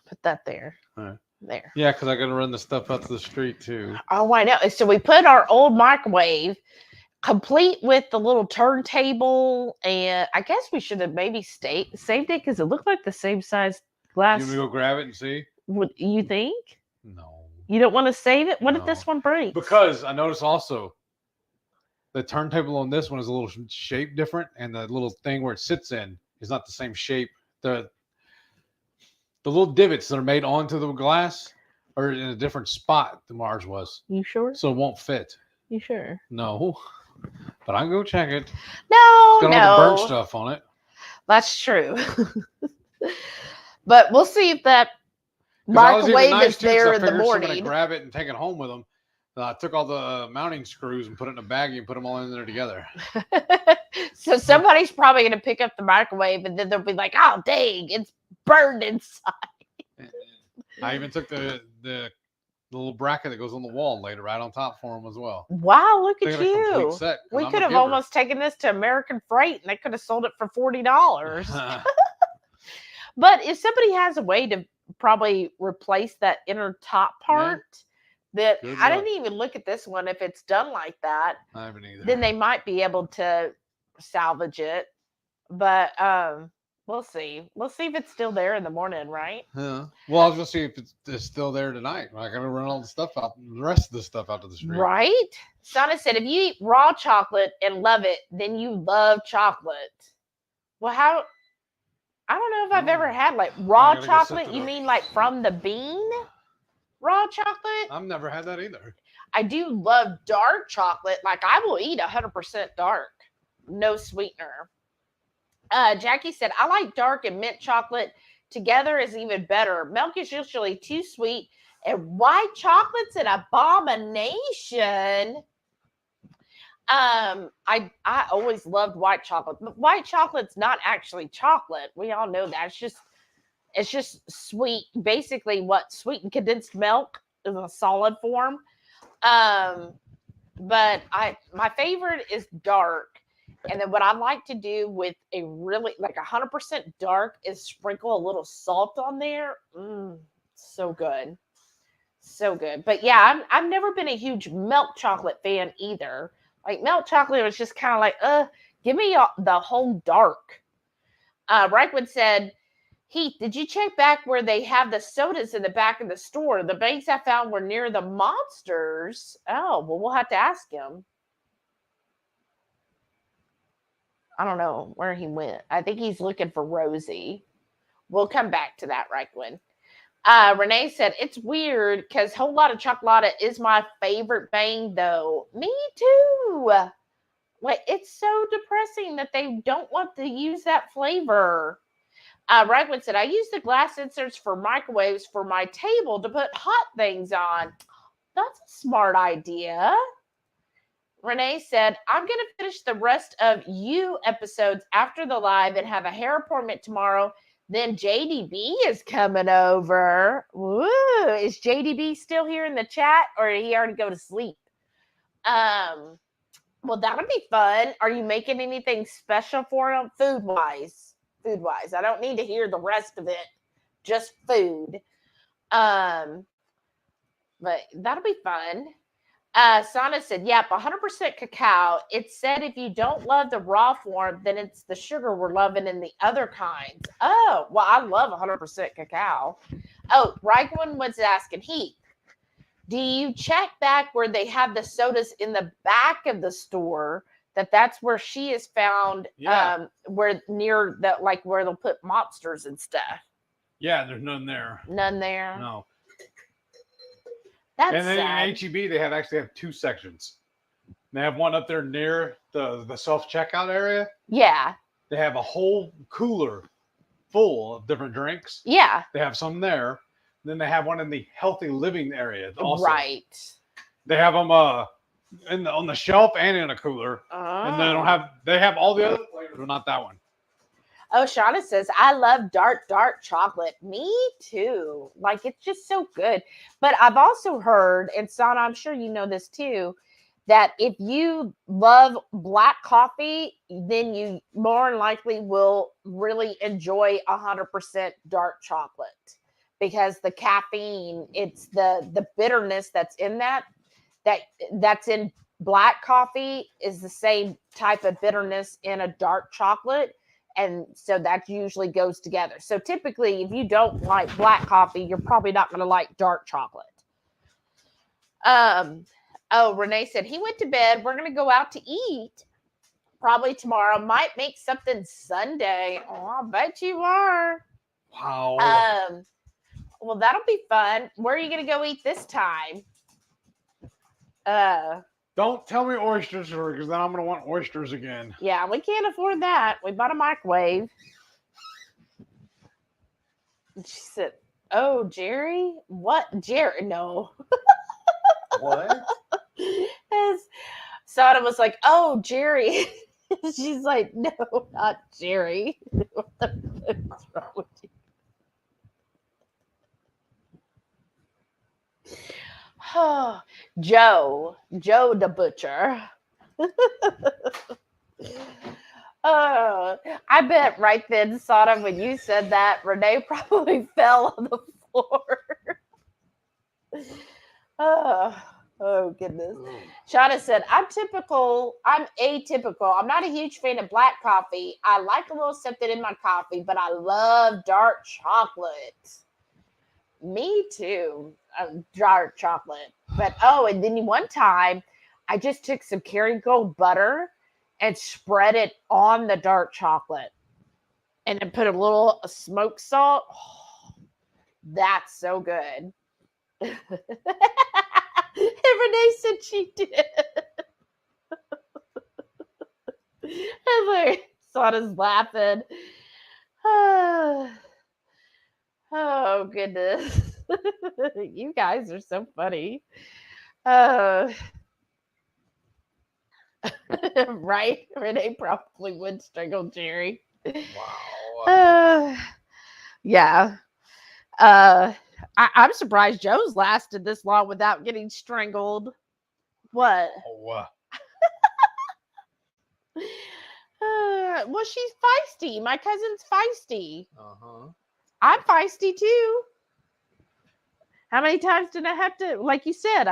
Put that there. All right. There. Yeah, because I got to run the stuff out to the street too. Oh, I know. So we put our old microwave complete with the little turntable, and I guess we should have maybe saved it because it looked like the same size glass. You want me to go grab it and see? Would you think? No. You don't want to save it? What if No. this one breaks? Because I noticed also the turntable on this one is a little shape different, and the little thing where it sits in is not the same shape. The little divots that are made onto the glass are in a different spot than ours was. You sure? So it won't fit. You sure? No. But I can go check it. No, It's got all the burnt stuff on it. That's true. But we'll see if that 'Cause I was even microwave nice is too, 'cause there I in the figured somebody morning. grab it and take it home with them. I took all the mounting screws and put it in a baggie and put them all in there together. So somebody's probably going to pick up the microwave and then they'll be like, "Oh, dang, it's burned inside." I even took the little bracket that goes on the wall and laid it right on top for them as well. Wow, look They at got a complete you. set, 'cause We I'm could a have giver. almost taken this to American Freight and they could have sold it for $40. But if somebody has a way to probably replace that inner top part, that Good I luck. didn't even look at this one. If it's done like that, I haven't either. then they might be able to salvage it. But we'll see. We'll see if it's still there in the morning, right? Yeah. Well, I was gonna see if it's still there tonight. I gotta run all the stuff out, the rest of the stuff out to the street. Right? Sana said, if you eat raw chocolate and love it, then you love chocolate. Well, how? I don't know if I've ever had like raw gotta go chocolate. set You it up. mean like from the bean? Raw chocolate? I've never had that either. I do love dark chocolate. Like I will eat 100% dark, no sweetener. Jackie said, I like dark and mint chocolate together is even better. Milk is usually too sweet, and white chocolate's an abomination. I always loved white chocolate, but white chocolate's not actually chocolate. We all know that. It's just sweet. Basically, what sweetened condensed milk in a solid form. But my favorite is dark. And then what I like to do with a really like 100% dark is sprinkle a little salt on there. So good. So good. But yeah, I've never been a huge milk chocolate fan either. Like milk chocolate was just kind of like, give me the whole dark. Reichwood said, Heath, did you check back where they have the sodas in the back of the store? The banks I found were near the Monsters. Oh, well, we'll have to ask him. I don't know where he went. I think he's looking for Rosie. We'll come back to that, Reichwood. Renee said, it's weird because Whole Lot of Chocolate is my favorite bang, though. Me too. Like, it's so depressing that they don't want to use that flavor. Reichwood said, I use the glass inserts for microwaves for my table to put hot things on. That's a smart idea. Renee said, I'm going to finish the rest of you episodes after the live and have a hair appointment tomorrow. Then JDB is coming over. Woo! Is JDB still here in the chat or did he already go to sleep? Well, that'll be fun. Are you making anything special for them, food wise? Food wise, I don't need to hear the rest of it. Just food. Um, but that'll be fun. Sana said, "Yep, 100% cacao. It said if you don't love the raw form, then it's the sugar we're loving in the other kinds." Oh, well, I love 100% cacao. Oh, Raikwan was asking, Heath, do you check back where they have the sodas in the back of the store? That's where she is found. Yeah. Where near the like where they'll put mobsters and stuff. Yeah, there's none there. None there. No. That's And then sad. in HEB, they actually have 2 sections. They have one up there near the self checkout area. Yeah. They have a whole cooler full of different drinks. Yeah. They have some there. Then they have one in the healthy living area. Also. Right. They have them on the shelf and in a cooler. And they have all the other flavors, but not that one. Oh, Shauna says, I love dark chocolate. Me too. Like, it's just so good. But I've also heard, and Shauna, I'm sure you know this too, that if you love black coffee, then you more than likely will really enjoy 100% dark chocolate. Because the caffeine, it's the bitterness that's in that's in black coffee is the same type of bitterness in a dark chocolate. And so that usually goes together. So typically, if you don't like black coffee, you're probably not going to like dark chocolate. Oh, Renee said he went to bed. We're going to go out to eat probably tomorrow. Might make something Sunday. Oh, I bet you are. Wow. Well, that'll be fun. Where are you going to go eat this time? Don't tell me oysters, because then I'm going to want oysters again. Yeah, we can't afford that. We bought a microwave. She said, "Oh, Jerry? What? Jerry? No." What? Sada was like, "Oh, Jerry." She's like, "No, not Jerry." What the fuck's wrong with you? Oh, Joe the butcher. Oh, I bet right then, Sada, when you said that, Renee probably fell on the floor. Oh goodness. Shauna said, I'm atypical. I'm not a huge fan of black coffee. I like a little something in my coffee, but I love dark chocolate. Me too. Dark chocolate. But and then one time I just took some Kerrygold butter and spread it on the dark chocolate and then put a little smoked salt. Oh, that's so good. And Renee said she did. And like Sada's laughing. Oh goodness. You guys are so funny. Right? Renee probably would strangle Jerry. Wow. Yeah. I'm surprised Joe's lasted this long without getting strangled. What? Well, she's feisty. My cousin's feisty. I'm feisty too. How many times did I have to, like you said,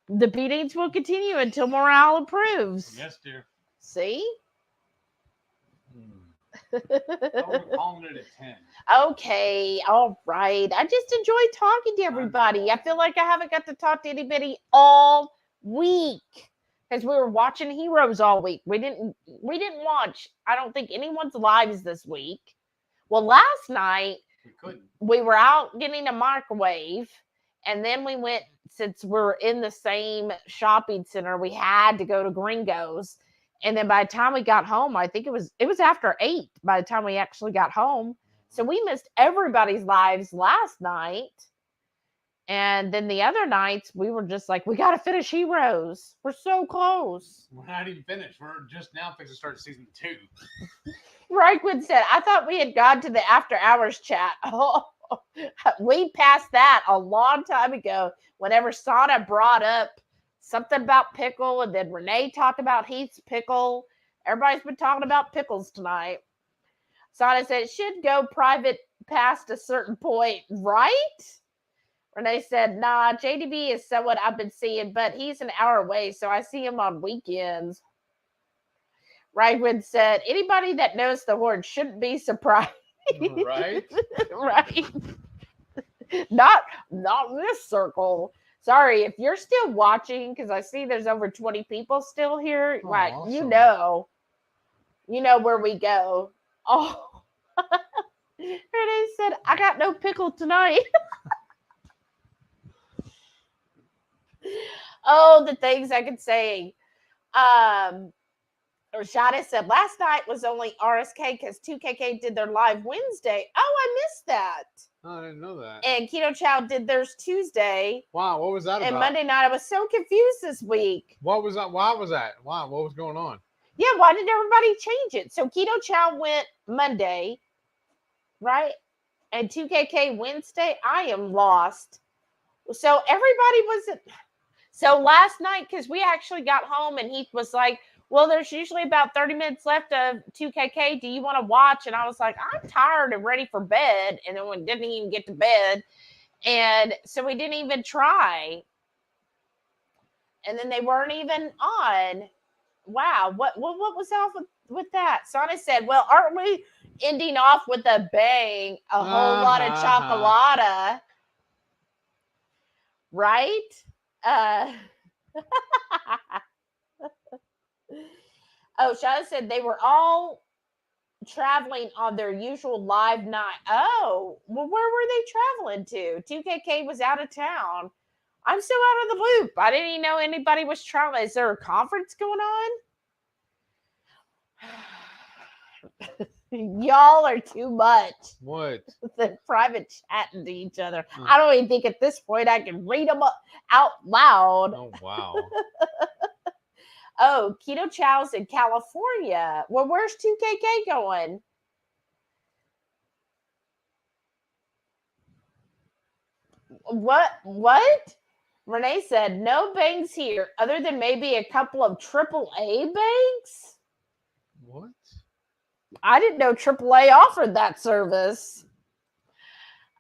the beatings will continue until morale improves. Yes, dear. See? I'm calling it a 10. Okay, all right. I just enjoy talking to everybody. I feel like I haven't got to talk to anybody all week because we were watching Heroes all week. We didn't watch, I don't think, anyone's lives this week. Well, last night we were out getting a microwave, and then we went, since we're in the same shopping center, we had to go to Gringo's. And then by the time we got home, I think it was after 8 by the time we actually got home. So we missed everybody's lives last night. And then the other nights, we were just like, we got to finish Heroes. We're so close. We're not even finished. We're just now fixing to start season 2. Reichwood said, I thought we had gone to the after hours chat. Oh, we passed that a long time ago whenever Sana brought up something about pickle, and then Renee talked about Heath's pickle. Everybody's been talking about pickles tonight. Sana said it should go private past a certain point, right? Renee said, nah, JDB is someone I've been seeing, but he's an hour away, so I see him on weekends. Ragwood said, anybody that knows the horde shouldn't be surprised. Right? Right. Not this circle. Sorry, if you're still watching, because I see there's over 20 people still here. Oh, Right, awesome. you know where we go. Oh, Renee said, I got no pickle tonight. Oh, the things I could say. Rashada said last night was only RSK because 2KK did their live Wednesday. Oh, I missed that. Oh, I didn't know that. And Keto Chow did theirs Tuesday. Wow, what was that And about? Monday night, I was so confused this week. What was that? Why was that? Why? What was going on? Yeah, why did everybody change it? So Keto Chow went Monday, right? And 2KK Wednesday. I am lost. So everybody wasn't. So last night, because we actually got home and Heath was like, well, there's usually about 30 minutes left of 2KK. Do you want to watch? And I was like, I'm tired and ready for bed. And then we didn't even get to bed. And so we didn't even try. And then they weren't even on. Wow. What was off with that? Sana said, well, aren't we ending off with a bang? A whole lot of chocolata. Right? Oh, Shana said they were all traveling on their usual live night. Oh, well, where were they traveling to? 2KK was out of town. I'm so out of the loop. I didn't even know anybody was traveling. Is there a conference going on? Y'all are too much. What? The private chatting to each other. I don't even think at this point I can read them out loud. Oh, wow. Oh, Keto Chow's in California. Well, where's 2KK going? What? Renee said, no banks here, other than maybe a couple of AAA banks. What? I didn't know AAA offered that service.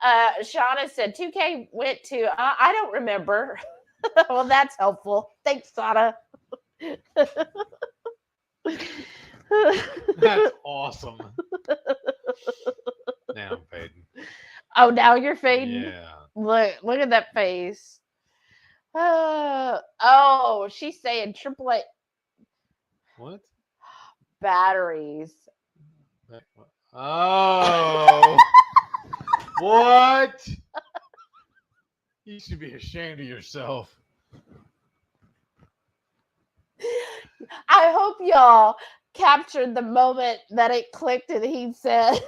Shauna said 2K went to, I don't remember. Well, that's helpful. Thanks, Shauna. That's awesome. Now I'm fading. Oh, now you're fading? Yeah. Look at that face. Oh, she's saying AAA What? batteries. Oh. What? You should be ashamed of yourself. I hope y'all captured the moment that it clicked and he said, look at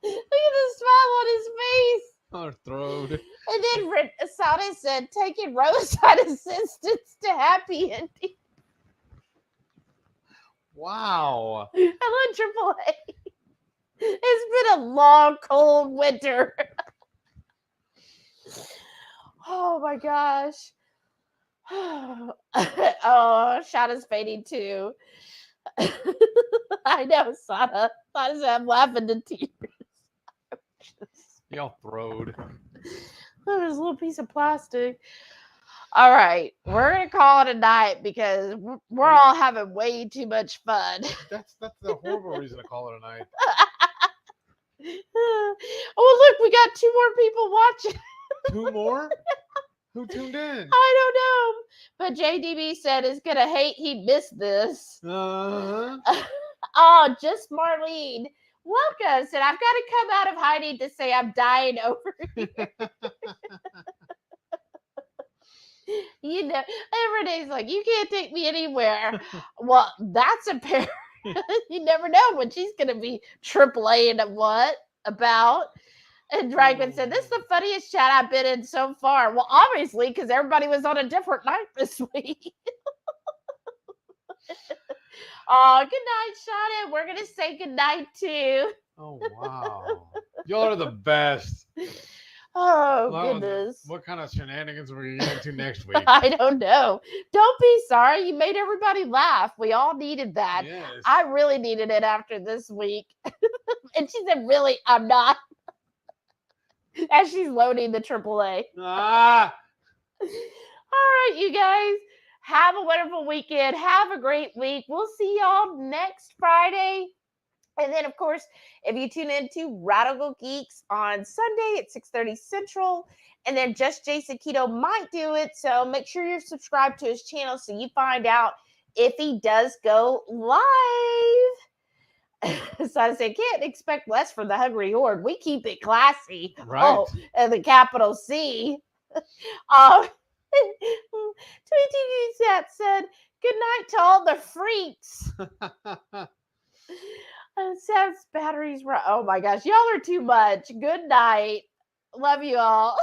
the smile on his face. Our throat. And then Asada said, taking roadside assistance to happy ending. Wow. I love AAA. It's been a long, cold winter. Oh my gosh. Oh, Shada's fading too. I know, Sada. I'm laughing to tears. Y'all throwed. There's a little piece of plastic. All right, we're gonna call it a night because we're all having way too much fun. That's a horrible reason to call it a night. Oh, look, we got 2 more people watching. 2 more? Who tuned in? I don't know, but JDB said is gonna hate he missed this. Uh-huh. Oh, just Marlene. Welcome. Said I've got to come out of hiding to say I'm dying over here. You know, every day's like, you can't take me anywhere. Well, that's a pair. You never know when she's going to be AAA and what about. And Dragman said, this is the funniest chat I've been in so far. Well, obviously, because everybody was on a different night this week. Oh, good night, Shauna. We're going to say good night, too. Oh, wow. Y'all are the best. Oh, Well, goodness. what kind of shenanigans are we getting into next week? I don't know. Don't be sorry. You made everybody laugh. We all needed that. Yes. I really needed it after this week. And she said, really, I'm not. As she's loading the AAA. Ah, All right, you guys. Have a wonderful weekend. Have a great week. We'll see y'all next Friday. And then, of course, if you tune into Radical Geeks on Sunday at 6:30 Central, and then Just Jason Keto might do it. So make sure you're subscribed to his channel so you find out if he does go live. So I said, can't expect less from the Hungry Horde. We keep it classy. right. Oh, and the capital C. Tweety Sat said, good night to all the freaks. Sam's batteries run. Oh my gosh, y'all are too much. Good night. Love you all.